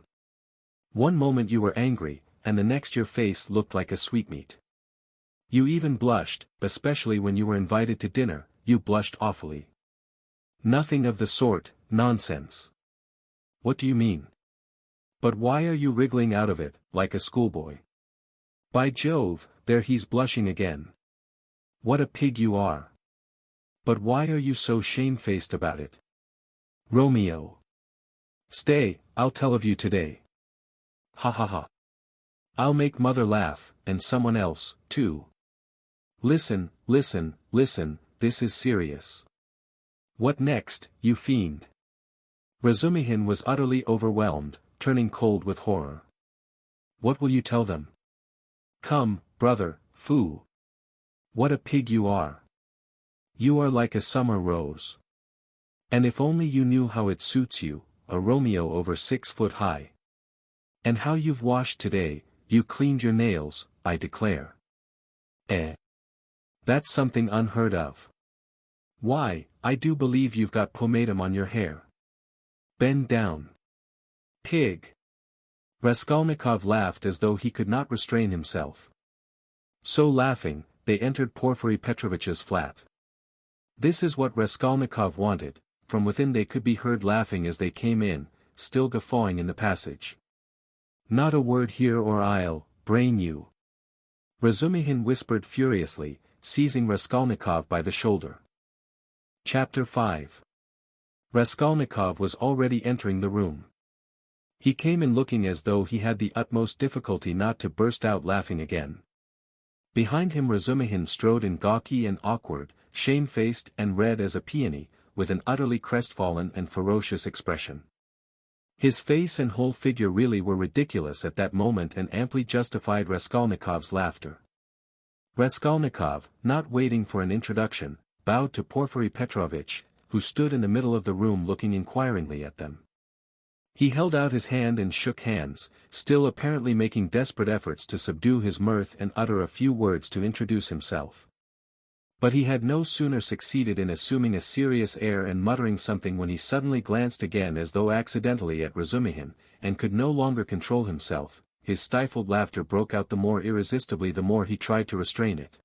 One moment you were angry, and the next your face looked like a sweetmeat. You even blushed, especially when you were invited to dinner, you blushed awfully. Nothing of the sort, nonsense. What do you mean? But why are you wriggling out of it, like a schoolboy? By Jove, there he's blushing again. What a pig you are. But why are you so shamefaced about it? Romeo. Stay, I'll tell of you today. Ha ha ha. I'll make mother laugh, and someone else, too. Listen, listen, listen, this is serious. What next, you fiend? Razumihin was utterly overwhelmed, turning cold with horror. What will you tell them? Come, brother, foo. What a pig you are. You are like a summer rose. And if only you knew how it suits you, a Romeo over 6 foot high. And how you've washed today, you cleaned your nails, I declare. That's something unheard of. Why, I do believe you've got pomatum on your hair. Bend down. Pig. Raskolnikov laughed as though he could not restrain himself. So laughing, they entered Porfiry Petrovitch's flat. This is what Raskolnikov wanted, from within they could be heard laughing as they came in, still guffawing in the passage. Not a word here or I'll brain you. Razumihin whispered furiously, seizing Raskolnikov by the shoulder. Chapter 5. Raskolnikov was already entering the room. He came in looking as though he had the utmost difficulty not to burst out laughing again. Behind him Razumihin strode in gawky and awkward, shamefaced and red as a peony, with an utterly crestfallen and ferocious expression. His face and whole figure really were ridiculous at that moment and amply justified Raskolnikov's laughter. Raskolnikov, not waiting for an introduction, bowed to Porfiry Petrovitch, who stood in the middle of the room looking inquiringly at them. He held out his hand and shook hands, still apparently making desperate efforts to subdue his mirth and utter a few words to introduce himself. But he had no sooner succeeded in assuming a serious air and muttering something when he suddenly glanced again as though accidentally at Razumihin, and could no longer control himself. His stifled laughter broke out the more irresistibly the more he tried to restrain it.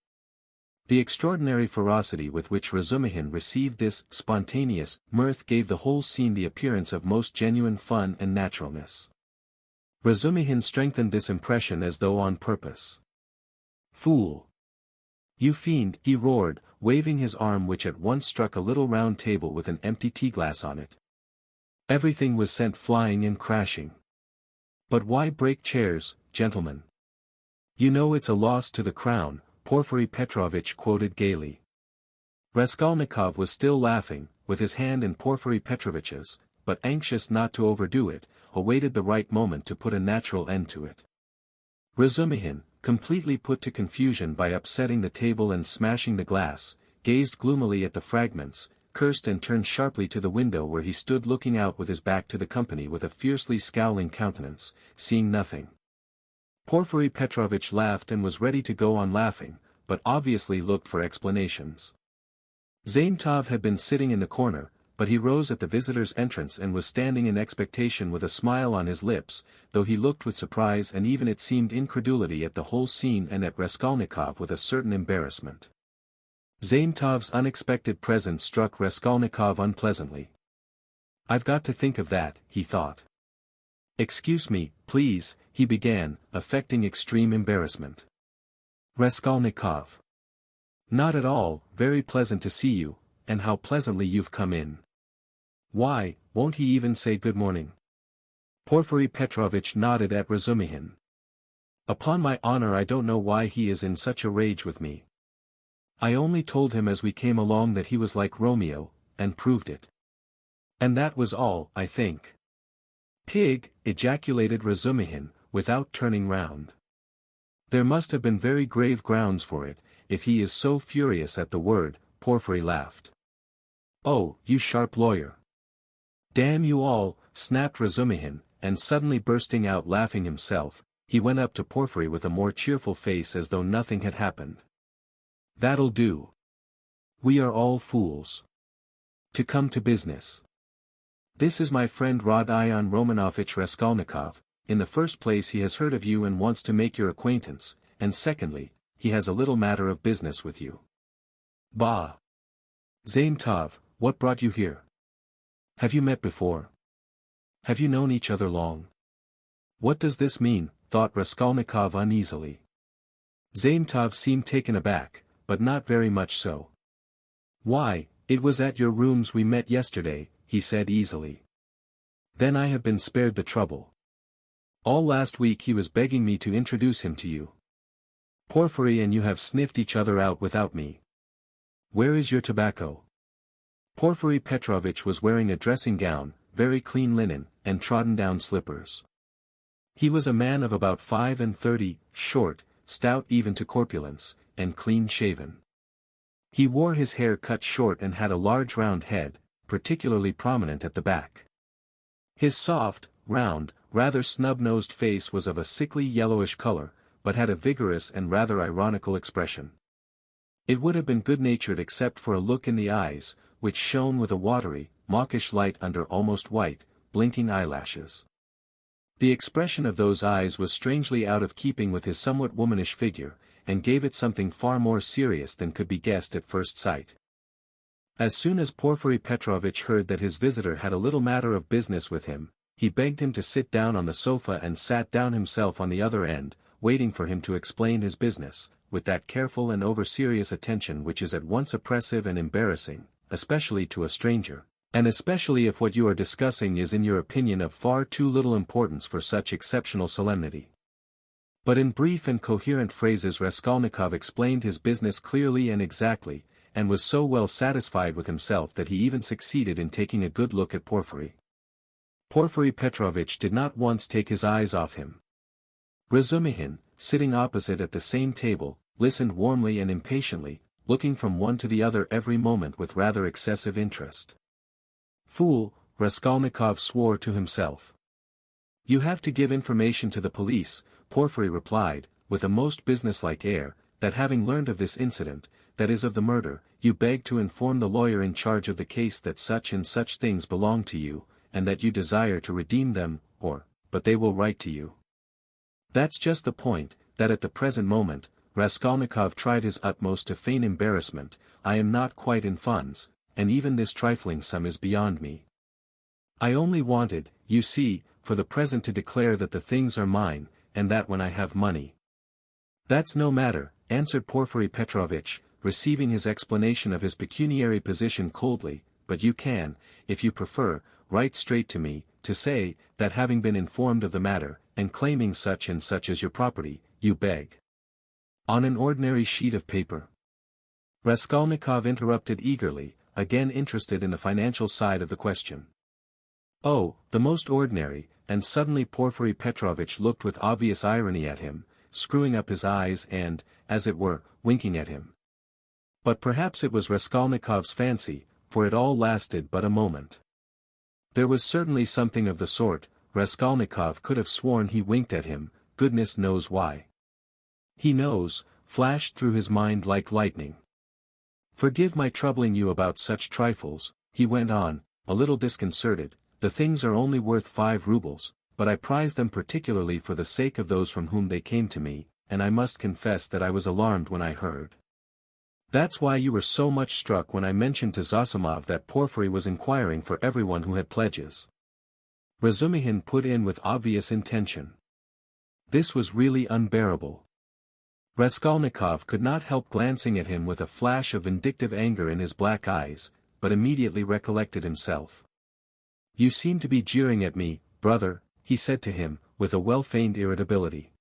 The extraordinary ferocity with which Razumihin received this spontaneous mirth gave the whole scene the appearance of most genuine fun and naturalness. Razumihin strengthened this impression as though on purpose. "Fool! You fiend!" he roared, waving his arm which at once struck a little round table with an empty tea-glass on it. Everything was sent flying and crashing. "But why break chairs, gentlemen? You know it's a loss to the crown," Porfiry Petrovitch quoted gaily. Raskolnikov was still laughing, with his hand in Porfiry Petrovitch's, but anxious not to overdo it, awaited the right moment to put a natural end to it. Razumihin, completely put to confusion by upsetting the table and smashing the glass, gazed gloomily at the fragments, cursed and turned sharply to the window where he stood looking out with his back to the company with a fiercely scowling countenance, seeing nothing. Porfiry Petrovitch laughed and was ready to go on laughing, but obviously looked for explanations. Zaintov had been sitting in the corner, but he rose at the visitor's entrance and was standing in expectation with a smile on his lips, though he looked with surprise and even it seemed incredulity at the whole scene and at Raskolnikov with a certain embarrassment. Zaintov's unexpected presence struck Raskolnikov unpleasantly. "I've got to think of that," he thought. "Excuse me, please," he began, affecting extreme embarrassment. "Raskolnikov. Not at all, very pleasant to see you, and how pleasantly you've come in. Why, won't he even say good morning?" Porfiry Petrovitch nodded at Razumihin. "Upon my honor I don't know why he is in such a rage with me. I only told him as we came along that he was like Romeo, and proved it. And that was all, I think." "Pig!" ejaculated Razumihin, without turning round. "There must have been very grave grounds for it, if he is so furious at the word," Porfiry laughed. "Oh, you sharp lawyer! Damn you all," snapped Razumihin, and suddenly bursting out laughing himself, he went up to Porfiry with a more cheerful face as though nothing had happened. "That'll do. We are all fools. To come to business. This is my friend Rodion Romanovitch Raskolnikov. In the first place he has heard of you and wants to make your acquaintance, and secondly, he has a little matter of business with you." "Bah! Zaintov, what brought you here? Have you met before? Have you known each other long? What does this mean?" thought Raskolnikov uneasily. Zaintov seemed taken aback, but not very much so. "Why, it was at your rooms we met yesterday," he said easily. "Then I have been spared the trouble. All last week he was begging me to introduce him to you. Porfiry and you have sniffed each other out without me. Where is your tobacco?" Porfiry Petrovitch was wearing a dressing gown, very clean linen, and trodden-down slippers. He was a man of about 35, short, stout even to corpulence, and clean-shaven. He wore his hair cut short and had a large round head, particularly prominent at the back. His soft, round, rather snub-nosed face was of a sickly yellowish color, but had a vigorous and rather ironical expression. It would have been good-natured except for a look in the eyes, which shone with a watery, mawkish light under almost white, blinking eyelashes. The expression of those eyes was strangely out of keeping with his somewhat womanish figure, and gave it something far more serious than could be guessed at first sight. As soon as Porfiry Petrovitch heard that his visitor had a little matter of business with him, He begged him to sit down on the sofa and sat down himself on the other end, waiting for him to explain his business, with that careful and over-serious attention which is at once oppressive and embarrassing, especially to a stranger, and especially if what you are discussing is in your opinion of far too little importance for such exceptional solemnity. But in brief and coherent phrases Raskolnikov explained his business clearly and exactly, and was so well satisfied with himself that he even succeeded in taking a good look at Porfiry. Porfiry Petrovitch did not once take his eyes off him. Razumihin, sitting opposite at the same table, listened warmly and impatiently, looking from one to the other every moment with rather excessive interest. "Fool," Raskolnikov swore to himself. "You have to give information to the police," Porfiry replied, with a most businesslike air, "that having learned of this incident, that is of the murder, you beg to inform the lawyer in charge of the case that such and such things belong to you, and that you desire to redeem them, but they will write to you." "That's just the point, that at the present moment," Raskolnikov tried his utmost to feign embarrassment, "I am not quite in funds, and even this trifling sum is beyond me. I only wanted, you see, for the present to declare that the things are mine, and that when I have money—" "That's no matter," answered Porfiry Petrovitch, receiving his explanation of his pecuniary position coldly, "but you can, if you prefer, write straight to me, to say, that having been informed of the matter, and claiming such and such as your property, you beg." "On an ordinary sheet of paper?" Raskolnikov interrupted eagerly, again interested in the financial side of the question. "Oh, the most ordinary," and suddenly Porfiry Petrovitch looked with obvious irony at him, screwing up his eyes and, as it were, winking at him. But perhaps it was Raskolnikov's fancy, for it all lasted but a moment. There was certainly something of the sort, Raskolnikov could have sworn he winked at him, goodness knows why. "He knows," flashed through his mind like lightning. "Forgive my troubling you about such trifles," he went on, a little disconcerted, "the things are only worth 5 rubles, but I prize them particularly for the sake of those from whom they came to me, and I must confess that I was alarmed when I heard. That's why you were so much struck when I mentioned to Zossimov that Porfiry was inquiring for everyone who had pledges." Razumihin put in with obvious intention. This was really unbearable. Raskolnikov could not help glancing at him with a flash of vindictive anger in his black eyes, but immediately recollected himself. "You seem to be jeering at me, brother," he said to him, with a well-feigned irritability.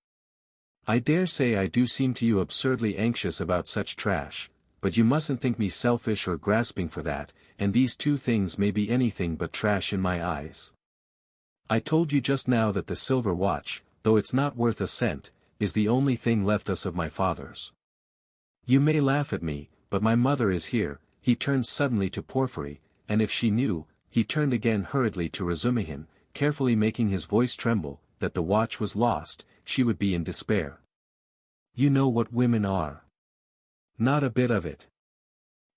"I dare say I do seem to you absurdly anxious about such trash, but you mustn't think me selfish or grasping for that, and these two things may be anything but trash in my eyes. I told you just now that the silver watch, though it's not worth a cent, is the only thing left us of my father's. You may laugh at me, but my mother is here." He turned suddenly to Porfiry, and if she knew, he turned again hurriedly to Razumihin, carefully making his voice tremble, that the watch was lost, she would be in despair. "You know what women are." "Not a bit of it.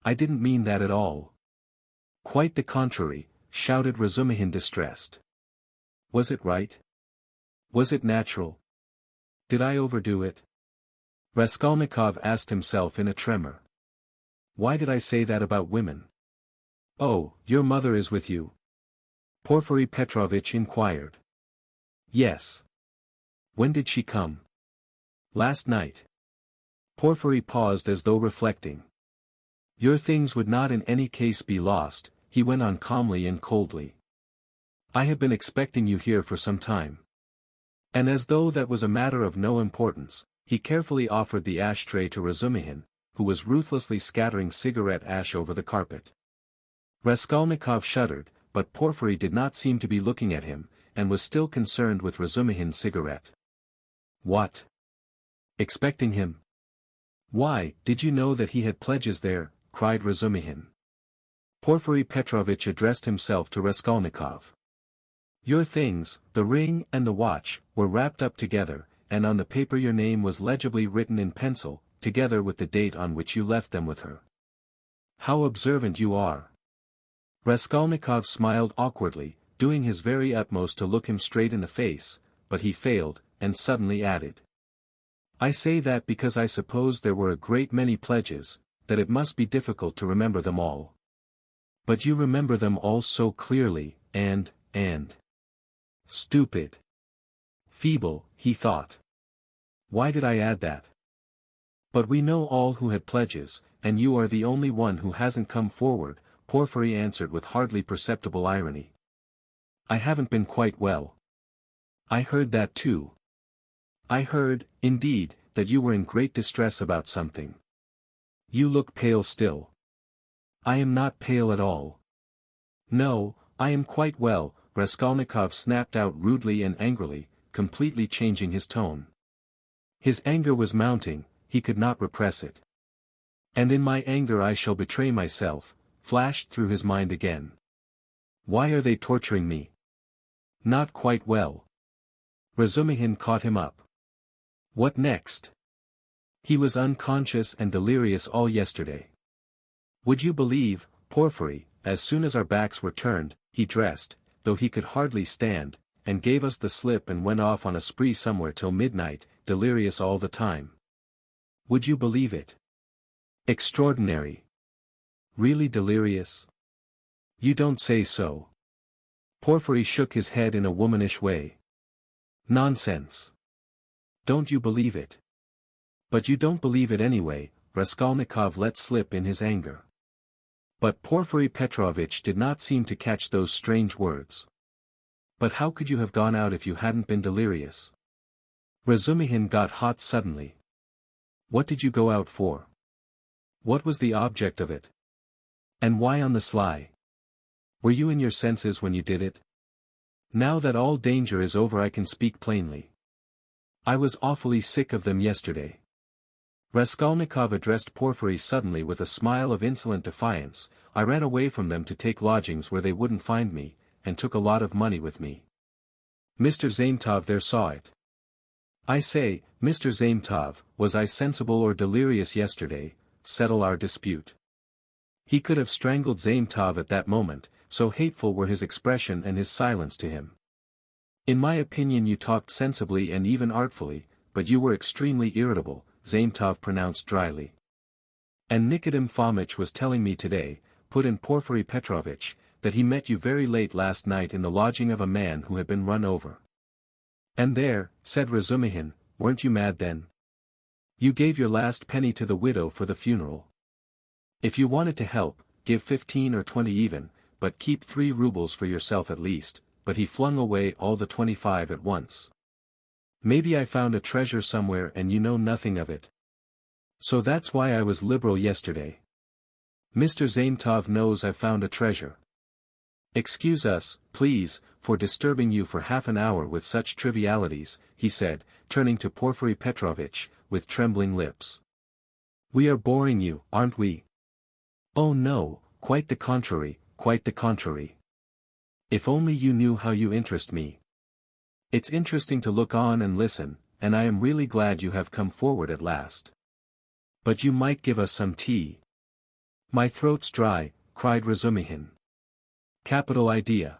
I didn't mean that at all." "Quite the contrary," shouted Razumihin distressed. "Was it right? Was it natural? Did I overdo it?" Raskolnikov asked himself in a tremor. "Why did I say that about women?" "Oh, your mother is with you?" Porfiry Petrovitch inquired. "Yes." "When did she come?" "Last night." Porfiry paused as though reflecting. "Your things would not in any case be lost," he went on calmly and coldly. "I have been expecting you here for some time." And as though that was a matter of no importance, he carefully offered the ashtray to Razumihin, who was ruthlessly scattering cigarette ash over the carpet. Raskolnikov shuddered, but Porfiry did not seem to be looking at him, and was still concerned with Razumihin's cigarette. "What? Expecting him? Why, did you know that he had pledges there?" cried Razumihin. Porfiry Petrovitch addressed himself to Raskolnikov. "Your things, the ring and the watch, were wrapped up together, and on the paper your name was legibly written in pencil, together with the date on which you left them with her. How observant you are!" Raskolnikov smiled awkwardly, doing his very utmost to look him straight in the face, but he failed, and suddenly added. "I say that because I suppose there were a great many pledges, that it must be difficult to remember them all. But you remember them all so clearly, and... Stupid. Feeble, he thought. Why did I add that? But we know all who had pledges, and you are the only one who hasn't come forward, Porfiry answered with hardly perceptible irony. I haven't been quite well. I heard that too. I heard, indeed, that you were in great distress about something. You look pale still. I am not pale at all. No, I am quite well, Raskolnikov snapped out rudely and angrily, completely changing his tone. His anger was mounting, he could not repress it. And in my anger I shall betray myself, flashed through his mind again. Why are they torturing me? Not quite well. Razumihin caught him up. What next? He was unconscious and delirious all yesterday. Would you believe, Porfiry, as soon as our backs were turned, he dressed, though he could hardly stand, and gave us the slip and went off on a spree somewhere till midnight, delirious all the time. Would you believe it? Extraordinary. Really delirious? You don't say so. Porfiry shook his head in a womanish way. Nonsense. Don't you believe it? But you don't believe it anyway, Raskolnikov let slip in his anger. But Porfiry Petrovitch did not seem to catch those strange words. But how could you have gone out if you hadn't been delirious? Razumihin got hot suddenly. What did you go out for? What was the object of it? And why on the sly? Were you in your senses when you did it? Now that all danger is over I can speak plainly. I was awfully sick of them yesterday. Raskolnikov addressed Porfiry suddenly with a smile of insolent defiance. I ran away from them to take lodgings where they wouldn't find me, and took a lot of money with me. Mr. Zametov there saw it. I say, Mr. Zametov, was I sensible or delirious yesterday? Settle our dispute. He could have strangled Zametov at that moment, so hateful were his expression and his silence to him. In my opinion you talked sensibly and even artfully, but you were extremely irritable, Zametov pronounced dryly. And Nikodym Fomitch was telling me today, put in Porfiry Petrovitch, that he met you very late last night in the lodging of a man who had been run over. And there, said Razumihin, weren't you mad then? You gave your last penny to the widow for the funeral. If you wanted to help, give 15 or 20 even, but keep 3 rubles for yourself at least, but he flung away all the 25 at once. Maybe I found a treasure somewhere and you know nothing of it. So that's why I was liberal yesterday. Mr. Zametov knows I found a treasure. Excuse us, please, for disturbing you for half an hour with such trivialities, he said, turning to Porfiry Petrovitch, with trembling lips. We are boring you, aren't we? Oh no, quite the contrary, quite the contrary. If only you knew how you interest me. It's interesting to look on and listen, and I am really glad you have come forward at last. But you might give us some tea. My throat's dry, cried Razumihin. Capital idea.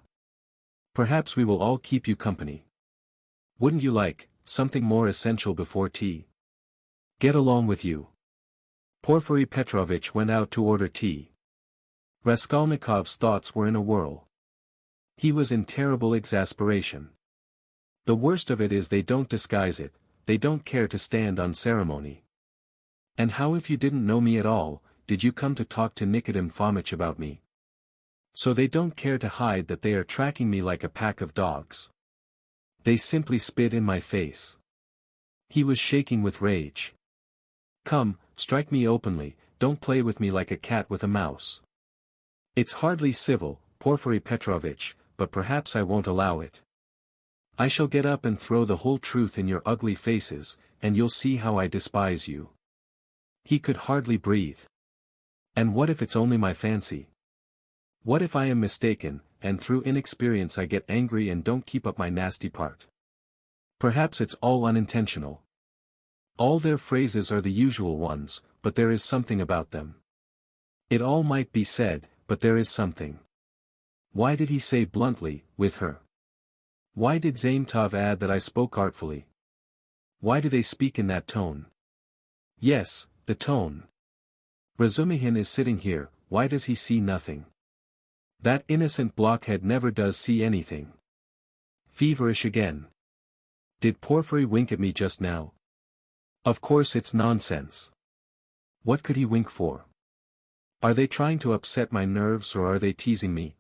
Perhaps we will all keep you company. Wouldn't you like something more essential before tea? Get along with you. Porfiry Petrovitch went out to order tea. Raskolnikov's thoughts were in a whirl. He was in terrible exasperation. The worst of it is they don't disguise it, they don't care to stand on ceremony. And how if you didn't know me at all, did you come to talk to Nikodym Fomitch about me? So they don't care to hide that they are tracking me like a pack of dogs. They simply spit in my face. He was shaking with rage. Come, strike me openly, don't play with me like a cat with a mouse. It's hardly civil, Porfiry Petrovitch, but perhaps I won't allow it. I shall get up and throw the whole truth in your ugly faces, and you'll see how I despise you. He could hardly breathe. And what if it's only my fancy? What if I am mistaken, and through inexperience I get angry and don't keep up my nasty part? Perhaps it's all unintentional. All their phrases are the usual ones, but there is something about them. It all might be said, but there is something. Why did he say bluntly, with her? Why did Zametov add that I spoke artfully? Why do they speak in that tone? Yes, the tone. Razumihin is sitting here, why does he see nothing? That innocent blockhead never does see anything. Feverish again. Did Porfiry wink at me just now? Of course it's nonsense. What could he wink for? Are they trying to upset my nerves or are they teasing me?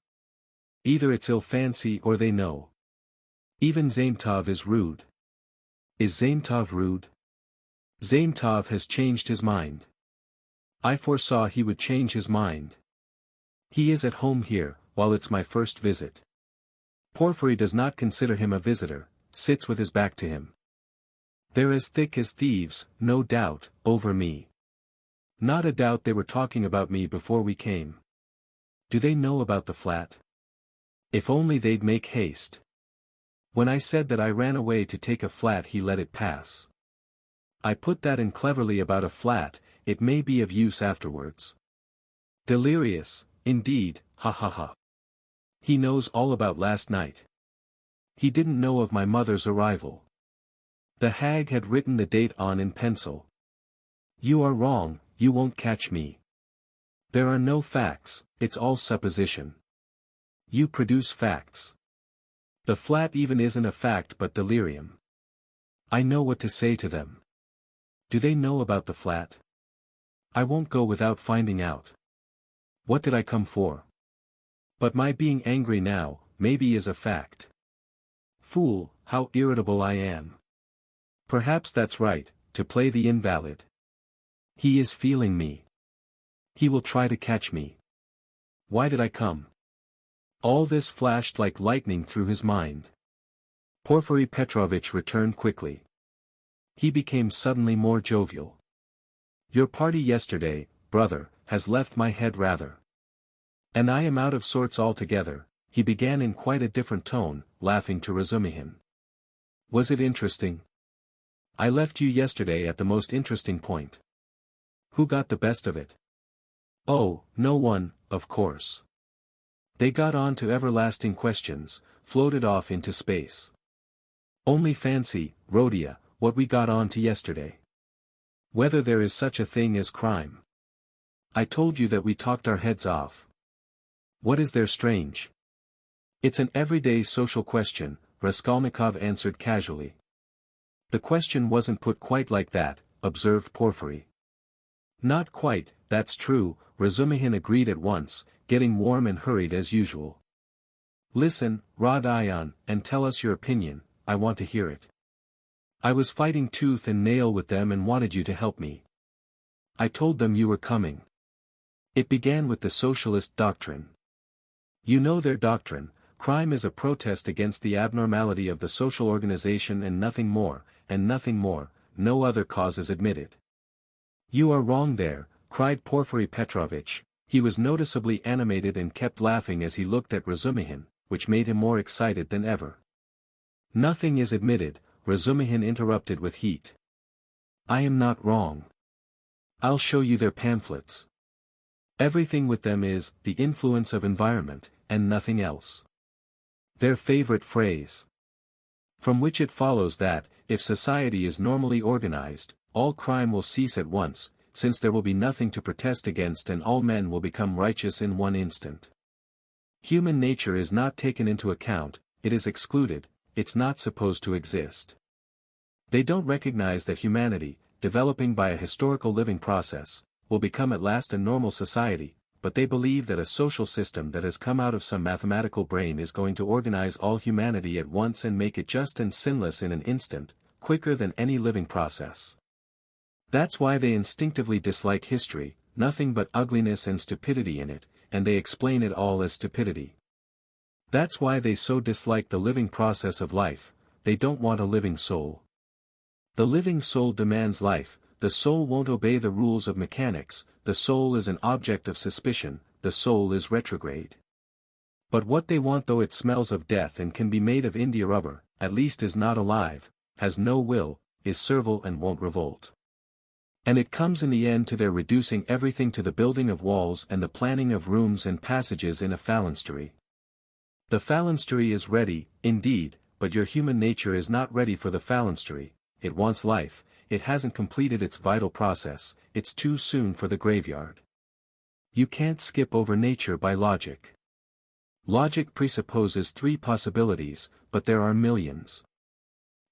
Either it's ill fancy or they know. Even Zametov is rude. Is Zametov rude? Zametov has changed his mind. I foresaw he would change his mind. He is at home here, while it's my first visit. Porfiry does not consider him a visitor, sits with his back to him. They're as thick as thieves, no doubt, over me. Not a doubt they were talking about me before we came. Do they know about the flat? If only they'd make haste. When I said that I ran away to take a flat he let it pass. I put that in cleverly about a flat, it may be of use afterwards. Delirious, indeed, ha ha ha. He knows all about last night. He didn't know of my mother's arrival. The hag had written the date on in pencil. You are wrong, you won't catch me. There are no facts, it's all supposition. You produce facts. The flat even isn't a fact but delirium. I know what to say to them. Do they know about the flat? I won't go without finding out. What did I come for? But my being angry now, maybe is a fact. Fool, how irritable I am. Perhaps that's right, to play the invalid. He is feeling me. He will try to catch me. Why did I come? All this flashed like lightning through his mind. Porfiry Petrovitch returned quickly. He became suddenly more jovial. Your party yesterday, brother, has left my head rather. And I am out of sorts altogether, he began in quite a different tone, laughing to Razumihin. Was it interesting? I left you yesterday at the most interesting point. Who got the best of it? Oh, no one, of course. They got on to everlasting questions, floated off into space. Only fancy, Rhodia, what we got on to yesterday. Whether there is such a thing as crime. I told you that we talked our heads off. What is there strange? It's an everyday social question, Raskolnikov answered casually. The question wasn't put quite like that, observed Porfiry. Not quite, that's true, Razumihin agreed at once, getting warm and hurried as usual. Listen, Rodion, and tell us your opinion, I want to hear it. I was fighting tooth and nail with them and wanted you to help me. I told them you were coming. It began with the socialist doctrine. You know their doctrine, crime is a protest against the abnormality of the social organization and nothing more, no other cause is admitted. You are wrong there, cried Porfiry Petrovitch. He was noticeably animated and kept laughing as he looked at Razumihin, which made him more excited than ever. Nothing is admitted, Razumihin interrupted with heat. I am not wrong. I'll show you their pamphlets. Everything with them is the influence of environment, and nothing else. Their favorite phrase. From which it follows that, if society is normally organized, all crime will cease at once, since there will be nothing to protest against and all men will become righteous in one instant. Human nature is not taken into account, it is excluded, it's not supposed to exist. They don't recognize that humanity, developing by a historical living process, will become at last a normal society, but they believe that a social system that has come out of some mathematical brain is going to organize all humanity at once and make it just and sinless in an instant, quicker than any living process. That's why they instinctively dislike history, nothing but ugliness and stupidity in it, and they explain it all as stupidity. That's why they so dislike the living process of life, they don't want a living soul. The living soul demands life, the soul won't obey the rules of mechanics, the soul is an object of suspicion, the soul is retrograde. But what they want, though it smells of death and can be made of India rubber, at least is not alive, has no will, is servile and won't revolt. And it comes in the end to their reducing everything to the building of walls and the planning of rooms and passages in a phalanstery. The phalanstery is ready, indeed, but your human nature is not ready for the phalanstery, it wants life, it hasn't completed its vital process, it's too soon for the graveyard. You can't skip over nature by logic. Logic presupposes 3 possibilities, but there are millions.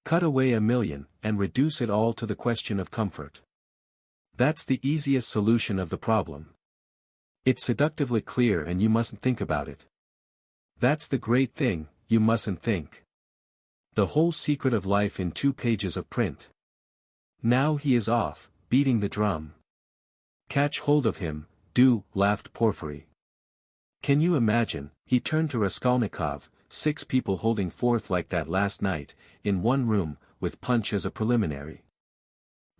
Cut away a million, and reduce it all to the question of comfort. That's the easiest solution of the problem. It's seductively clear and you mustn't think about it. That's the great thing, you mustn't think. The whole secret of life in 2 pages of print. Now he is off, beating the drum. Catch hold of him, do, laughed Porfiry. Can you imagine, he turned to Raskolnikov, 6 people holding forth like that last night, in one room, with punch as a preliminary.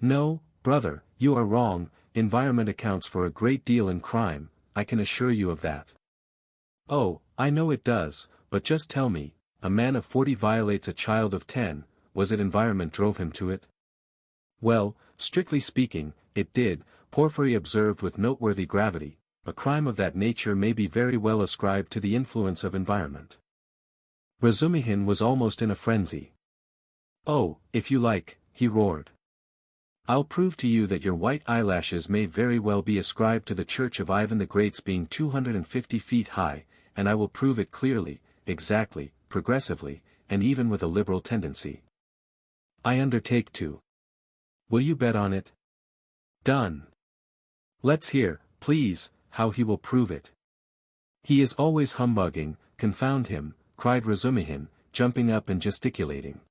No, brother, you are wrong, environment accounts for a great deal in crime, I can assure you of that. Oh, I know it does, but just tell me, a man of 40 violates a child of 10, was it environment drove him to it? Well, strictly speaking, it did, Porfiry observed with noteworthy gravity, a crime of that nature may be very well ascribed to the influence of environment. Razumihin was almost in a frenzy. Oh, if you like, he roared. I'll prove to you that your white eyelashes may very well be ascribed to the church of Ivan the Great's being 250 feet high, and I will prove it clearly, exactly, progressively, and even with a liberal tendency. I undertake to. Will you bet on it? Done. Let's hear, please, how he will prove it. He is always humbugging, confound him, cried Razumihin, jumping up and gesticulating.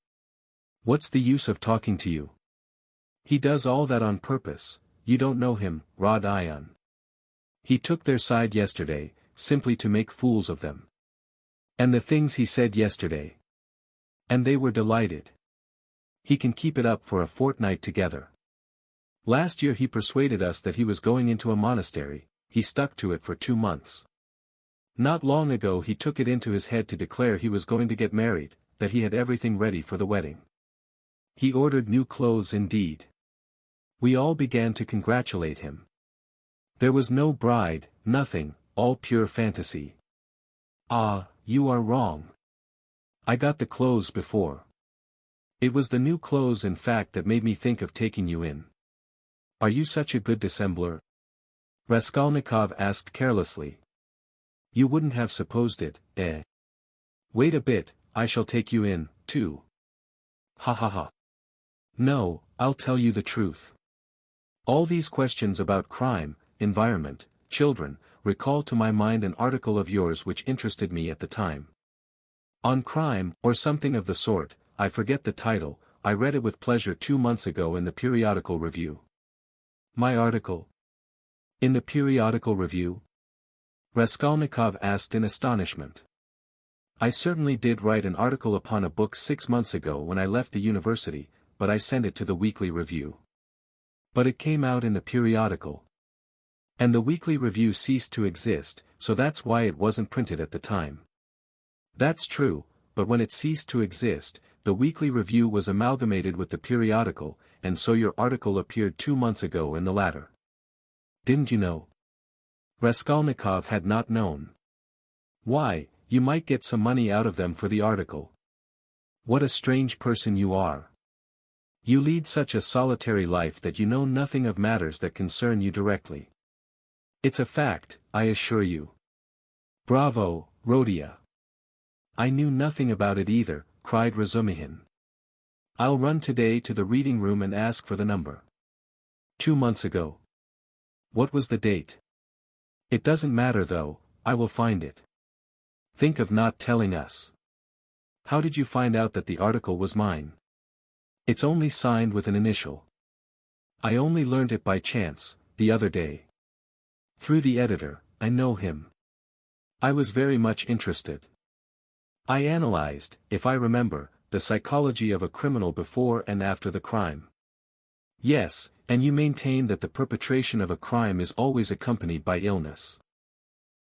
What's the use of talking to you? He does all that on purpose, you don't know him, Rod Ion. He took their side yesterday, simply to make fools of them. And the things he said yesterday. And they were delighted. He can keep it up for a fortnight together. Last year he persuaded us that he was going into a monastery, he stuck to it for 2 months. Not long ago he took it into his head to declare he was going to get married, that he had everything ready for the wedding. He ordered new clothes indeed. We all began to congratulate him. There was no bride, nothing, all pure fantasy. Ah, you are wrong. I got the clothes before. It was the new clothes in fact that made me think of taking you in. Are you such a good dissembler? Raskolnikov asked carelessly. You wouldn't have supposed it, eh? Wait a bit, I shall take you in, too. Ha ha ha. No, I'll tell you the truth. All these questions about crime, environment, children, recall to my mind an article of yours which interested me at the time. On crime, or something of the sort, I forget the title, I read it with pleasure 2 months ago in the Periodical Review. My article? In the Periodical Review? Raskolnikov asked in astonishment. I certainly did write an article upon a book 6 months ago when I left the university, but I sent it to the Weekly Review. But it came out in the periodical. And the Weekly Review ceased to exist, so that's why it wasn't printed at the time. That's true, but when it ceased to exist, the Weekly Review was amalgamated with the periodical, and so your article appeared 2 months ago in the latter. Didn't you know? Raskolnikov had not known. Why, you might get some money out of them for the article. What a strange person you are. You lead such a solitary life that you know nothing of matters that concern you directly. It's a fact, I assure you. Bravo, Rodia. I knew nothing about it either, cried Razumihin. I'll run today to the reading room and ask for the number. 2 months ago. What was the date? It doesn't matter though, I will find it. Think of not telling us. How did you find out that the article was mine? It's only signed with an initial. I only learned it by chance, the other day. Through the editor, I know him. I was very much interested. I analyzed, if I remember, the psychology of a criminal before and after the crime. Yes, and you maintain that the perpetration of a crime is always accompanied by illness.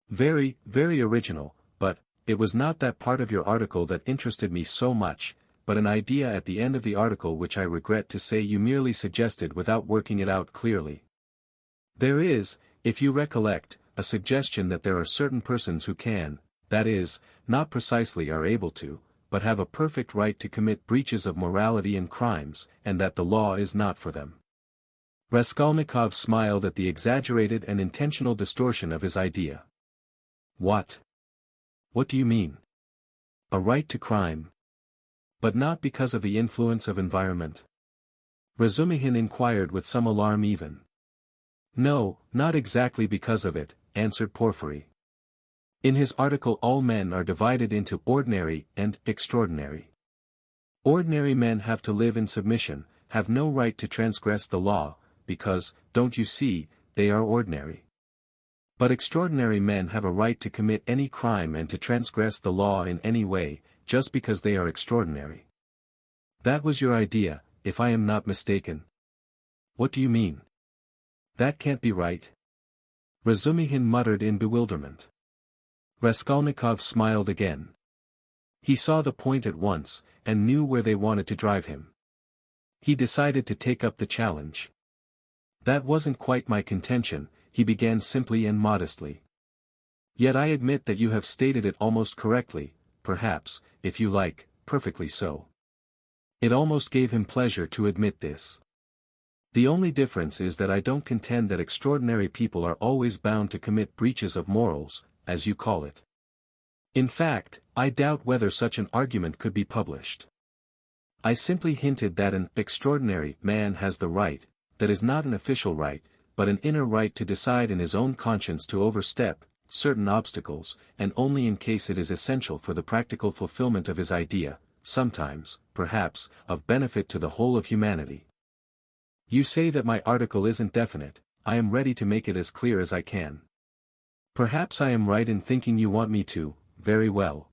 Very, very original, but, it was not that part of your article that interested me so much, but an idea at the end of the article which I regret to say you merely suggested without working it out clearly. There is, if you recollect, a suggestion that there are certain persons who can, that is, not precisely are able to, but have a perfect right to commit breaches of morality and crimes, and that the law is not for them. Raskolnikov smiled at the exaggerated and intentional distortion of his idea. What? What do you mean? A right to crime. But not because of the influence of environment? Razumihin inquired with some alarm even. No, not exactly because of it, answered Porfiry. In his article all men are divided into ordinary and extraordinary. Ordinary men have to live in submission, have no right to transgress the law, because, don't you see, they are ordinary. But extraordinary men have a right to commit any crime and to transgress the law in any way, just because they are extraordinary. That was your idea, if I am not mistaken. What do you mean? That can't be right. Razumihin muttered in bewilderment. Raskolnikov smiled again. He saw the point at once, and knew where they wanted to drive him. He decided to take up the challenge. That wasn't quite my contention, he began simply and modestly. Yet I admit that you have stated it almost correctly, perhaps, if you like, perfectly so. It almost gave him pleasure to admit this. The only difference is that I don't contend that extraordinary people are always bound to commit breaches of morals, as you call it. In fact, I doubt whether such an argument could be published. I simply hinted that an extraordinary man has the right, that is not an official right, but an inner right to decide in his own conscience to overstep certain obstacles, and only in case it is essential for the practical fulfillment of his idea, sometimes, perhaps, of benefit to the whole of humanity. You say that my article isn't definite, I am ready to make it as clear as I can. Perhaps I am right in thinking you want me to, very well.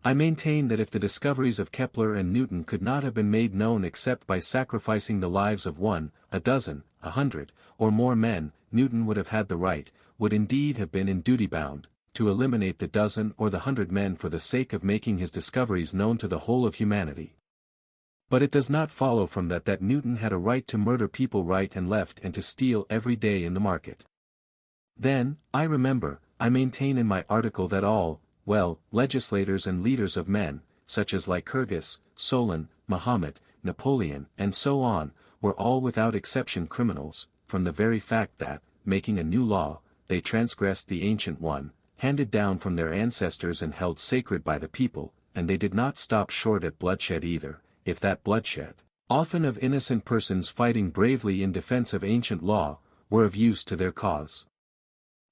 I maintain that if the discoveries of Kepler and Newton could not have been made known except by sacrificing the lives of 1, a dozen, 100, or more men, Newton would have had the right, would indeed have been in duty bound, to eliminate the dozen or the 100 men for the sake of making his discoveries known to the whole of humanity. But it does not follow from that Newton had a right to murder people right and left and to steal every day in the market. Then, I remember, I maintain in my article that all, legislators and leaders of men, such as Lycurgus, Solon, Mahomet, Napoleon, and so on, were all without exception criminals, from the very fact that, making a new law, they transgressed the ancient one, handed down from their ancestors and held sacred by the people, and they did not stop short at bloodshed either, if that bloodshed, often of innocent persons fighting bravely in defense of ancient law, were of use to their cause.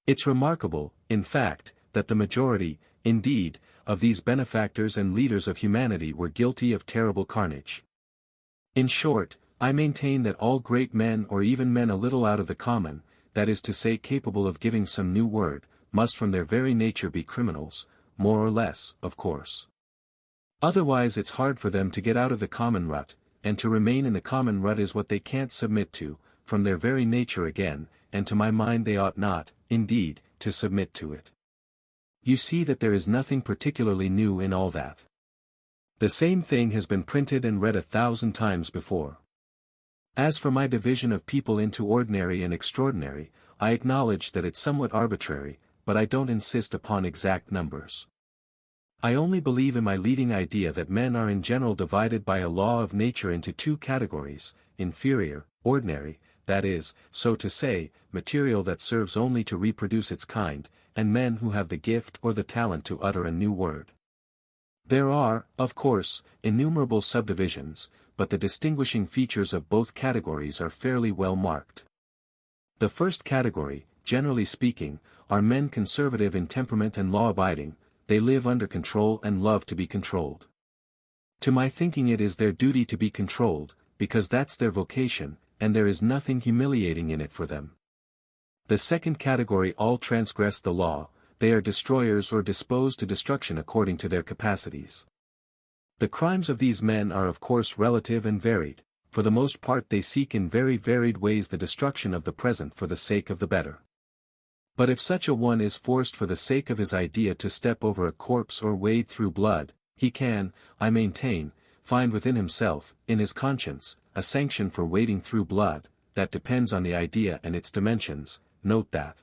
It's remarkable, in fact, that the majority, indeed, of these benefactors and leaders of humanity were guilty of terrible carnage. In short, I maintain that all great men or even men a little out of the common, that is to say capable of giving some new word, must from their very nature be criminals, more or less, of course. Otherwise it's hard for them to get out of the common rut, and to remain in the common rut is what they can't submit to, from their very nature again, and to my mind they ought not, indeed, to submit to it. You see that there is nothing particularly new in all that. The same thing has been printed and read 1,000 times before. As for my division of people into ordinary and extraordinary, I acknowledge that it's somewhat arbitrary, but I don't insist upon exact numbers. I only believe in my leading idea that men are in general divided by a law of nature into two categories, inferior, ordinary, that is, so to say, material that serves only to reproduce its kind, and men who have the gift or the talent to utter a new word. There are, of course, innumerable subdivisions, but the distinguishing features of both categories are fairly well marked. The first category, generally speaking, are men conservative in temperament and law-abiding, they live under control and love to be controlled. To my thinking it is their duty to be controlled, because that's their vocation, and there is nothing humiliating in it for them. The second category all transgress the law, they are destroyers or disposed to destruction according to their capacities. The crimes of these men are of course relative and varied, for the most part they seek in very varied ways the destruction of the present for the sake of the better. But if such a one is forced for the sake of his idea to step over a corpse or wade through blood, he can, I maintain, find within himself, in his conscience, a sanction for wading through blood, that depends on the idea and its dimensions, note that.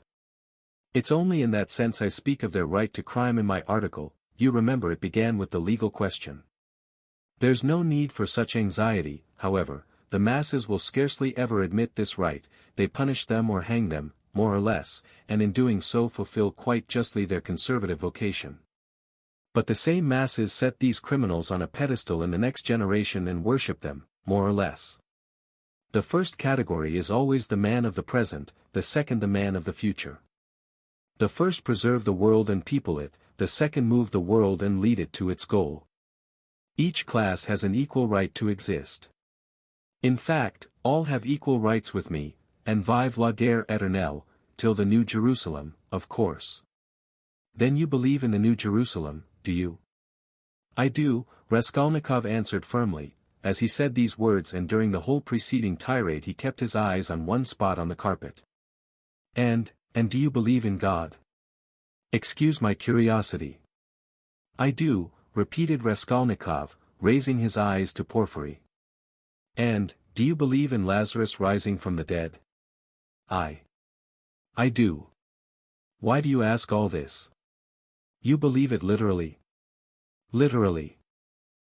It's only in that sense I speak of their right to crime in my article, you remember it began with the legal question. There's no need for such anxiety, however, the masses will scarcely ever admit this right, they punish them or hang them, more or less, and in doing so fulfill quite justly their conservative vocation. But the same masses set these criminals on a pedestal in the next generation and worship them, more or less. The first category is always the man of the present, the second the man of the future. The first preserve the world and people it, the second move the world and lead it to its goal. Each class has an equal right to exist. In fact, all have equal rights with me, and vive la guerre éternelle, till the New Jerusalem, of course. Then you believe in the New Jerusalem, do you? I do, Raskolnikov answered firmly, as he said these words, and during the whole preceding tirade he kept his eyes on one spot on the carpet. And do you believe in God? Excuse my curiosity. I do, repeated Raskolnikov, raising his eyes to Porfiry. And, do you believe in Lazarus rising from the dead? I do. Why do you ask all this? You believe it literally? Literally.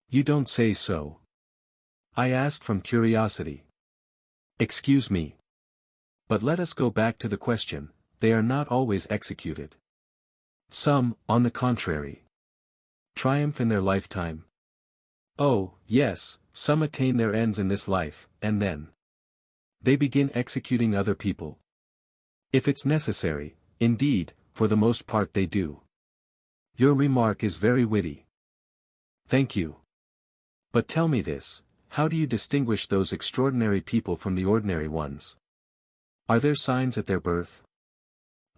You don't say so. I asked from curiosity. Excuse me. But let us go back to the question, they are not always executed. Some, on the contrary, triumph in their lifetime. Oh, yes, some attain their ends in this life, and then they begin executing other people. If it's necessary, indeed, for the most part they do. Your remark is very witty. Thank you. But tell me this, how do you distinguish those extraordinary people from the ordinary ones? Are there signs at their birth?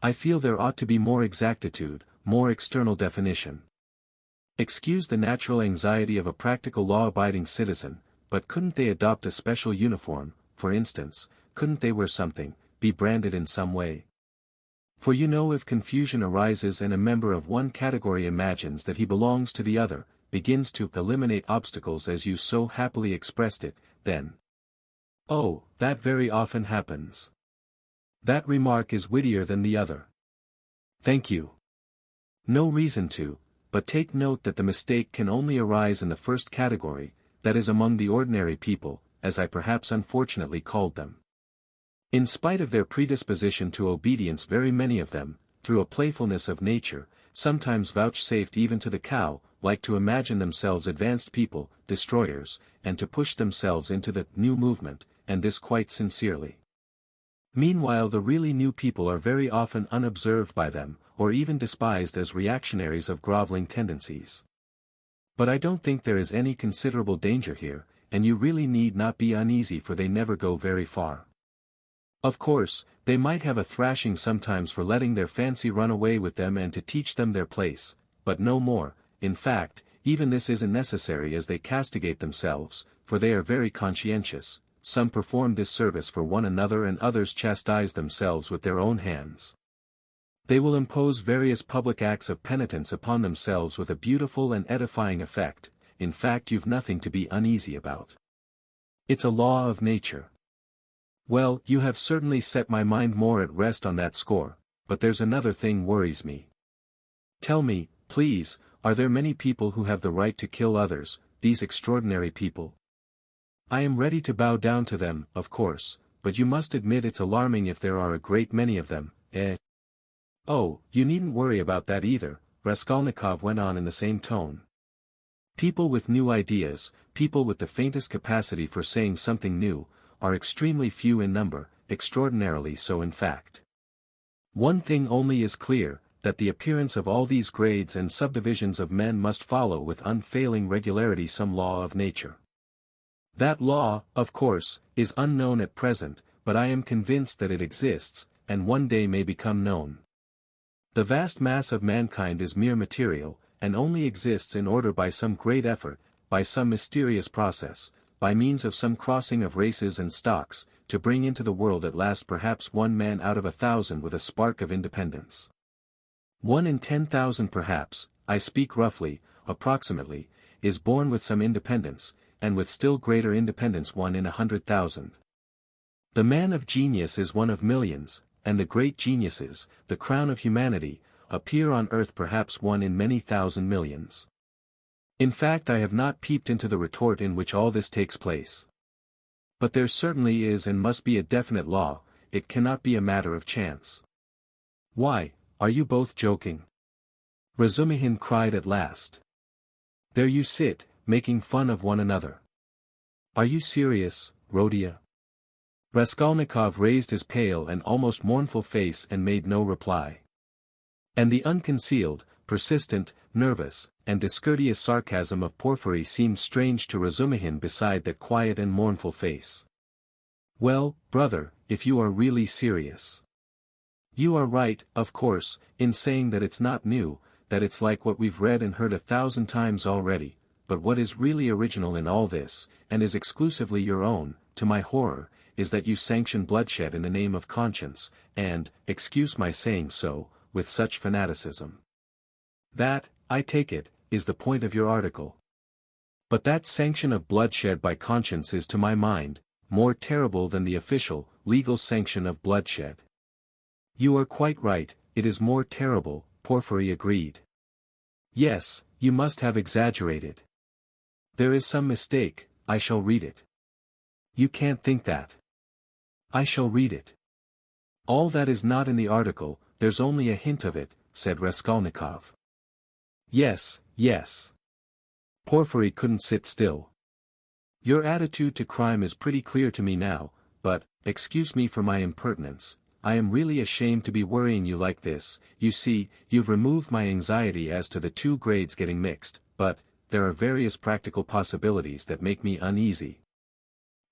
I feel there ought to be more exactitude, more external definition. Excuse the natural anxiety of a practical law-abiding citizen, but couldn't they adopt a special uniform, for instance, couldn't they wear something, be branded in some way? For you know, if confusion arises and a member of one category imagines that he belongs to the other, begins to eliminate obstacles as you so happily expressed it, then. Oh, that very often happens. That remark is wittier than the other. Thank you. No reason to, but take note that the mistake can only arise in the first category, that is among the ordinary people, as I perhaps unfortunately called them. In spite of their predisposition to obedience, very many of them, through a playfulness of nature, sometimes vouchsafed even to the cow, like to imagine themselves advanced people, destroyers, and to push themselves into the new movement, and this quite sincerely. Meanwhile the really new people are very often unobserved by them, or even despised as reactionaries of groveling tendencies. But I don't think there is any considerable danger here, and you really need not be uneasy, for they never go very far. Of course, they might have a thrashing sometimes for letting their fancy run away with them and to teach them their place, but no more. In fact, even this isn't necessary, as they castigate themselves, for they are very conscientious. Some perform this service for one another and others chastise themselves with their own hands. They will impose various public acts of penitence upon themselves with a beautiful and edifying effect. In fact, you've nothing to be uneasy about. It's a law of nature. Well, you have certainly set my mind more at rest on that score, but there's another thing worries me. Tell me, please, are there many people who have the right to kill others, these extraordinary people? I am ready to bow down to them, of course, but you must admit it's alarming if there are a great many of them, eh? Oh, you needn't worry about that either, Raskolnikov went on in the same tone. People with new ideas, people with the faintest capacity for saying something new, are extremely few in number, extraordinarily so in fact. One thing only is clear, that the appearance of all these grades and subdivisions of men must follow with unfailing regularity some law of nature. That law, of course, is unknown at present, but I am convinced that it exists, and one day may become known. The vast mass of mankind is mere material, and only exists in order by some great effort, by some mysterious process, by means of some crossing of races and stocks, to bring into the world at last perhaps 1 man out of 1,000 with a spark of independence. 1 in 10,000 perhaps, I speak roughly, approximately, is born with some independence, and with still greater independence 1 in 100,000. The man of genius is one of millions, and the great geniuses, the crown of humanity, appear on earth perhaps 1 in many thousand millions. In fact, I have not peeped into the retort in which all this takes place. But there certainly is and must be a definite law, it cannot be a matter of chance. Why, are you both joking? Razumihin cried at last. There you sit, making fun of one another. Are you serious, Rodia? Raskolnikov raised his pale and almost mournful face and made no reply. And the unconcealed, persistent, nervous, and discourteous sarcasm of Porfiry seemed strange to Razumihin beside that quiet and mournful face. Well, brother, if you are really serious. You are right, of course, in saying that it's not new, that it's like what we've read and heard 1,000 times already, but what is really original in all this, and is exclusively your own, to my horror, is that you sanction bloodshed in the name of conscience, and, excuse my saying so, with such fanaticism. That, I take it, is the point of your article. But that sanction of bloodshed by conscience is to my mind, more terrible than the official, legal sanction of bloodshed. You are quite right, it is more terrible, Porfiry agreed. Yes, you must have exaggerated. There is some mistake, I shall read it. You can't think that. I shall read it. All that is not in the article, there's only a hint of it, said Raskolnikov. Yes, yes. Porfiry couldn't sit still. Your attitude to crime is pretty clear to me now, but, excuse me for my impertinence, I am really ashamed to be worrying you like this. You see, you've removed my anxiety as to the two grades getting mixed, but, there are various practical possibilities that make me uneasy.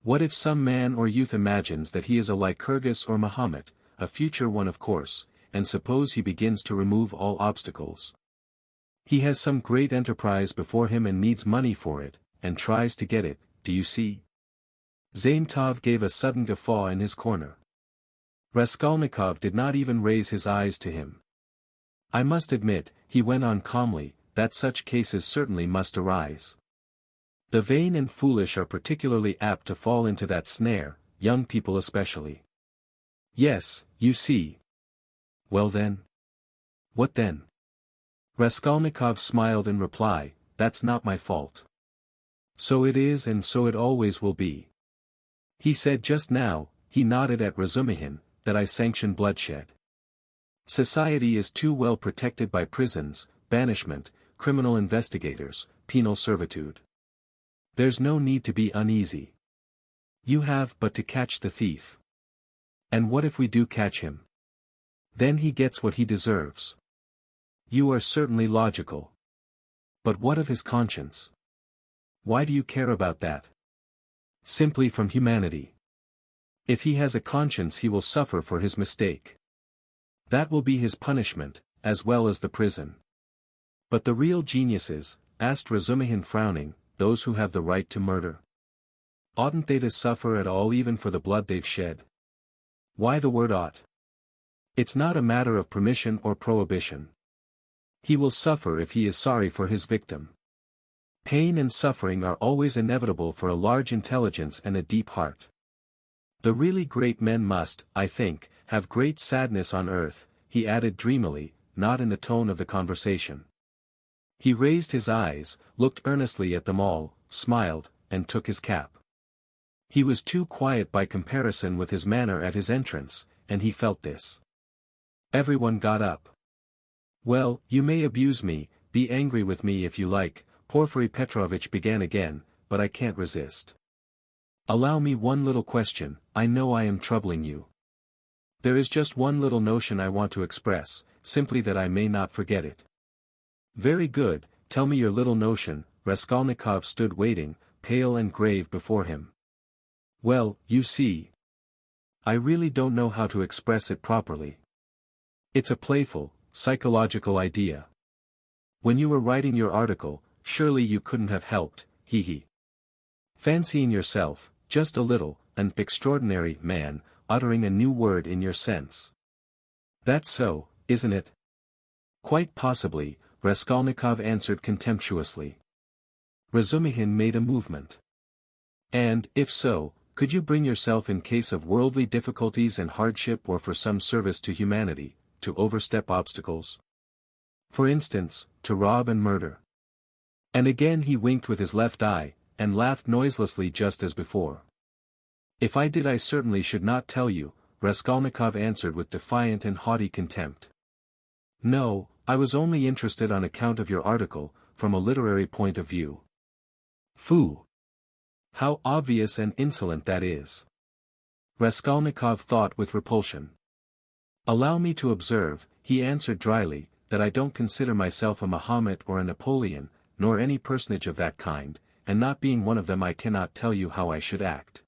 What if some man or youth imagines that he is a Lycurgus or Mahomet, a future one of course, and suppose he begins to remove all obstacles? He has some great enterprise before him and needs money for it, and tries to get it, do you see? Zaintov gave a sudden guffaw in his corner. Raskolnikov did not even raise his eyes to him. I must admit, he went on calmly, that such cases certainly must arise. The vain and foolish are particularly apt to fall into that snare, young people especially. Yes, you see. Well then? What then? Raskolnikov smiled in reply, that's not my fault. So it is and so it always will be. He said just now, he nodded at Razumihin, that I sanction bloodshed. Society is too well protected by prisons, banishment, criminal investigators, penal servitude. There's no need to be uneasy. You have but to catch the thief. And what if we do catch him? Then he gets what he deserves. You are certainly logical. But what of his conscience? Why do you care about that? Simply from humanity. If he has a conscience he will suffer for his mistake. That will be his punishment, as well as the prison. But the real geniuses, asked Razumihin frowning, those who have the right to murder. Oughtn't they to suffer at all even for the blood they've shed? Why the word ought? It's not a matter of permission or prohibition. He will suffer if he is sorry for his victim. Pain and suffering are always inevitable for a large intelligence and a deep heart. The really great men must, I think, have great sadness on earth, he added dreamily, not in the tone of the conversation. He raised his eyes, looked earnestly at them all, smiled, and took his cap. He was too quiet by comparison with his manner at his entrance, and he felt this. Everyone got up. Well, you may abuse me, be angry with me if you like, Porfiry Petrovitch began again, but I can't resist. Allow me one little question, I know I am troubling you. There is just one little notion I want to express, simply that I may not forget it. Very good, tell me your little notion. Raskolnikov stood waiting, pale and grave before him. Well, you see. I really don't know how to express it properly. It's a playful, psychological idea. When you were writing your article, surely you couldn't have helped, hee. Fancying yourself, just a little, an extraordinary man, uttering a new word in your sense. That's so, isn't it? Quite possibly, Raskolnikov answered contemptuously. Razumihin made a movement. And, if so, could you bring yourself in case of worldly difficulties and hardship or for some service to humanity, to overstep obstacles? For instance, to rob and murder. And again he winked with his left eye, and laughed noiselessly just as before. If I did I certainly should not tell you, Raskolnikov answered with defiant and haughty contempt. No, I was only interested on account of your article, from a literary point of view. Phoo! How obvious and insolent that is. Raskolnikov thought with repulsion. Allow me to observe, he answered dryly, that I don't consider myself a Mahomet or a Napoleon, nor any personage of that kind, and not being one of them I cannot tell you how I should act.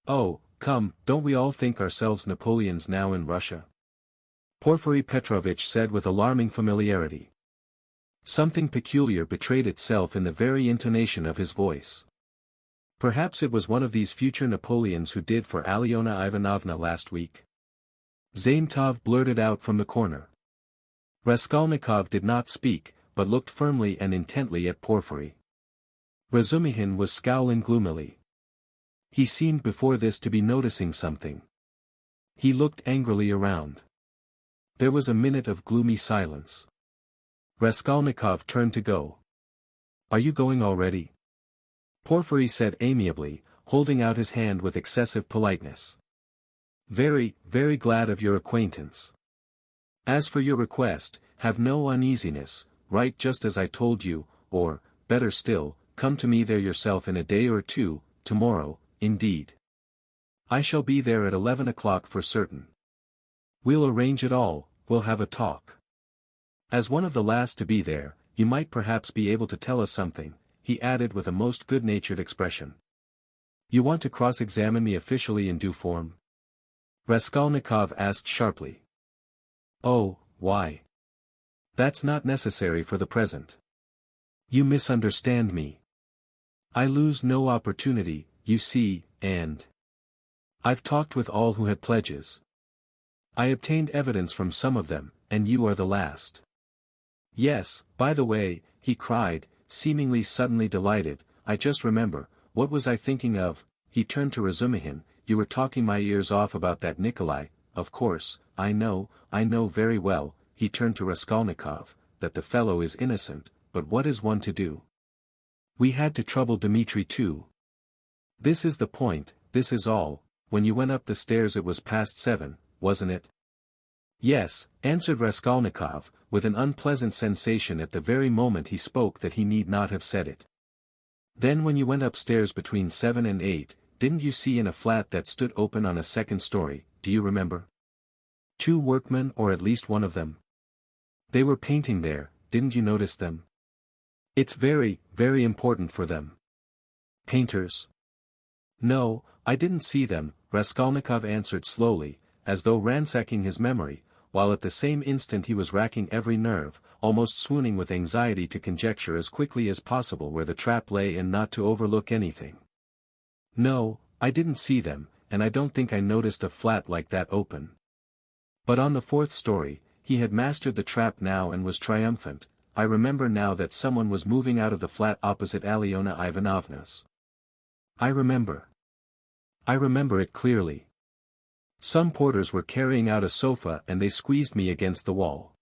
Oh, come, don't we all think ourselves Napoleons now in Russia? Porfiry Petrovitch said with alarming familiarity. Something peculiar betrayed itself in the very intonation of his voice. Perhaps it was one of these future Napoleons who did for Alyona Ivanovna last week. Zaintov blurted out from the corner. Raskolnikov did not speak, but looked firmly and intently at Porfiry. Razumihin was scowling gloomily. He seemed before this to be noticing something. He looked angrily around. There was a minute of gloomy silence. Raskolnikov turned to go. Are you going already? Porfiry said amiably, holding out his hand with excessive politeness. Very, very glad of your acquaintance. As for your request, have no uneasiness, write just as I told you, or, better still, come to me there yourself in a day or two, tomorrow, indeed. I shall be there at 11 o'clock for certain. We'll arrange it all, we'll have a talk. As one of the last to be there, you might perhaps be able to tell us something, he added with a most good-natured expression. You want to cross-examine me officially in due form? Raskolnikov asked sharply. Oh, why? That's not necessary for the present. You misunderstand me. I lose no opportunity, you see, and I've talked with all who had pledges. I obtained evidence from some of them, and you are the last. Yes, by the way, he cried, seemingly suddenly delighted, I just remember, what was I thinking of? He turned to Razumihin, you were talking my ears off about that Nikolai, of course, I know very well, he turned to Raskolnikov, that the fellow is innocent, but what is one to do? We had to trouble Dmitri too. This is the point, this is all, when you went up the stairs it was past 7, wasn't it? Yes, answered Raskolnikov, with an unpleasant sensation at the very moment he spoke that he need not have said it. Then when you went upstairs between 7 and 8, didn't you see in a flat that stood open on a second story, do you remember? 2 workmen or at least one of them? They were painting there, didn't you notice them? It's very, very important for them. Painters? No, I didn't see them, Raskolnikov answered slowly, as though ransacking his memory, while at the same instant he was racking every nerve, almost swooning with anxiety to conjecture as quickly as possible where the trap lay and not to overlook anything. No, I didn't see them, and I don't think I noticed a flat like that open. But on the 4th story, he had mastered the trap now and was triumphant. I remember now that someone was moving out of the flat opposite Alyona Ivanovna's. I remember it clearly. Some porters were carrying out a sofa and they squeezed me against the wall.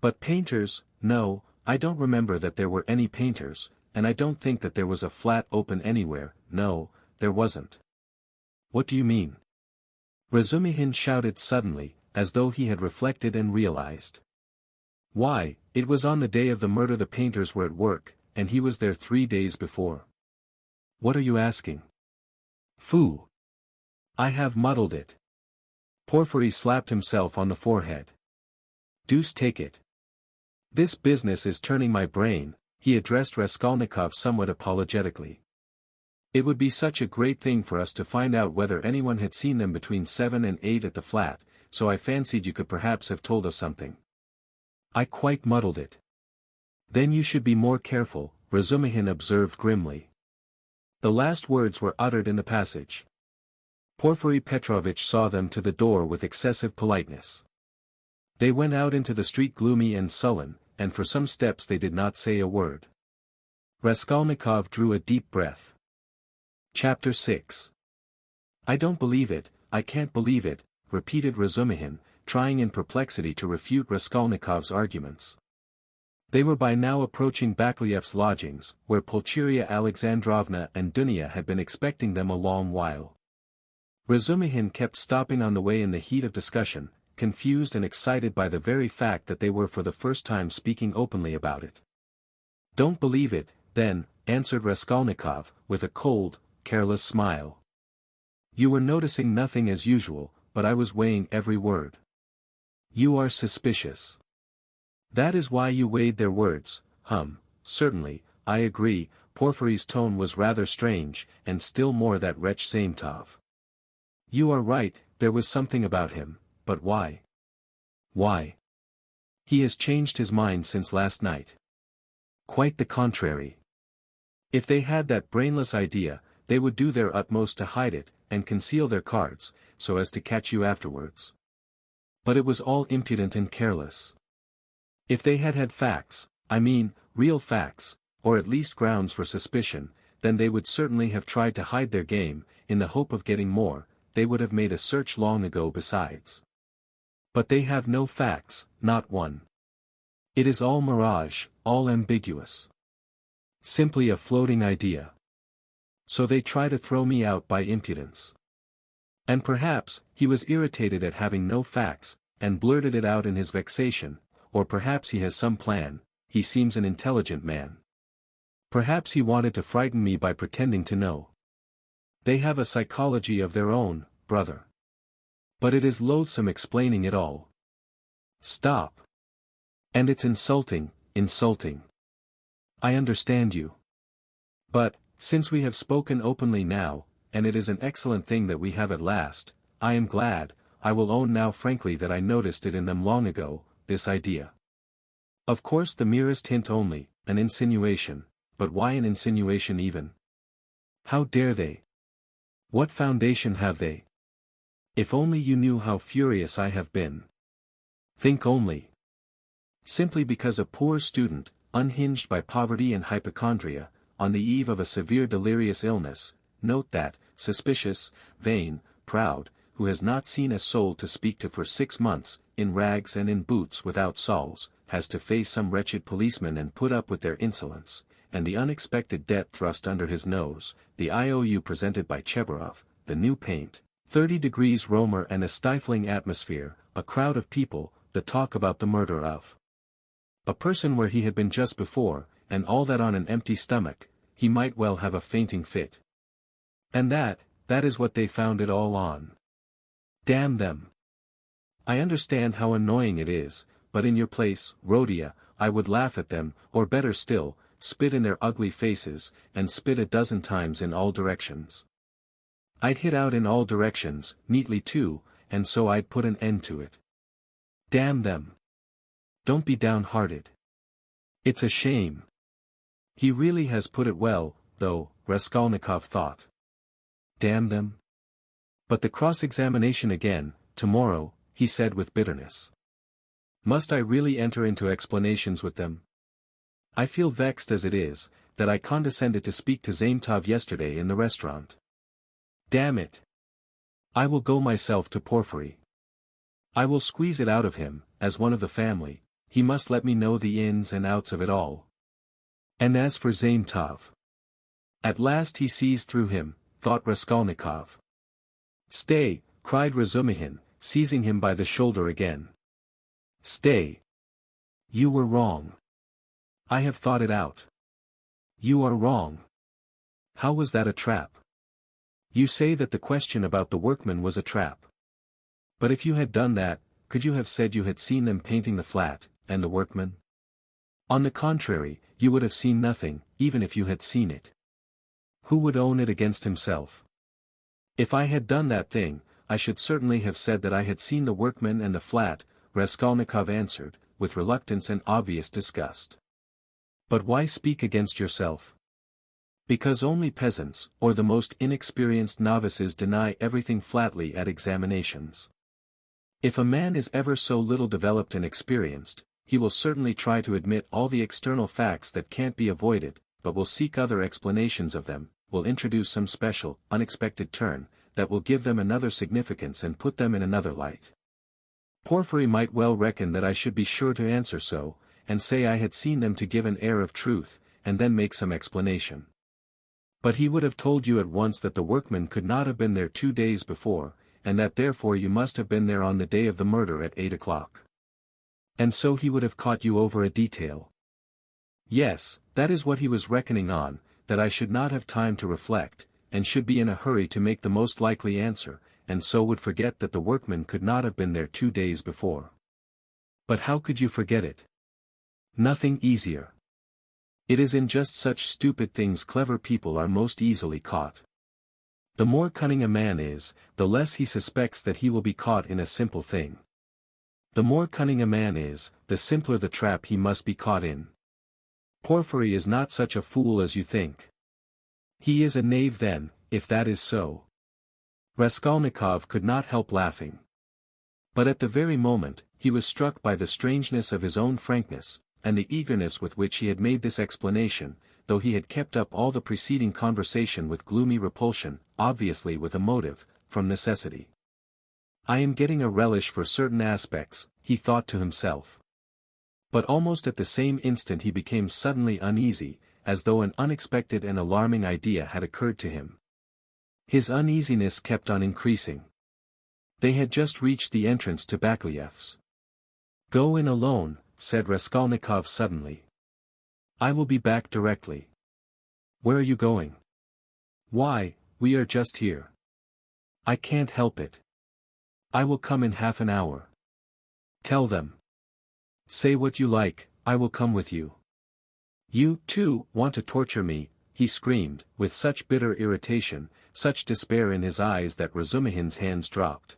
But painters, no, I don't remember that there were any painters, and I don't think that there was a flat open anywhere, no, there wasn't. What do you mean? Razumihin shouted suddenly, as though he had reflected and realized. Why, it was on the day of the murder the painters were at work, and he was there 3 days before. What are you asking? Phoo! I have muddled it. Porfiry slapped himself on the forehead. Deuce take it. This business is turning my brain, he addressed Raskolnikov somewhat apologetically. It would be such a great thing for us to find out whether anyone had seen them between 7 and 8 at the flat, so I fancied you could perhaps have told us something. I quite muddled it. Then you should be more careful, Razumihin observed grimly. The last words were uttered in the passage. Porfiry Petrovitch saw them to the door with excessive politeness. They went out into the street gloomy and sullen, and for some steps they did not say a word. Raskolnikov drew a deep breath. Chapter 6. I don't believe it, I can't believe it, repeated Razumihin, trying in perplexity to refute Raskolnikov's arguments. They were by now approaching Bakliev's lodgings, where Pulcheria Alexandrovna and Dunya had been expecting them a long while. Razumihin kept stopping on the way in the heat of discussion, confused and excited by the very fact that they were for the first time speaking openly about it. "Don't believe it, then," answered Raskolnikov, with a cold, careless smile. "You were noticing nothing as usual, but I was weighing every word." "You are suspicious. That is why you weighed their words." Certainly, I agree." Porfiry's tone was rather strange, and still more that wretch Zametov. "You are right, there was something about him, but why?" "Why? He has changed his mind since last night." "Quite the contrary. If they had that brainless idea, they would do their utmost to hide it, and conceal their cards, so as to catch you afterwards. But it was all impudent and careless. If they had had facts, I mean, real facts, or at least grounds for suspicion, then they would certainly have tried to hide their game, in the hope of getting more. They would have made a search long ago besides. But they have no facts, not one. It is all mirage, all ambiguous. Simply a floating idea. So they try to throw me out by impudence." And perhaps, he was irritated at having no facts, and blurted it out in his vexation, or perhaps he has some plan. He seems an intelligent man. Perhaps he wanted to frighten me by pretending to know. They have a psychology of their own, brother. But it is loathsome explaining it all. Stop. And it's insulting, insulting. I understand you. But, since we have spoken openly now, and it is an excellent thing that we have at last, I am glad. I will own now frankly that I noticed it in them long ago, this idea. Of course the merest hint only, an insinuation, but why an insinuation even? How dare they? What foundation have they? If only you knew how furious I have been. Think only. Simply because a poor student, unhinged by poverty and hypochondria, on the eve of a severe delirious illness, note that, suspicious, vain, proud, who has not seen a soul to speak to for 6 months, in rags and in boots without soles, has to face some wretched policeman and put up with their insolence, and the unexpected debt thrust under his nose, the IOU presented by Chebarov, the new paint, 30 degrees Romer and a stifling atmosphere, a crowd of people, the talk about the murder of a person where he had been just before, and all that on an empty stomach, he might well have a fainting fit. And that is what they found it all on. Damn them. I understand how annoying it is, but in your place, Rhodia, I would laugh at them, or better still, spit in their ugly faces, and spit a dozen times in all directions. I'd hit out in all directions, neatly too, and so I'd put an end to it. Damn them. Don't be downhearted. It's a shame. He really has put it well, though, Raskolnikov thought. Damn them. But the cross-examination again, tomorrow, he said with bitterness. Must I really enter into explanations with them? I feel vexed as it is, that I condescended to speak to Zametov yesterday in the restaurant. Damn it. I will go myself to Porfiry. I will squeeze it out of him, as one of the family. He must let me know the ins and outs of it all. And as for Zametov. At last he sees through him, thought Raskolnikov. Stay, cried Razumihin, seizing him by the shoulder again. Stay. You were wrong. I have thought it out. You are wrong. How was that a trap? You say that the question about the workmen was a trap. But if you had done that, could you have said you had seen them painting the flat, and the workmen? On the contrary, you would have seen nothing, even if you had seen it. Who would own it against himself? If I had done that thing, I should certainly have said that I had seen the workmen and the flat, Raskolnikov answered, with reluctance and obvious disgust. But why speak against yourself? Because only peasants, or the most inexperienced novices deny everything flatly at examinations. If a man is ever so little developed and experienced, he will certainly try to admit all the external facts that can't be avoided, but will seek other explanations of them, will introduce some special, unexpected turn, that will give them another significance and put them in another light. Porfiry might well reckon that I should be sure to answer so, and say I had seen them to give an air of truth, and then make some explanation. But he would have told you at once that the workmen could not have been there 2 days before, and that therefore you must have been there on the day of the murder at 8 o'clock. And so he would have caught you over a detail. Yes, that is what he was reckoning on, that I should not have time to reflect, and should be in a hurry to make the most likely answer, and so would forget that the workman could not have been there 2 days before. But how could you forget it? Nothing easier. It is in just such stupid things clever people are most easily caught. The more cunning a man is, the less he suspects that he will be caught in a simple thing. The more cunning a man is, the simpler the trap he must be caught in. Porfiry is not such a fool as you think. He is a knave then, if that is so. Raskolnikov could not help laughing. But at the very moment, he was struck by the strangeness of his own frankness, and the eagerness with which he had made this explanation, though he had kept up all the preceding conversation with gloomy repulsion, obviously with a motive, from necessity. I am getting a relish for certain aspects, he thought to himself. But almost at the same instant he became suddenly uneasy, as though an unexpected and alarming idea had occurred to him. His uneasiness kept on increasing. They had just reached the entrance to Bakleyev's. "Go in alone," said Raskolnikov suddenly. "I will be back directly." "Where are you going?" "Why, we are just here." "I can't help it. I will come in half an hour." "Tell them." "Say what you like, I will come with you." "You, too, want to torture me," he screamed, with such bitter irritation, such despair in his eyes that Razumihin's hands dropped.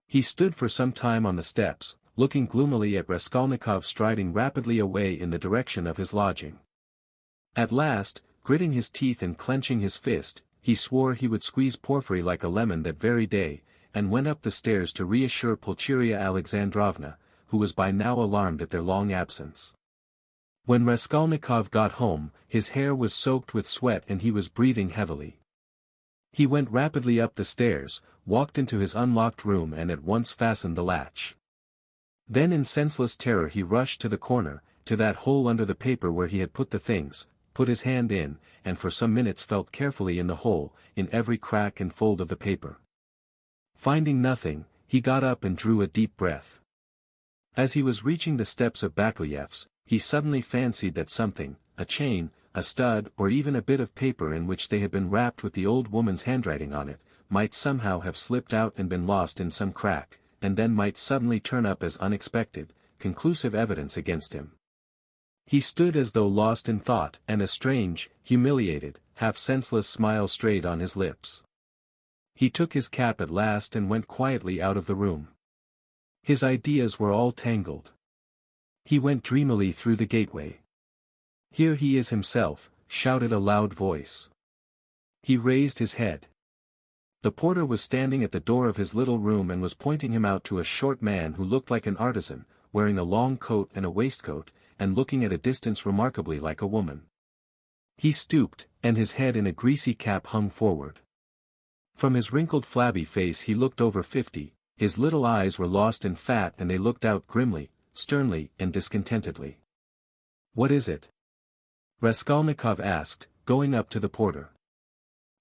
He stood for some time on the steps, looking gloomily at Raskolnikov striding rapidly away in the direction of his lodging. At last, gritting his teeth and clenching his fist, he swore he would squeeze Porfiry like a lemon that very day, and went up the stairs to reassure Pulcheria Alexandrovna, who was by now alarmed at their long absence. When Raskolnikov got home, his hair was soaked with sweat and he was breathing heavily. He went rapidly up the stairs, walked into his unlocked room and at once fastened the latch. Then in senseless terror he rushed to the corner, to that hole under the paper where he had put the things, put his hand in, and for some minutes felt carefully in the hole, in every crack and fold of the paper. Finding nothing, he got up and drew a deep breath. As he was reaching the steps of Bakleyev's, he suddenly fancied that something, a chain, a stud or even a bit of paper in which they had been wrapped with the old woman's handwriting on it, might somehow have slipped out and been lost in some crack, and then might suddenly turn up as unexpected, conclusive evidence against him. He stood as though lost in thought, and a strange, humiliated, half-senseless smile strayed on his lips. He took his cap at last and went quietly out of the room. His ideas were all tangled. He went dreamily through the gateway. "Here he is himself," shouted a loud voice. He raised his head. The porter was standing at the door of his little room and was pointing him out to a short man who looked like an artisan, wearing a long coat and a waistcoat, and looking at a distance remarkably like a woman. He stooped, and his head in a greasy cap hung forward. From his wrinkled flabby face he looked over 50, his little eyes were lost in fat and they looked out grimly, sternly and discontentedly. "What is it?" Raskolnikov asked, going up to the porter.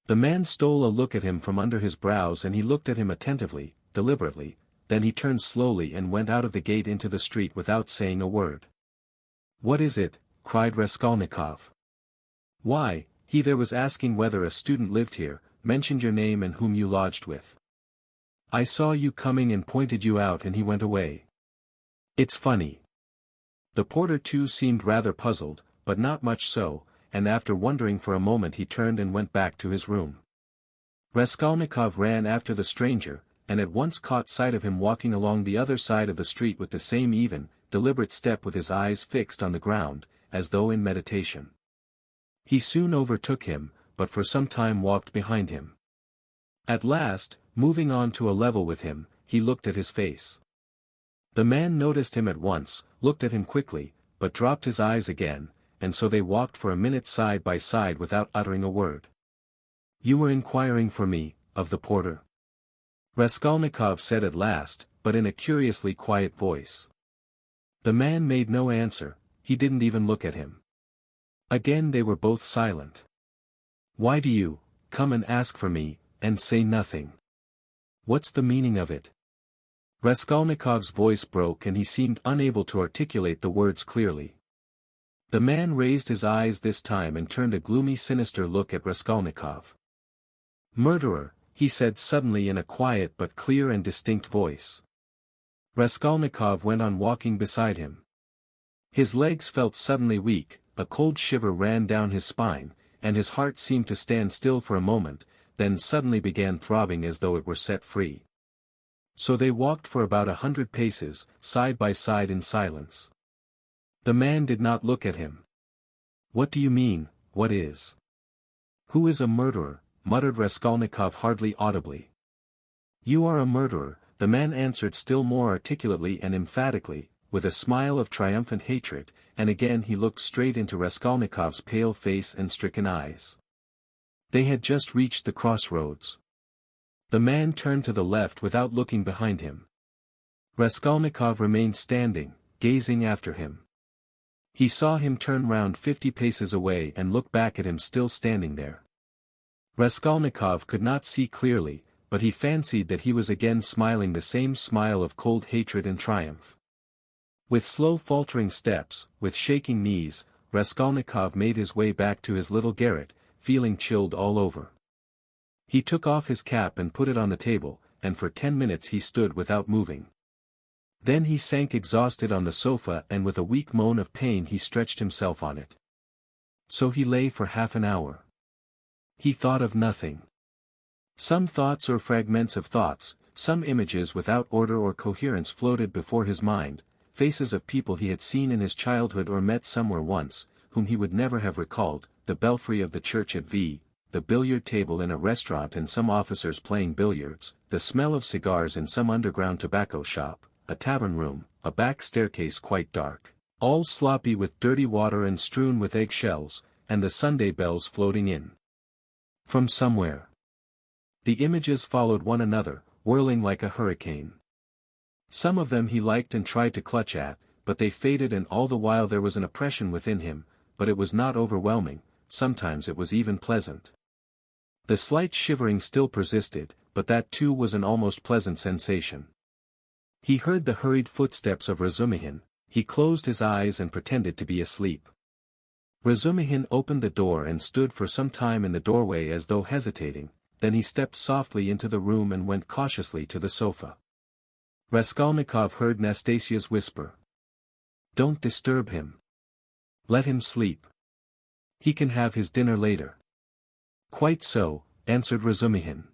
The man stole a look at him from under his brows and he looked at him attentively, deliberately, then he turned slowly and went out of the gate into the street without saying a word. "What is it?" cried Raskolnikov. "Why, he there was asking whether a student lived here, mentioned your name and whom you lodged with. I saw you coming and pointed you out and he went away. It's funny." The porter too seemed rather puzzled, but not much so, and after wondering for a moment he turned and went back to his room. Raskolnikov ran after the stranger, and at once caught sight of him walking along the other side of the street with the same even, deliberate step with his eyes fixed on the ground, as though in meditation. He soon overtook him, but for some time walked behind him. At last, moving on to a level with him, he looked at his face. The man noticed him at once, looked at him quickly, but dropped his eyes again, and so they walked for a minute side by side without uttering a word. "You were inquiring for me, of the porter?" Raskolnikov said at last, but in a curiously quiet voice. The man made no answer, he didn't even look at him. Again they were both silent. "Why do you come and ask for me, and say nothing?" What's the meaning of it? Raskolnikov's voice broke and he seemed unable to articulate the words clearly. The man raised his eyes this time and turned a gloomy sinister look at Raskolnikov. "Murderer," he said suddenly in a quiet but clear and distinct voice. Raskolnikov went on walking beside him. His legs felt suddenly weak, a cold shiver ran down his spine, and his heart seemed to stand still for a moment, then suddenly began throbbing as though it were set free. So they walked for about 100 paces, side by side in silence. The man did not look at him. "What do you mean, what is? Who is a murderer?" muttered Raskolnikov hardly audibly. "You are a murderer," the man answered still more articulately and emphatically, with a smile of triumphant hatred, and again he looked straight into Raskolnikov's pale face and stricken eyes. They had just reached the crossroads. The man turned to the left without looking behind him. Raskolnikov remained standing, gazing after him. He saw him turn round 50 paces away and look back at him still standing there. Raskolnikov could not see clearly, but he fancied that he was again smiling the same smile of cold hatred and triumph. With slow faltering steps, with shaking knees, Raskolnikov made his way back to his little garret, feeling chilled all over. He took off his cap and put it on the table, and for 10 minutes he stood without moving. Then he sank exhausted on the sofa and with a weak moan of pain he stretched himself on it. So he lay for half an hour. He thought of nothing. Some thoughts or fragments of thoughts, some images without order or coherence floated before his mind, faces of people he had seen in his childhood or met somewhere once, whom he would never have recalled, the belfry of the church at V, the billiard table in a restaurant and some officers playing billiards, the smell of cigars in some underground tobacco shop, a tavern room, a back staircase quite dark, all sloppy with dirty water and strewn with eggshells, and the Sunday bells floating in from somewhere. The images followed one another, whirling like a hurricane. Some of them he liked and tried to clutch at, but they faded, and all the while there was an oppression within him, but it was not overwhelming, sometimes it was even pleasant. The slight shivering still persisted, but that too was an almost pleasant sensation. He heard the hurried footsteps of Razumihin. He closed his eyes and pretended to be asleep. Razumihin opened the door and stood for some time in the doorway as though hesitating, then he stepped softly into the room and went cautiously to the sofa. Raskolnikov heard Nastasia's whisper. "Don't disturb him. Let him sleep. He can have his dinner later." "Quite so," answered Razumihin.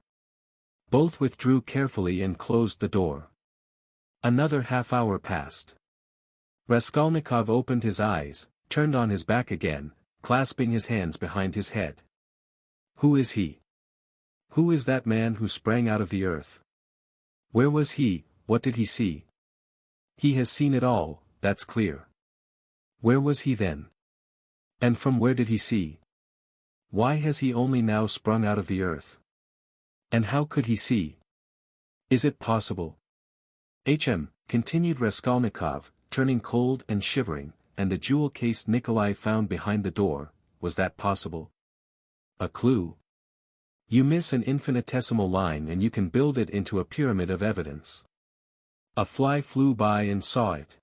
Both withdrew carefully and closed the door. Another half-hour passed. Raskolnikov opened his eyes, turned on his back again, clasping his hands behind his head. Who is he? Who is that man who sprang out of the earth? Where was he? What did he see? He has seen it all, that's clear. Where was he then? And from where did he see? Why has he only now sprung out of the earth? And how could he see? Is it possible? Continued Raskolnikov, turning cold and shivering, and the jewel case Nikolai found behind the door, was that possible? A clue? You miss an infinitesimal line and you can build it into a pyramid of evidence. A fly flew by and saw it.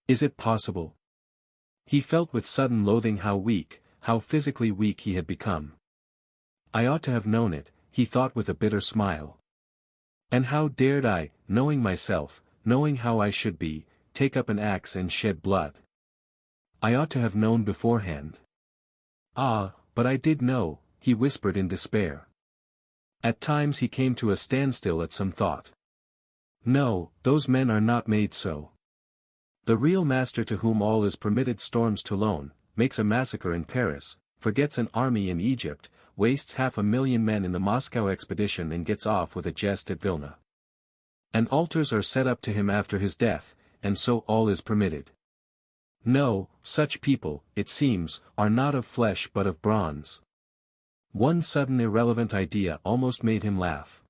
Is it possible? He felt with sudden loathing how weak, how physically weak he had become. I ought to have known it, he thought with a bitter smile. And how dared I, knowing myself, knowing how I should be, take up an axe and shed blood? I ought to have known beforehand. Ah, but I did know, he whispered in despair. At times he came to a standstill at some thought. No, those men are not made so. The real master to whom all is permitted storms Toulon, makes a massacre in Paris, forgets an army in Egypt, wastes 500,000 men in the Moscow expedition and gets off with a jest at Vilna. And altars are set up to him after his death, and so all is permitted. No, such people, it seems, are not of flesh but of bronze. One sudden irrelevant idea almost made him laugh.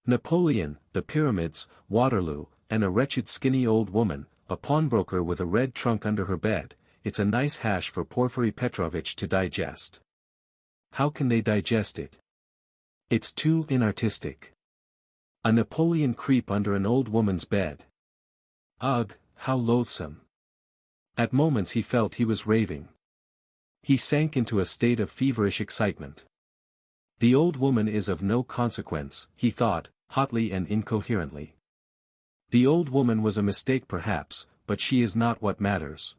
Napoleon, the pyramids, Waterloo, and a wretched skinny old woman, a pawnbroker with a red trunk under her bed, it's a nice hash for Porfiry Petrovitch to digest. How can they digest it? It's too inartistic. A Napoleon creep under an old woman's bed. Ugh, how loathsome. At moments he felt he was raving. He sank into a state of feverish excitement. The old woman is of no consequence, he thought, hotly and incoherently. The old woman was a mistake perhaps, but she is not what matters.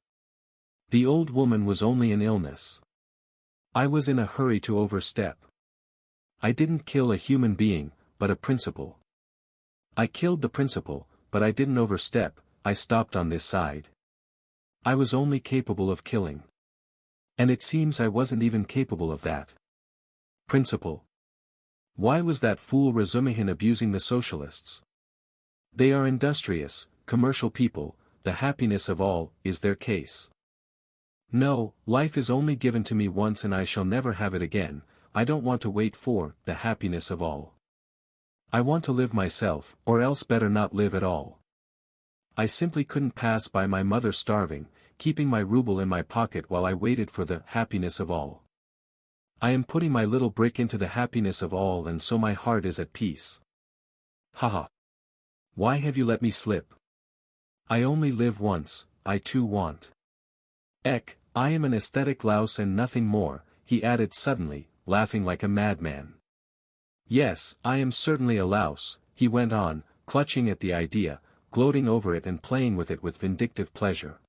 The old woman was only an illness. I was in a hurry to overstep. I didn't kill a human being, but a principle. I killed the principle, but I didn't overstep, I stopped on this side. I was only capable of killing. And it seems I wasn't even capable of that. Principle. Why was that fool Razumihin abusing the socialists? They are industrious, commercial people, the happiness of all, is their case. No, life is only given to me once and I shall never have it again, I don't want to wait for, the happiness of all. I want to live myself, or else better not live at all. I simply couldn't pass by my mother starving, keeping my ruble in my pocket while I waited for the happiness of all. I am putting my little brick into the happiness of all and so my heart is at peace. Haha. Why have you let me slip? I only live once, I too want. Ek, I am an aesthetic louse and nothing more, he added suddenly, laughing like a madman. Yes, I am certainly a louse, he went on, clutching at the idea, gloating over it and playing with it with vindictive pleasure.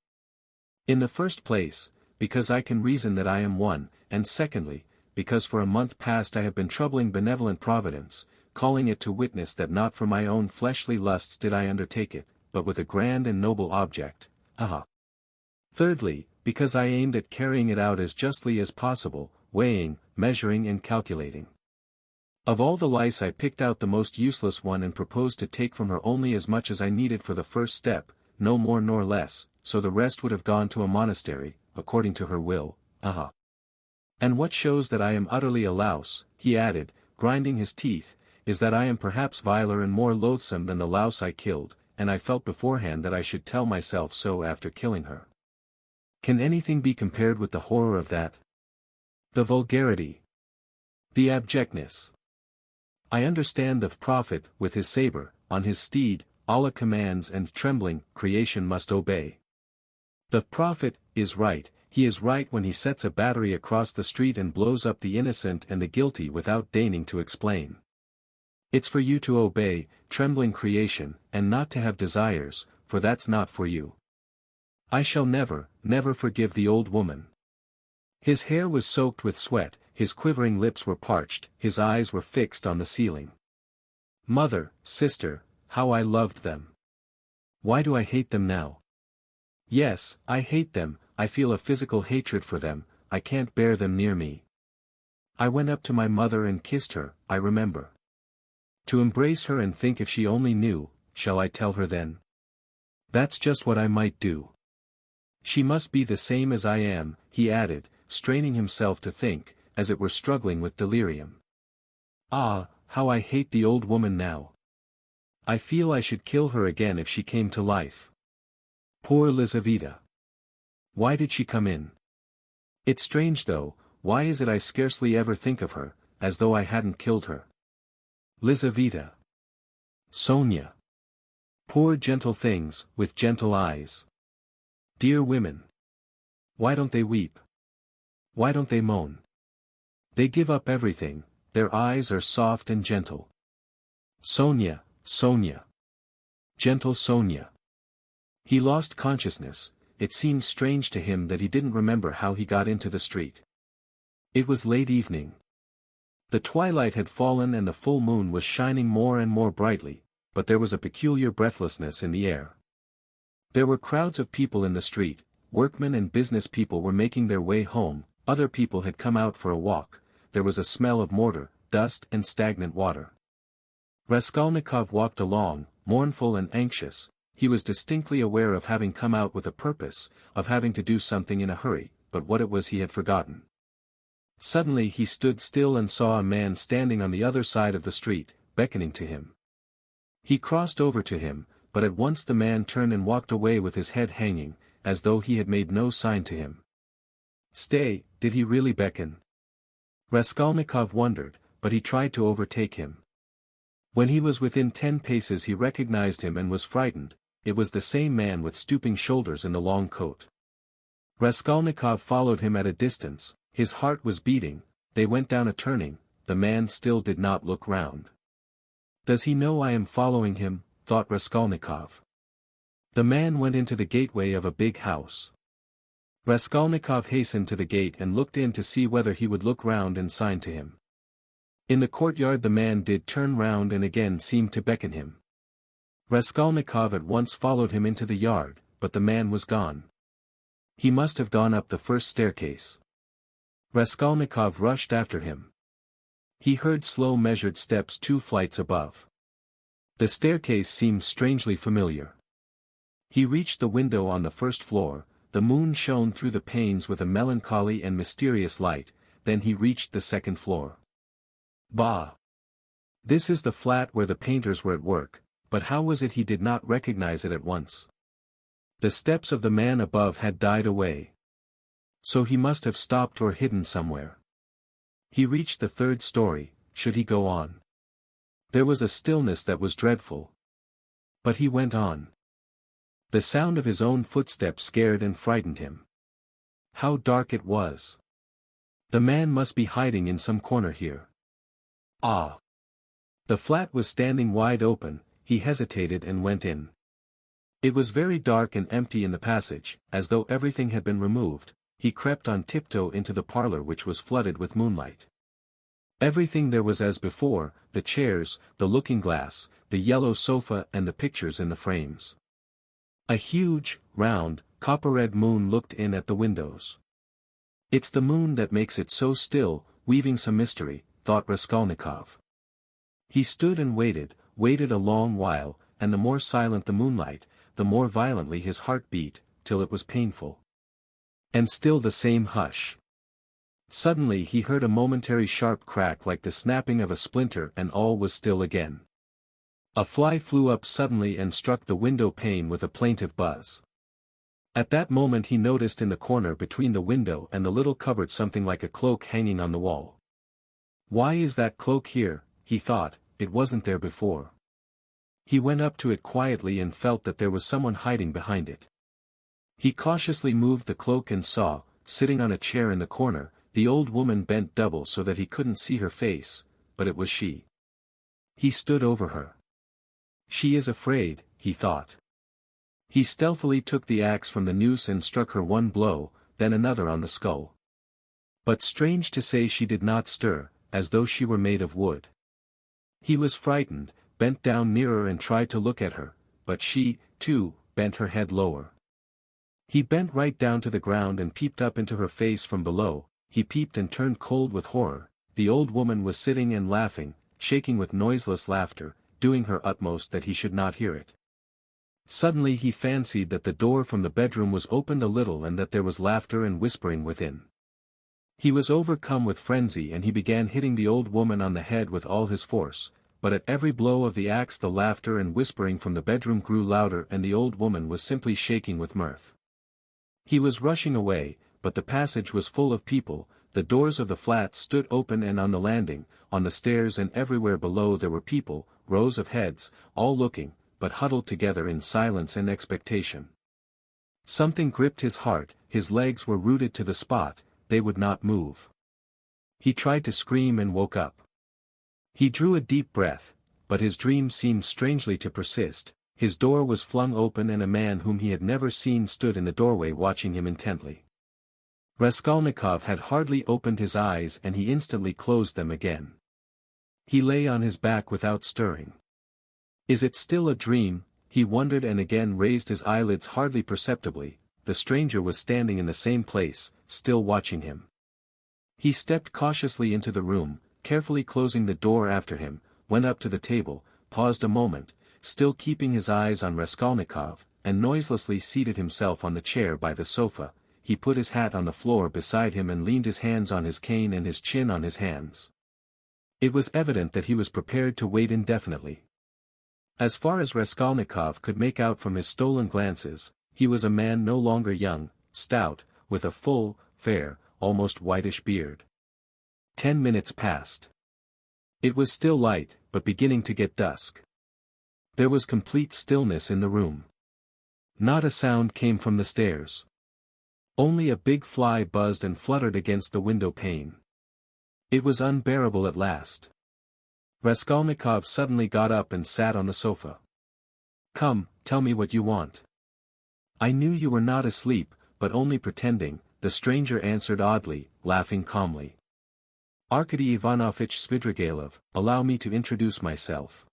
In the first place, because I can reason that I am one, and secondly, because for a month past I have been troubling benevolent Providence, calling it to witness that not for my own fleshly lusts did I undertake it, but with a grand and noble object, aha. Thirdly, because I aimed at carrying it out as justly as possible, weighing, measuring and calculating. Of all the lice I picked out the most useless one and proposed to take from her only as much as I needed for the first step, no more nor less, so the rest would have gone to a monastery, according to her will, aha. And what shows that I am utterly a louse, he added, grinding his teeth, is that I am perhaps viler and more loathsome than the louse I killed, and I felt beforehand that I should tell myself so after killing her. Can anything be compared with the horror of that? The vulgarity. The abjectness. I understand the prophet, with his saber, on his steed, Allah commands and trembling, creation must obey. The prophet is right, he is right when he sets a battery across the street and blows up the innocent and the guilty without deigning to explain. It's for you to obey, trembling creation, and not to have desires, for that's not for you. I shall never, never forgive the old woman. His hair was soaked with sweat, his quivering lips were parched, his eyes were fixed on the ceiling. Mother, sister, how I loved them. Why do I hate them now? Yes, I hate them, I feel a physical hatred for them, I can't bear them near me. I went up to my mother and kissed her, I remember. To embrace her and think if she only knew, shall I tell her then? That's just what I might do. She must be the same as I am, he added, straining himself to think, as it were struggling with delirium. Ah, how I hate the old woman now. I feel I should kill her again if she came to life. Poor Lizaveta. Why did she come in? It's strange though, why is it I scarcely ever think of her, as though I hadn't killed her? Lizaveta. Sonya. Poor gentle things, with gentle eyes. Dear women. Why don't they weep? Why don't they moan? They give up everything, their eyes are soft and gentle. Sonya, Sonya. Gentle Sonya. He lost consciousness, it seemed strange to him that he didn't remember how he got into the street. It was late evening. The twilight had fallen and the full moon was shining more and more brightly, but there was a peculiar breathlessness in the air. There were crowds of people in the street, workmen and business people were making their way home, other people had come out for a walk, there was a smell of mortar, dust and stagnant water. Raskolnikov walked along, mournful and anxious, he was distinctly aware of having come out with a purpose, of having to do something in a hurry, but what it was he had forgotten. Suddenly he stood still and saw a man standing on the other side of the street, beckoning to him. He crossed over to him, but at once the man turned and walked away with his head hanging, as though he had made no sign to him. Stay, did he really beckon? Raskolnikov wondered, but he tried to overtake him. When he was within 10 paces he recognized him and was frightened. It was the same man with stooping shoulders and the long coat. Raskolnikov followed him at a distance, his heart was beating. They went down a turning, the man still did not look round. Does he know I am following him, thought Raskolnikov. The man went into the gateway of a big house. Raskolnikov hastened to the gate and looked in to see whether he would look round and sign to him. In the courtyard the man did turn round and again seemed to beckon him. Raskolnikov at once followed him into the yard, but the man was gone. He must have gone up the first staircase. Raskolnikov rushed after him. He heard slow measured steps 2 flights above. The staircase seemed strangely familiar. He reached the window on the first floor, the moon shone through the panes with a melancholy and mysterious light, then he reached the second floor. Bah! This is the flat where the painters were at work, but how was it he did not recognize it at once? The steps of the man above had died away. So he must have stopped or hidden somewhere. He reached the 3rd story, should he go on? There was a stillness that was dreadful. But he went on. The sound of his own footsteps scared and frightened him. How dark it was. The man must be hiding in some corner here. Ah! The flat was standing wide open, he hesitated and went in. It was very dark and empty in the passage, as though everything had been removed. He crept on tiptoe into the parlor which was flooded with moonlight. Everything there was as before, the chairs, the looking-glass, the yellow sofa and the pictures in the frames. A huge, round, copper-red moon looked in at the windows. It's the moon that makes it so still, weaving some mystery, thought Raskolnikov. He stood and waited a long while, and the more silent the moonlight, the more violently his heart beat, till it was painful. And still the same hush. Suddenly he heard a momentary sharp crack like the snapping of a splinter and all was still again. A fly flew up suddenly and struck the window pane with a plaintive buzz. At that moment he noticed in the corner between the window and the little cupboard something like a cloak hanging on the wall. Why is that cloak here, he thought, it wasn't there before. He went up to it quietly and felt that there was someone hiding behind it. He cautiously moved the cloak and saw, sitting on a chair in the corner, the old woman bent double so that he couldn't see her face, but it was she. He stood over her. She is afraid, he thought. He stealthily took the axe from the noose and struck her one blow, then another on the skull. But strange to say she did not stir, as though she were made of wood. He was frightened, bent down nearer and tried to look at her, but she, too, bent her head lower. He bent right down to the ground and peeped up into her face from below. He peeped and turned cold with horror. The old woman was sitting and laughing, shaking with noiseless laughter, doing her utmost that he should not hear it. Suddenly he fancied that the door from the bedroom was opened a little and that there was laughter and whispering within. He was overcome with frenzy and he began hitting the old woman on the head with all his force, but at every blow of the axe the laughter and whispering from the bedroom grew louder and the old woman was simply shaking with mirth. He was rushing away, but the passage was full of people, the doors of the flats stood open and on the landing, on the stairs and everywhere below there were people, rows of heads, all looking, but huddled together in silence and expectation. Something gripped his heart, his legs were rooted to the spot, they would not move. He tried to scream and woke up. He drew a deep breath, but his dream seemed strangely to persist. His door was flung open and a man whom he had never seen stood in the doorway watching him intently. Raskolnikov had hardly opened his eyes and he instantly closed them again. He lay on his back without stirring. Is it still a dream, he wondered and again raised his eyelids hardly perceptibly. The stranger was standing in the same place, still watching him. He stepped cautiously into the room, carefully closing the door after him, went up to the table, paused a moment, still keeping his eyes on Raskolnikov, and noiselessly seated himself on the chair by the sofa. He put his hat on the floor beside him and leaned his hands on his cane and his chin on his hands. It was evident that he was prepared to wait indefinitely. As far as Raskolnikov could make out from his stolen glances, he was a man no longer young, stout, with a full, fair, almost whitish beard. 10 minutes passed. It was still light, but beginning to get dusk. There was complete stillness in the room. Not a sound came from the stairs. Only a big fly buzzed and fluttered against the window pane. It was unbearable at last. Raskolnikov suddenly got up and sat on the sofa. "Come, tell me what you want." "I knew you were not asleep, but only pretending," the stranger answered oddly, laughing calmly. "Arkady Ivanovitch Svidrigailov, allow me to introduce myself.